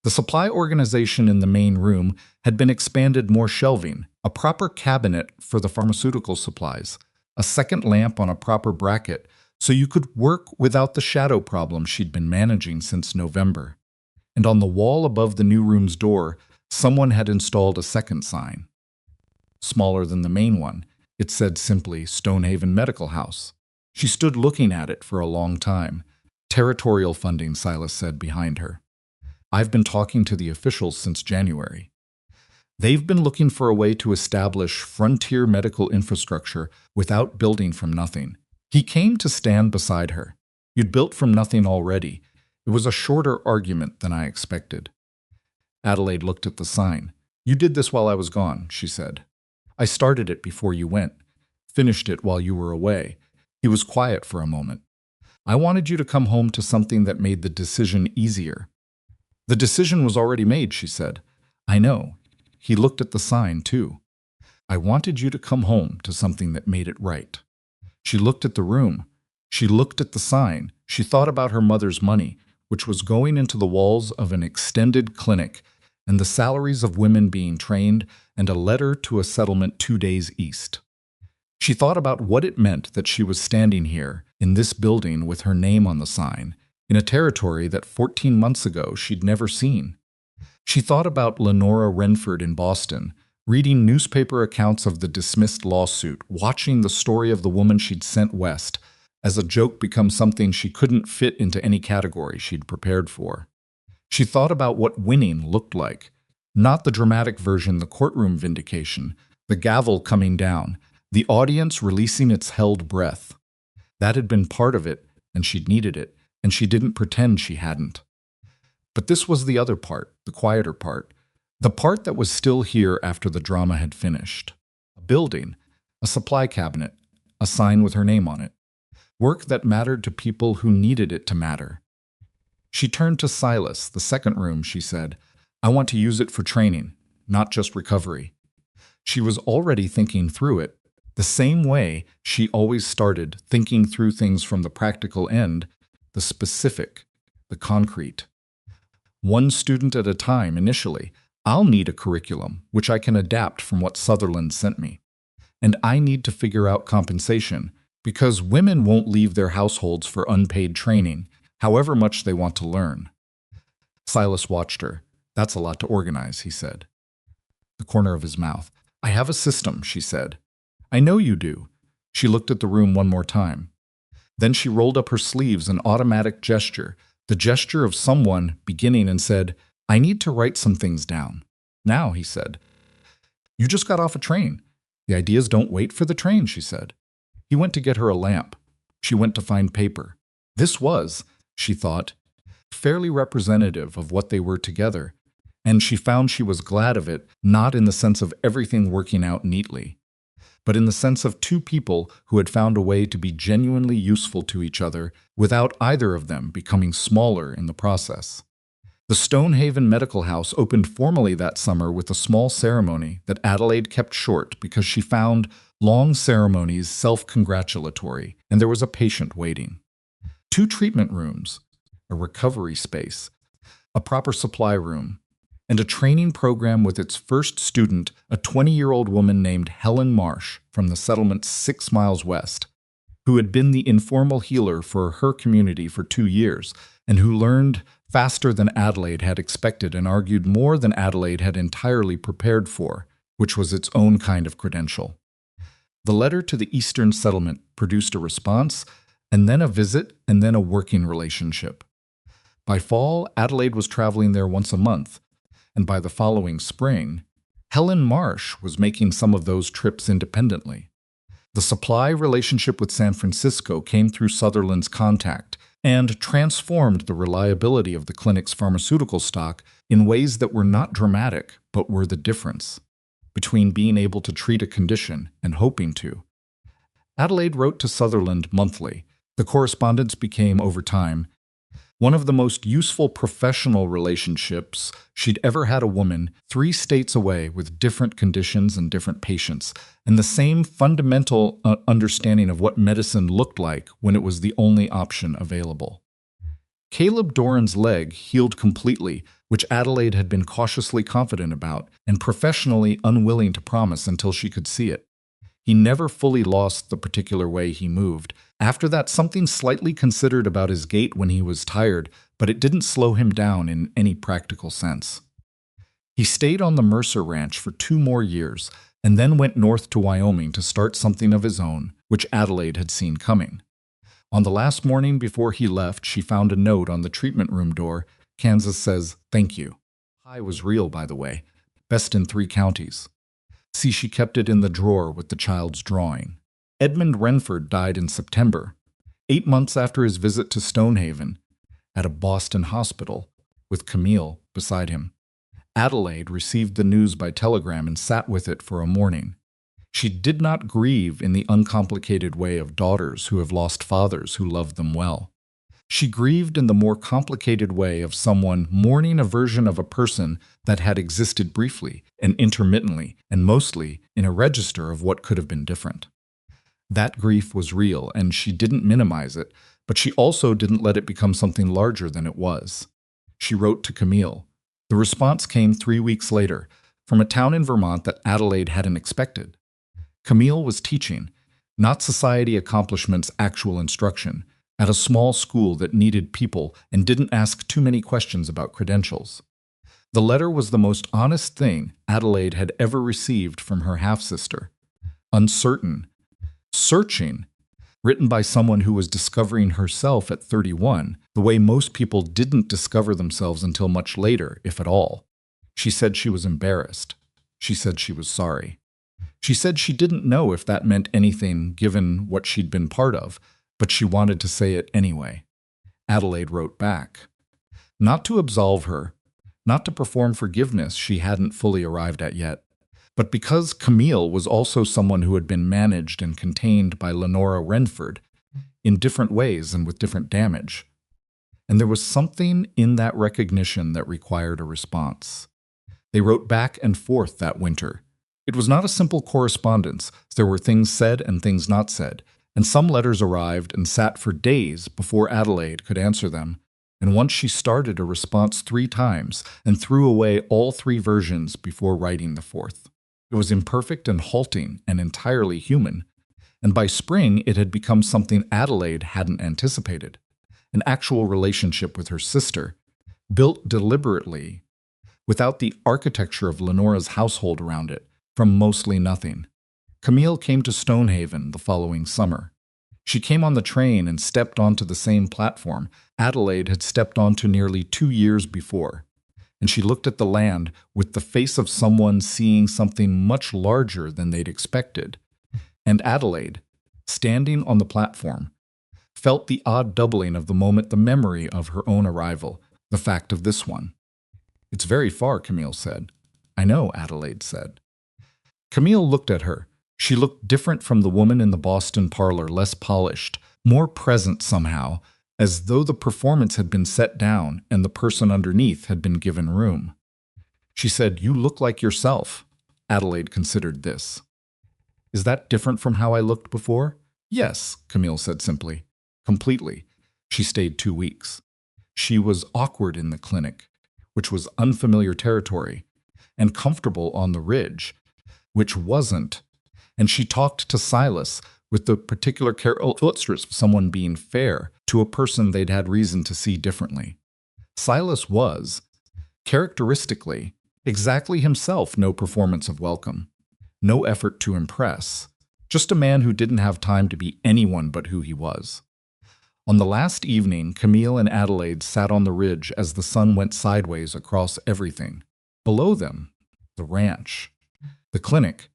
The supply organization in the main room had been expanded, more shelving, a proper cabinet for the pharmaceutical supplies, a second lamp on a proper bracket, so you could work without the shadow problem she'd been managing since November. And on the wall above the new room's door, someone had installed a second sign. Smaller than the main one, it said simply Stonehaven Medical House. She stood looking at it for a long time. "Territorial funding," Silas said behind her. "I've been talking to the officials since January. They've been looking for a way to establish frontier medical infrastructure without building from nothing." He came to stand beside her. "You'd built from nothing already. It was a shorter argument than I expected." Adelaide looked at the sign. "You did this while I was gone," she said. "I started it before you went. Finished it while you were away." He was quiet for a moment. I wanted you to come home to something that made the decision easier. The decision was already made, she said. I know. He looked at the sign, too. I wanted you to come home to something that made it right. She looked at the room. She looked at the sign. She thought about her mother's money, which was going into the walls of an extended clinic, and the salaries of women being trained, and a letter to a settlement 2 days east. She thought about what it meant that she was standing here, in this building with her name on the sign, in a territory that 14 months ago she'd never seen. She thought about Lenora Renford in Boston, reading newspaper accounts of the dismissed lawsuit, watching the story of the woman she'd sent west, as a joke become something she couldn't fit into any category she'd prepared for. She thought about what winning looked like, not the dramatic version, the courtroom vindication, the gavel coming down, the audience releasing its held breath. That had been part of it, and she'd needed it, and she didn't pretend she hadn't. But this was the other part, the quieter part, the part that was still here after the drama had finished. A building, a supply cabinet, a sign with her name on it. Work that mattered to people who needed it to matter. She turned to Silas, the second room, she said. I want to use it for training, not just recovery. She was already thinking through it, the same way she always started, thinking through things from the practical end, the specific, the concrete. One student at a time initially. I'll need a curriculum, which I can adapt from what Sutherland sent me. And I need to figure out compensation, because women won't leave their households for unpaid training, however much they want to learn. Silas watched her. That's a lot to organize, he said. The corner of his mouth. I have a system, she said. I know you do. She looked at the room one more time. Then she rolled up her sleeves, an automatic gesture, the gesture of someone beginning, and said, I need to write some things down. Now, he said. You just got off a train. The ideas don't wait for the train, she said. He went to get her a lamp. She went to find paper. This was, she thought, fairly representative of what they were together, and she found she was glad of it, not in the sense of everything working out neatly, but in the sense of two people who had found a way to be genuinely useful to each other without either of them becoming smaller in the process. The Stonehaven Medical House opened formally that summer with a small ceremony that Adelaide kept short because she found long ceremonies self-congratulatory, and there was a patient waiting. 2 treatment rooms, a recovery space, a proper supply room, and a training program with its first student, a 20-year-old woman named Helen Marsh from the settlement 6 miles west, who had been the informal healer for her community for 2 years, and who learned faster than Adelaide had expected and argued more than Adelaide had entirely prepared for, which was its own kind of credential. The letter to the Eastern settlement produced a response, and then a visit, and then a working relationship. By fall, Adelaide was traveling there once a month, and by the following spring, Helen Marsh was making some of those trips independently. The supply relationship with San Francisco came through Sutherland's contact and transformed the reliability of the clinic's pharmaceutical stock in ways that were not dramatic, but were the difference between being able to treat a condition and hoping to. Adelaide wrote to Sutherland monthly. The correspondence became, over time, one of the most useful professional relationships she'd ever had. A woman 3 states away with different conditions and different patients, and the same fundamental understanding of what medicine looked like when it was the only option available. Caleb Doran's leg healed completely, which Adelaide had been cautiously confident about and professionally unwilling to promise until she could see it. He never fully lost the particular way he moved. After that, something slightly considered about his gait when he was tired, but it didn't slow him down in any practical sense. He stayed on the Mercer Ranch for 2 more years, and then went north to Wyoming to start something of his own, which Adelaide had seen coming. On the last morning before he left, she found a note on the treatment room door. Kansas says, "Thank you." Pie was real, by the way. Best in 3 counties. See, she kept it in the drawer with the child's drawing. Edmund Renford died in September, 8 months after his visit to Stonehaven, at a Boston hospital, with Camille beside him. Adelaide received the news by telegram and sat with it for a morning. She did not grieve in the uncomplicated way of daughters who have lost fathers who loved them well. She grieved in the more complicated way of someone mourning a version of a person that had existed briefly and intermittently and mostly in a register of what could have been different. That grief was real, and she didn't minimize it, but she also didn't let it become something larger than it was. She wrote to Camille. The response came 3 weeks later, from a town in Vermont that Adelaide hadn't expected. Camille was teaching, not society accomplishments actual instruction, at a small school that needed people and didn't ask too many questions about credentials. The letter was the most honest thing Adelaide had ever received from her half-sister. Uncertain, searching, written by someone who was discovering herself at 31, the way most people didn't discover themselves until much later, if at all. She said she was embarrassed. She said she was sorry. She said she didn't know if that meant anything given what she'd been part of, but she wanted to say it anyway. Adelaide wrote back. Not to absolve her, not to perform forgiveness she hadn't fully arrived at yet, but because Camille was also someone who had been managed and contained by Lenora Renford in different ways and with different damage. And there was something in that recognition that required a response. They wrote back and forth that winter. It was not a simple correspondence. There were things said and things not said, and some letters arrived and sat for days before Adelaide could answer them. And once she started a response 3 times and threw away all 3 versions before writing the 4th. It was imperfect and halting and entirely human, and by spring it had become something Adelaide hadn't anticipated, an actual relationship with her sister, built deliberately, without the architecture of Lenora's household around it, from mostly nothing. Camille came to Stonehaven the following summer. She came on the train and stepped onto the same platform Adelaide had stepped onto nearly 2 years before, and she looked at the land with the face of someone seeing something much larger than they'd expected. And Adelaide, standing on the platform, felt the odd doubling of the moment, the memory of her own arrival, the fact of this one. "It's very far," Camille said. "I know," Adelaide said. Camille looked at her. She looked different from the woman in the Boston parlor, less polished, more present somehow, as though the performance had been set down and the person underneath had been given room. She said, "You look like yourself." Adelaide considered this. "Is that different from how I looked before?" "Yes," Camille said simply. "Completely." She stayed 2 weeks. She was awkward in the clinic, which was unfamiliar territory, and comfortable on the ridge, which wasn't. And she talked to Silas with the particular characteristics of someone being fair to a person they'd had reason to see differently. Silas was, characteristically, exactly himself, no performance of welcome, no effort to impress, just a man who didn't have time to be anyone but who he was. On the last evening, Camille and Adelaide sat on the ridge as the sun went sideways across everything. Below them, the ranch, the clinic,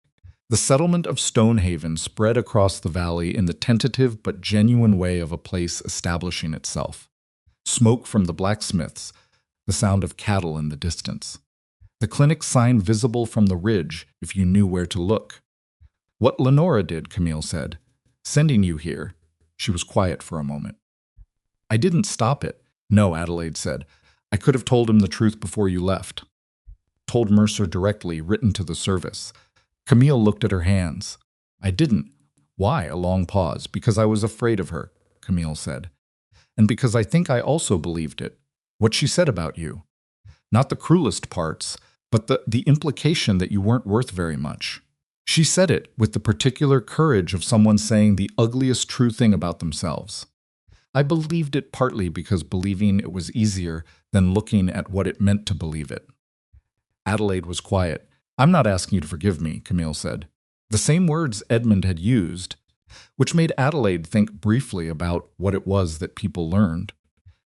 the settlement of Stonehaven spread across the valley in the tentative but genuine way of a place establishing itself. Smoke from the blacksmiths, the sound of cattle in the distance. The clinic sign visible from the ridge if you knew where to look. "What Lenora did," Camille said. "Sending you here." She was quiet for a moment. "I didn't stop it." "No," Adelaide said. "I could have told him the truth before you left." Told Mercer directly, written to the service. Camille looked at her hands. "I didn't." "Why?" A long pause. "Because I was afraid of her," Camille said. "And because I think I also believed it. What she said about you. Not the cruelest parts, but the implication that you weren't worth very much. She said it with the particular courage of someone saying the ugliest true thing about themselves. I believed it partly because believing it was easier than looking at what it meant to believe it." Adelaide was quiet. "I'm not asking you to forgive me," Camille said. The same words Edmund had used, which made Adelaide think briefly about what it was that people learned,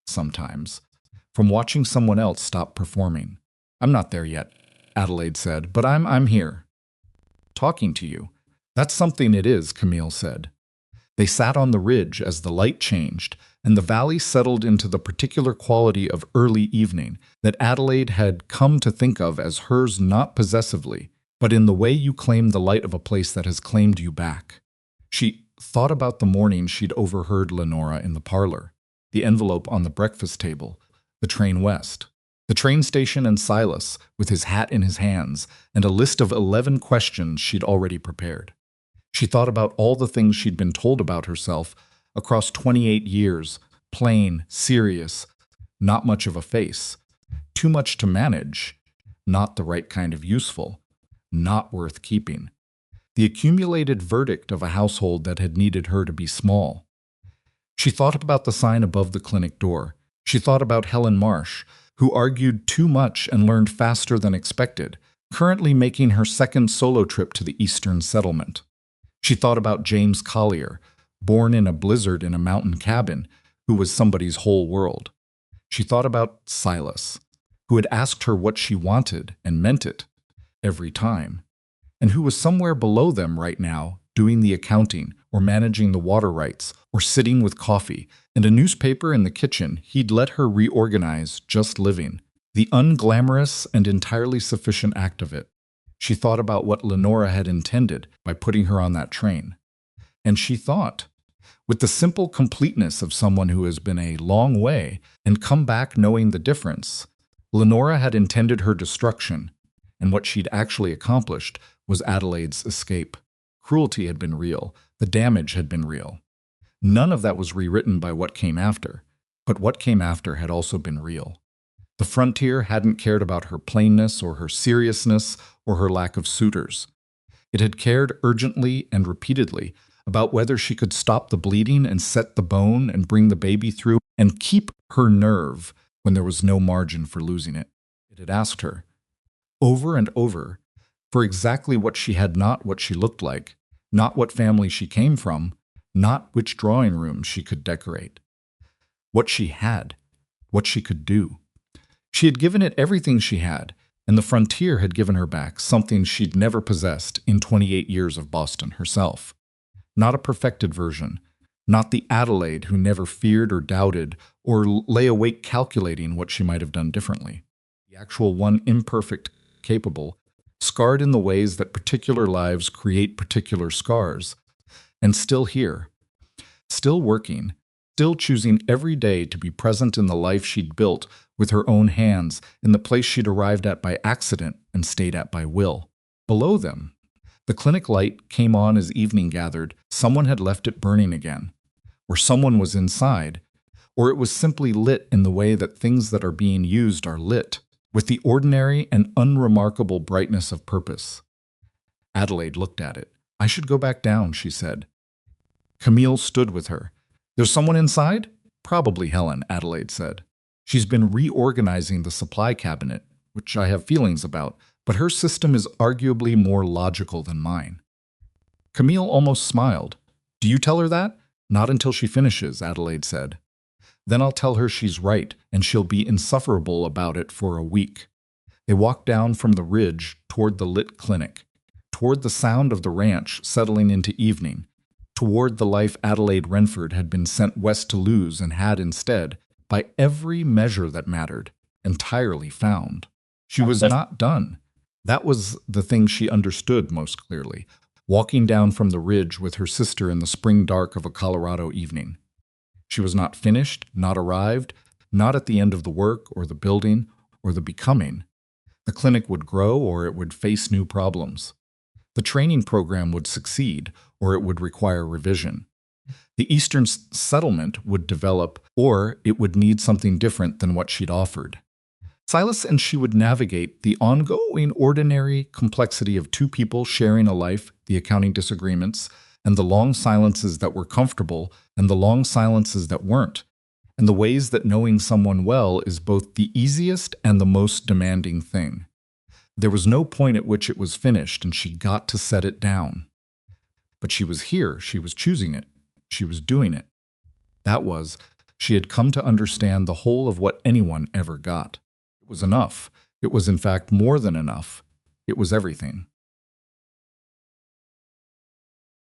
sometimes, from watching someone else stop performing. "I'm not there yet," Adelaide said, "but I'm here. Talking to you. That's something it is," Camille said. They sat on the ridge as the light changed, and the valley settled into the particular quality of early evening that Adelaide had come to think of as hers not possessively, but in the way you claim the light of a place that has claimed you back. She thought about the morning she'd overheard Lenora in the parlor. the envelope on the breakfast table, the train west, the train station, and Silas with his hat in his hands, and a list of 11 questions she'd already prepared. She thought about all the things she'd been told about herself across 28 years, plain, serious, not much of a face, too much to manage, not the right kind of useful, not worth keeping. The accumulated verdict of a household that had needed her to be small. She thought about the sign above the clinic door. She thought about Helen Marsh, who argued too much and learned faster than expected, currently making her second solo trip to the Eastern Settlement. She thought about James Collier, born in a blizzard in a mountain cabin, who was somebody's whole world. She thought about Silas, who had asked her what she wanted and meant it every time, and who was somewhere below them right now, doing the accounting, or managing the water rights, or sitting with coffee and a newspaper in the kitchen he'd let her reorganize, just living, the unglamorous and entirely sufficient act of it. She thought about what Lenora had intended by putting her on that train. And she thought, with the simple completeness of someone who has been a long way and come back knowing the difference, Lenora had intended her destruction, and what she'd actually accomplished was Adelaide's escape. Cruelty had been real. The damage had been real. None of that was rewritten by what came after, but what came after had also been real. The frontier hadn't cared about her plainness or her seriousness or her lack of suitors. It had cared urgently and repeatedly about whether she could stop the bleeding and set the bone and bring the baby through and keep her nerve when there was no margin for losing it. It had asked her, over and over, for exactly what she had, not what she looked like, not what family she came from, not which drawing room she could decorate. What she had, what she could do. She had given it everything she had, and the frontier had given her back something she'd never possessed in 28 years of Boston herself. Not a perfected version, not the Adelaide who never feared or doubted or lay awake calculating what she might have done differently. The actual one, imperfect, capable, scarred in the ways that particular lives create particular scars, and still here, still working, still choosing every day to be present in the life she'd built with her own hands, in the place she'd arrived at by accident and stayed at by will. Below them, the clinic light came on as evening gathered. Someone had left it burning again, or someone was inside, or it was simply lit in the way that things that are being used are lit, with the ordinary and unremarkable brightness of purpose. Adelaide looked at it. "I should go back down," she said. Camille stood with her. "There's someone inside?" "Probably Helen," Adelaide said. "She's been reorganizing the supply cabinet, which I have feelings about, but her system is arguably more logical than mine." Camille almost smiled. "Do you tell her that?" "Not until she finishes," Adelaide said. "Then I'll tell her she's right, and she'll be insufferable about it for a week." They walked down from the ridge toward the lit clinic, toward the sound of the ranch settling into evening, toward the life Adelaide Renford had been sent west to lose and had instead, by every measure that mattered, entirely found. She was not done. That was the thing she understood most clearly, walking down from the ridge with her sister in the spring dark of a Colorado evening. She was not finished, not arrived, not at the end of the work or the building or the becoming. The clinic would grow or it would face new problems. The training program would succeed or it would require revision. The Eastern Settlement would develop or it would need something different than what she'd offered. Silas and she would navigate the ongoing ordinary complexity of two people sharing a life, the accounting disagreements, and the long silences that were comfortable and the long silences that weren't, and the ways that knowing someone well is both the easiest and the most demanding thing. There was no point at which it was finished, and she got to set it down. But she was here, she was choosing it, she was doing it. That was, she had come to understand the whole of what anyone ever got. It was enough. It was in fact more than enough. It was everything.